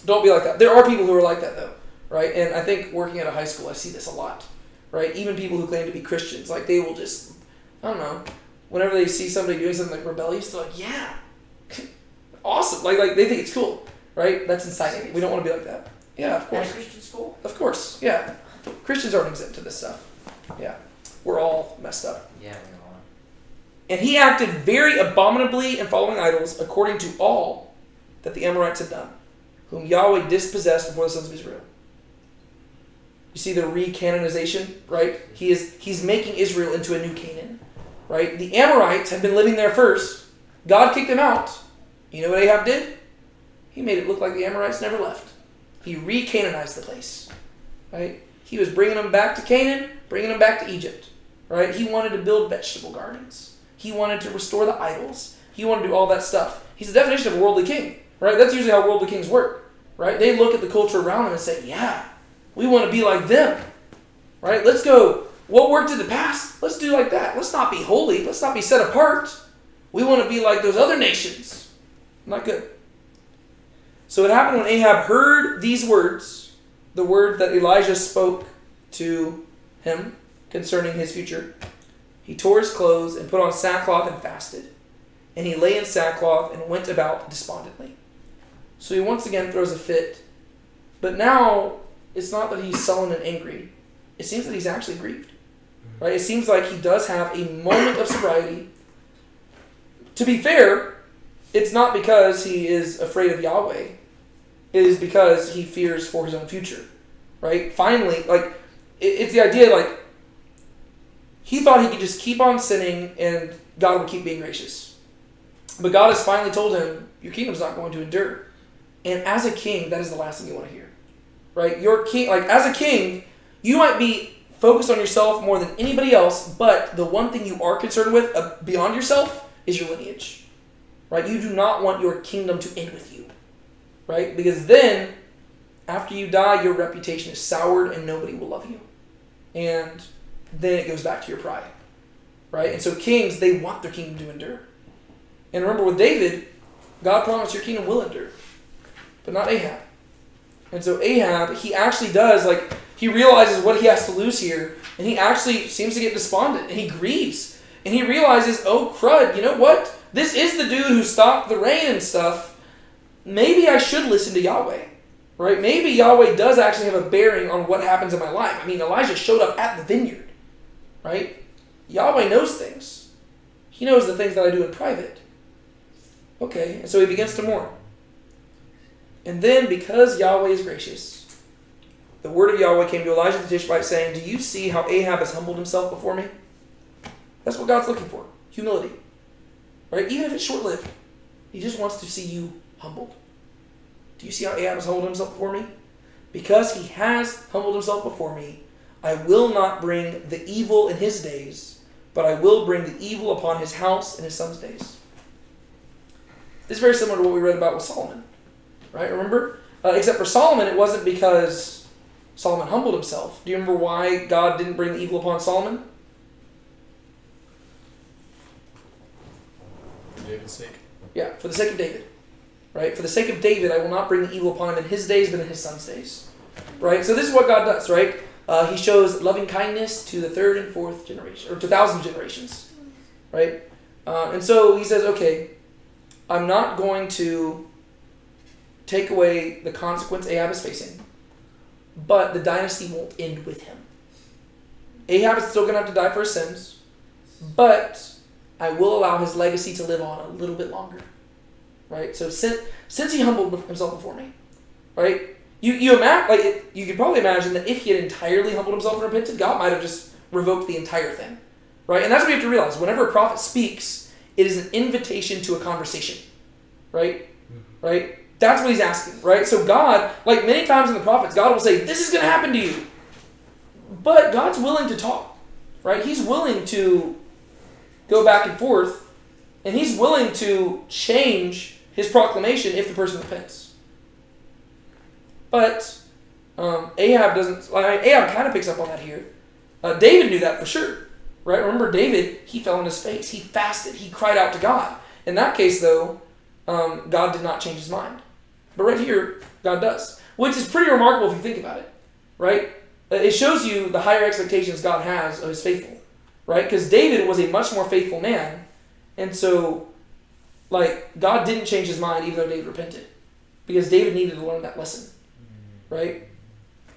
Don't be like that. There are people who are like that, though, right? And I think working at a high school, I see this a lot, right? Even people who claim to be Christians, like they will just, I don't know, whenever they see somebody doing something like rebellious, they're like, yeah, awesome. Like they think it's cool, right? That's inciting. We don't want to be like that. Yeah, of At course. a Christian school? Of course, yeah. Christians aren't exempt to this stuff. Yeah. We're all messed up. Yeah, we are. And he acted very abominably in following idols, according to all that the Amorites had done, whom Yahweh dispossessed before the sons of Israel. You see the recanonization, right? He's making Israel into a new Canaan, right? The Amorites had been living there first. God kicked them out. You know what Ahab did? He made it look like the Amorites never left. He re-Canaanized the place, right? He was bringing them back to Canaan, bringing them back to Egypt, right? He wanted to build vegetable gardens. He wanted to restore the idols. He wanted to do all that stuff. He's the definition of a worldly king, right? That's usually how worldly kings work, right? They look at the culture around them and say, yeah, we want to be like them, right? Let's go. What worked in the past? Let's do like that. Let's not be holy. Let's not be set apart. We want to be like those other nations. Not good. So it happened when Ahab heard these words, the word that Elijah spoke to him concerning his future. He tore his clothes and put on sackcloth and fasted. And he lay in sackcloth and went about despondently. So he once again throws a fit. But now, it's not that he's sullen and angry. It seems that he's actually grieved. Right? It seems like he does have a moment of sobriety. To be fair, it's not because he is afraid of Yahweh. It is because he fears for his own future. Right? Finally, like, it's the idea, like, he thought he could just keep on sinning and God would keep being gracious. But God has finally told him, your kingdom's not going to endure. And as a king, that is the last thing you want to hear. Right? Your king, like, as a king, you might be focused on yourself more than anybody else, but the one thing you are concerned with beyond yourself is your lineage. Right? You do not want your kingdom to end with you. Right? Because then, after you die, your reputation is soured and nobody will love you. And then it goes back to your pride. Right? And so kings, they want their kingdom to endure. And remember with David, God promised your kingdom will endure. But not Ahab. And so Ahab, he actually does, like, he realizes what he has to lose here. And he actually seems to get despondent. And he grieves. And he realizes, oh crud, you know what? This is the dude who stopped the rain and stuff. Maybe I should listen to Yahweh. Right? Maybe Yahweh does actually have a bearing on what happens in my life. I mean, Elijah showed up at the vineyard. Right? Yahweh knows things. He knows the things that I do in private. Okay, and so he begins to mourn. And then, because Yahweh is gracious, the word of Yahweh came to Elijah the Tishbite saying, do you see how Ahab has humbled himself before me? That's what God's looking for. Humility. Right? Even if it's short-lived. He just wants to see you humbled. Do you see how Ahab has humbled himself before me? Because he has humbled himself before me, I will not bring the evil in his days, but I will bring the evil upon his house in his son's days. This is very similar to what we read about with Solomon. Right? Remember? Except for Solomon, it wasn't because Solomon humbled himself. Do you remember why God didn't bring the evil upon Solomon? For David's sake. Yeah, for the sake of David. Right? For the sake of David, I will not bring the evil upon him in his days, but in his son's days. Right? So this is what God does, right? He shows loving kindness to the third and fourth generation, or to 1,000 generations. Right? And so he says, okay, I'm not going to take away the consequence Ahab is facing, but the dynasty won't end with him. Ahab is still going to have to die for his sins, but I will allow his legacy to live on a little bit longer. Right? So since he humbled himself before me, right? You could probably imagine that if he had entirely humbled himself and repented, God might have just revoked the entire thing. Right? And that's what we have to realize. Whenever a prophet speaks, it is an invitation to a conversation. Right? Right? That's what he's asking. Right? So God, like many times in the prophets, God will say, this is going to happen to you. But God's willing to talk. Right? He's willing to go back and forth. And he's willing to change his proclamation if the person repents. But Ahab doesn't. Ahab kind of picks up on that here. David knew that for sure. Right? Remember David, he fell on his face. He fasted. He cried out to God. In that case, though, God did not change his mind. But right here, God does. Which is pretty remarkable if you think about it, right? It shows you the higher expectations God has of his faithful, right? Because David was a much more faithful man, and so, like, God didn't change his mind even though David repented, because David needed to learn that lesson, right?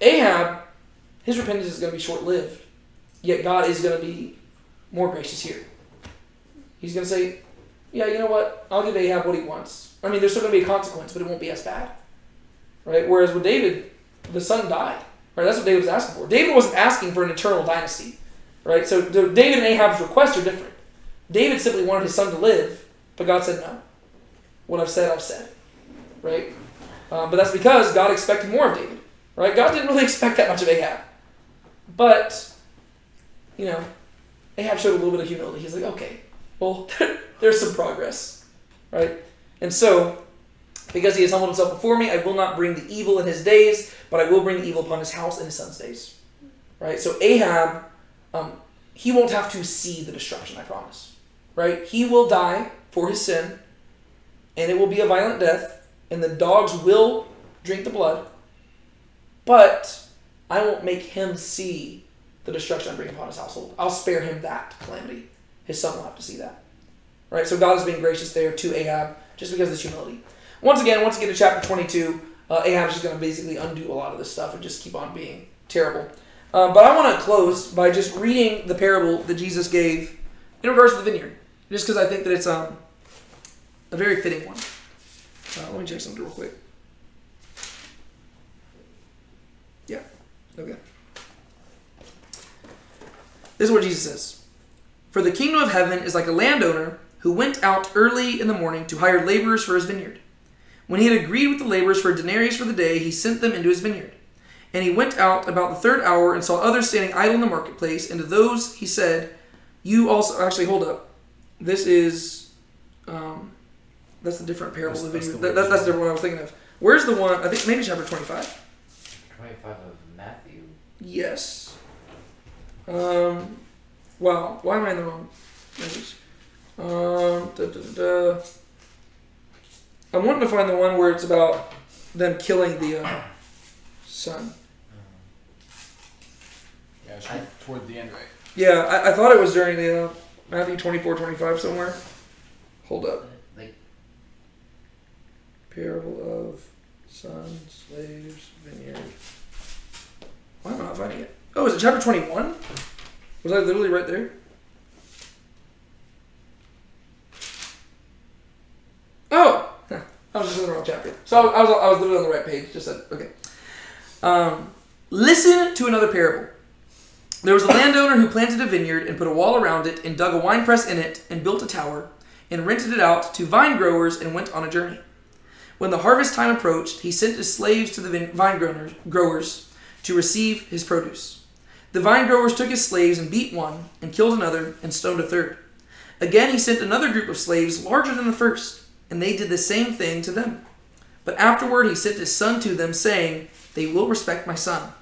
Ahab, his repentance is going to be short-lived, yet God is going to be more gracious here. He's going to say, yeah, you know what? I'll give Ahab what he wants. I mean, there's still going to be a consequence, but it won't be as bad, right? Whereas with David, the son died. Right, that's what David was asking for. David wasn't asking for an eternal dynasty, right? So David and Ahab's requests are different. David simply wanted his son to live, but God said no. What I've said, right? But that's because God expected more of David, right? God didn't really expect that much of Ahab, but Ahab showed a little bit of humility. He's like, okay, well, there's some progress, right? And so, because he has humbled himself before me, I will not bring the evil in his days, but I will bring the evil upon his house and his son's days. Right? So Ahab, he won't have to see the destruction, I promise. Right? He will die for his sin, and it will be a violent death, and the dogs will drink the blood, but I won't make him see the destruction I bring upon his household. I'll spare him that calamity. His son will have to see that. Right? So God is being gracious there to Ahab, just because of his humility. Once again to chapter 22, Ahab is just going to basically undo a lot of this stuff and just keep on being terrible. But I want to close by just reading the parable that Jesus gave in regards to the vineyard, just because I think that it's a very fitting one. Let me check something real quick. Yeah, okay. This is what Jesus says. For the kingdom of heaven is like a landowner who went out early in the morning to hire laborers for his vineyard. When he had agreed with the laborers for a denarius for the day, he sent them into his vineyard. And he went out about the third hour and saw others standing idle in the marketplace. And to those he said, you also... Actually, hold up. This is... that's a different parable of the vineyard. That's the different one I was thinking of. Where's the one... I think maybe chapter 25. 25 of Matthew? Yes. Wow. Why am I in the wrong message? I'm wanting to find the one where it's about them killing the son. Yeah, it's toward the end, right? Yeah, I thought it was during the Matthew 24, 25 somewhere. Hold up. Parable of sons, slaves, vineyard. Why am I not finding it? Oh, is it chapter 21? Was I literally right there? Oh! I was just in the wrong chapter. So I was literally on the right page. Just said, okay. Listen to another parable. There was a landowner who planted a vineyard and put a wall around it and dug a winepress in it and built a tower and rented it out to vine growers and went on a journey. When the harvest time approached, he sent his slaves to the vine growers to receive his produce. The vine growers took his slaves and beat one and killed another and stoned a third. Again, he sent another group of slaves larger than the first, and they did the same thing to them. But afterward he sent his son to them, saying, they will respect my son.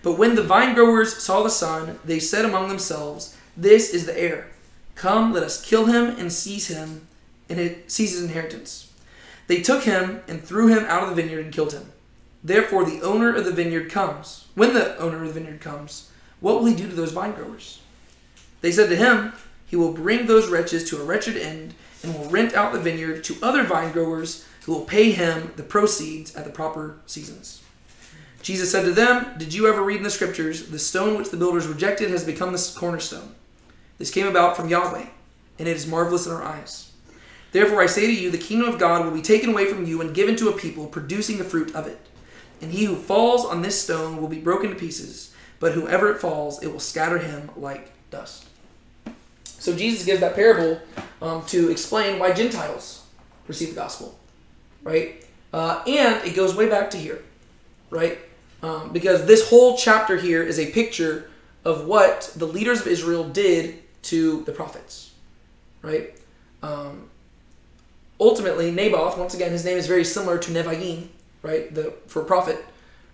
But when the vine growers saw the son, they said among themselves, this is the heir. Come, let us kill him and seize his inheritance. They took him and threw him out of the vineyard and killed him. Therefore the owner of the vineyard comes. When the owner of the vineyard comes, what will he do to those vine growers? They said to him, he will bring those wretches to a wretched end and will rent out the vineyard to other vine growers who will pay him the proceeds at the proper seasons. Jesus said to them, did you ever read in the scriptures, the stone which the builders rejected has become the cornerstone. This came about from Yahweh, and it is marvelous in our eyes. Therefore I say to you, the kingdom of God will be taken away from you and given to a people producing the fruit of it. And he who falls on this stone will be broken to pieces, but whoever it falls, it will scatter him like dust. So Jesus gives that parable to explain why Gentiles receive the gospel, right? And it goes way back to here, right? Because this whole chapter here is a picture of what the leaders of Israel did to the prophets, right? Ultimately, Naboth, once again, his name is very similar to Nevi'im, right? For prophet,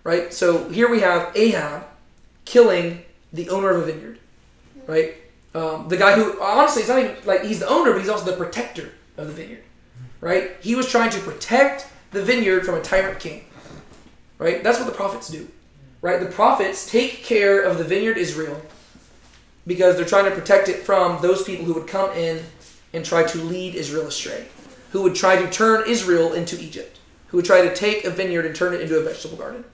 right? So here we have Ahab killing the owner of a vineyard, right? The guy who, honestly, it's not even like he's the owner, but he's also the protector of the vineyard, right? He was trying to protect the vineyard from a tyrant king. Right? That's what the prophets do. Right? The prophets take care of the vineyard Israel because they're trying to protect it from those people who would come in and try to lead Israel astray, who would try to turn Israel into Egypt, who would try to take a vineyard and turn it into a vegetable garden,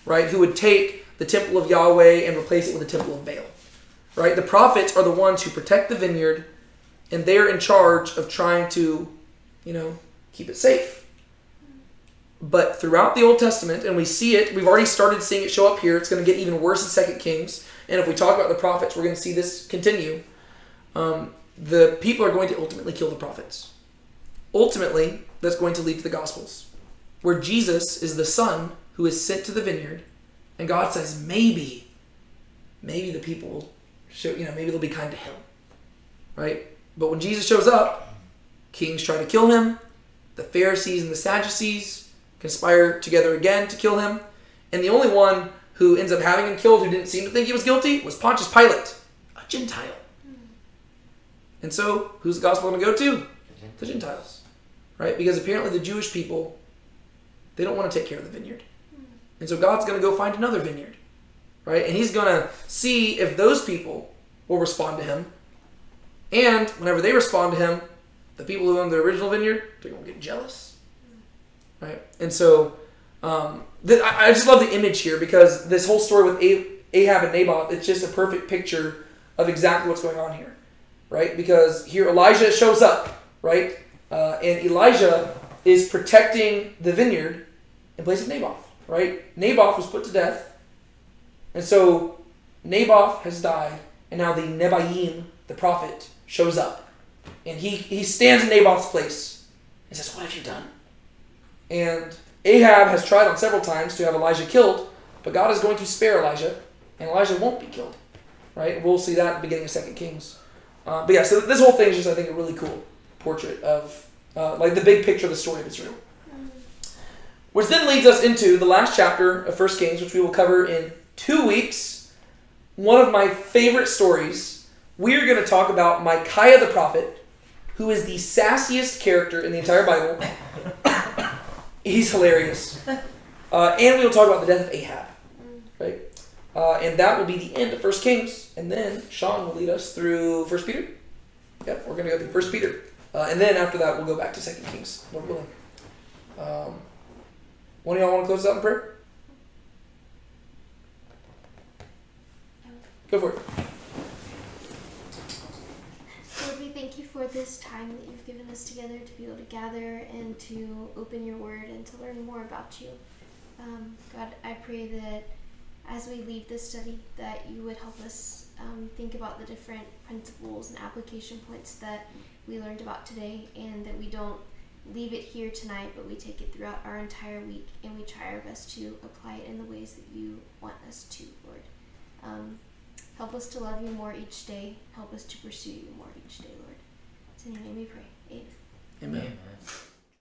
right? Who would take the temple of Yahweh and replace it with the temple of Baal, right? The prophets are the ones who protect the vineyard, and they're in charge of trying to, keep it safe. But throughout the Old Testament, and we see it, we've already started seeing it show up here. It's going to get even worse in 2 Kings. And if we talk about the prophets, we're going to see this continue. The people are going to ultimately kill the prophets. Ultimately, that's going to lead to the Gospels, where Jesus is the Son who is sent to the vineyard, and God says, maybe the people will show, maybe they'll be kind to him, right? But when Jesus shows up, kings try to kill him. The Pharisees and the Sadducees conspire together again to kill him. And the only one who ends up having him killed, who didn't seem to think he was guilty, was Pontius Pilate, a Gentile. And so, who's the gospel going to go to? The Gentiles. Right? Because apparently the Jewish people, they don't want to take care of the vineyard. And so God's going to go find another vineyard. Right? And he's going to see if those people will respond to him. And whenever they respond to him, the people who own the original vineyard, they're going to get jealous. Right? And so, I just love the image here, because this whole story with Ahab and Naboth, it's just a perfect picture of exactly what's going on here. Right? Because here Elijah shows up, right? And Elijah is protecting the vineyard in place of Naboth, right? Naboth was put to death. And so Naboth has died, and now the Nebaim, the prophet, shows up. And he stands in Naboth's place and says, "What have you done?" And Ahab has tried on several times to have Elijah killed, but God is going to spare Elijah, and Elijah won't be killed. Right? We'll see that at the beginning of 2 Kings. But yeah, so this whole thing is just, I think, a really cool portrait of like the big picture of the story of Israel. Which then leads us into the last chapter of 1 Kings, which we will cover in 2 weeks. One of my favorite stories. We are going to talk about Micaiah the prophet, who is the sassiest character in the entire Bible. He's hilarious. And we will talk about the death of Ahab. Right? And that will be the end of 1 Kings. And then Sean will lead us through 1 Peter. Yep, we're going to go through 1 Peter. And then after that, we'll go back to 2 Kings, Lord willing. One of y'all want to close us out in prayer? Go for it. Lord, we thank you for this time that you've given us together to be able to gather and to open your word and to learn more about you. God, I pray that as we leave this study, that you would help us think about the different principles and application points that we learned about today, and that we don't leave it here tonight, but we take it throughout our entire week, and we try our best to apply it in the ways that you want us to, Lord. Help us to love you more each day. Help us to pursue you more each day, Lord. It's in your name we pray. Amen. Amen. Amen.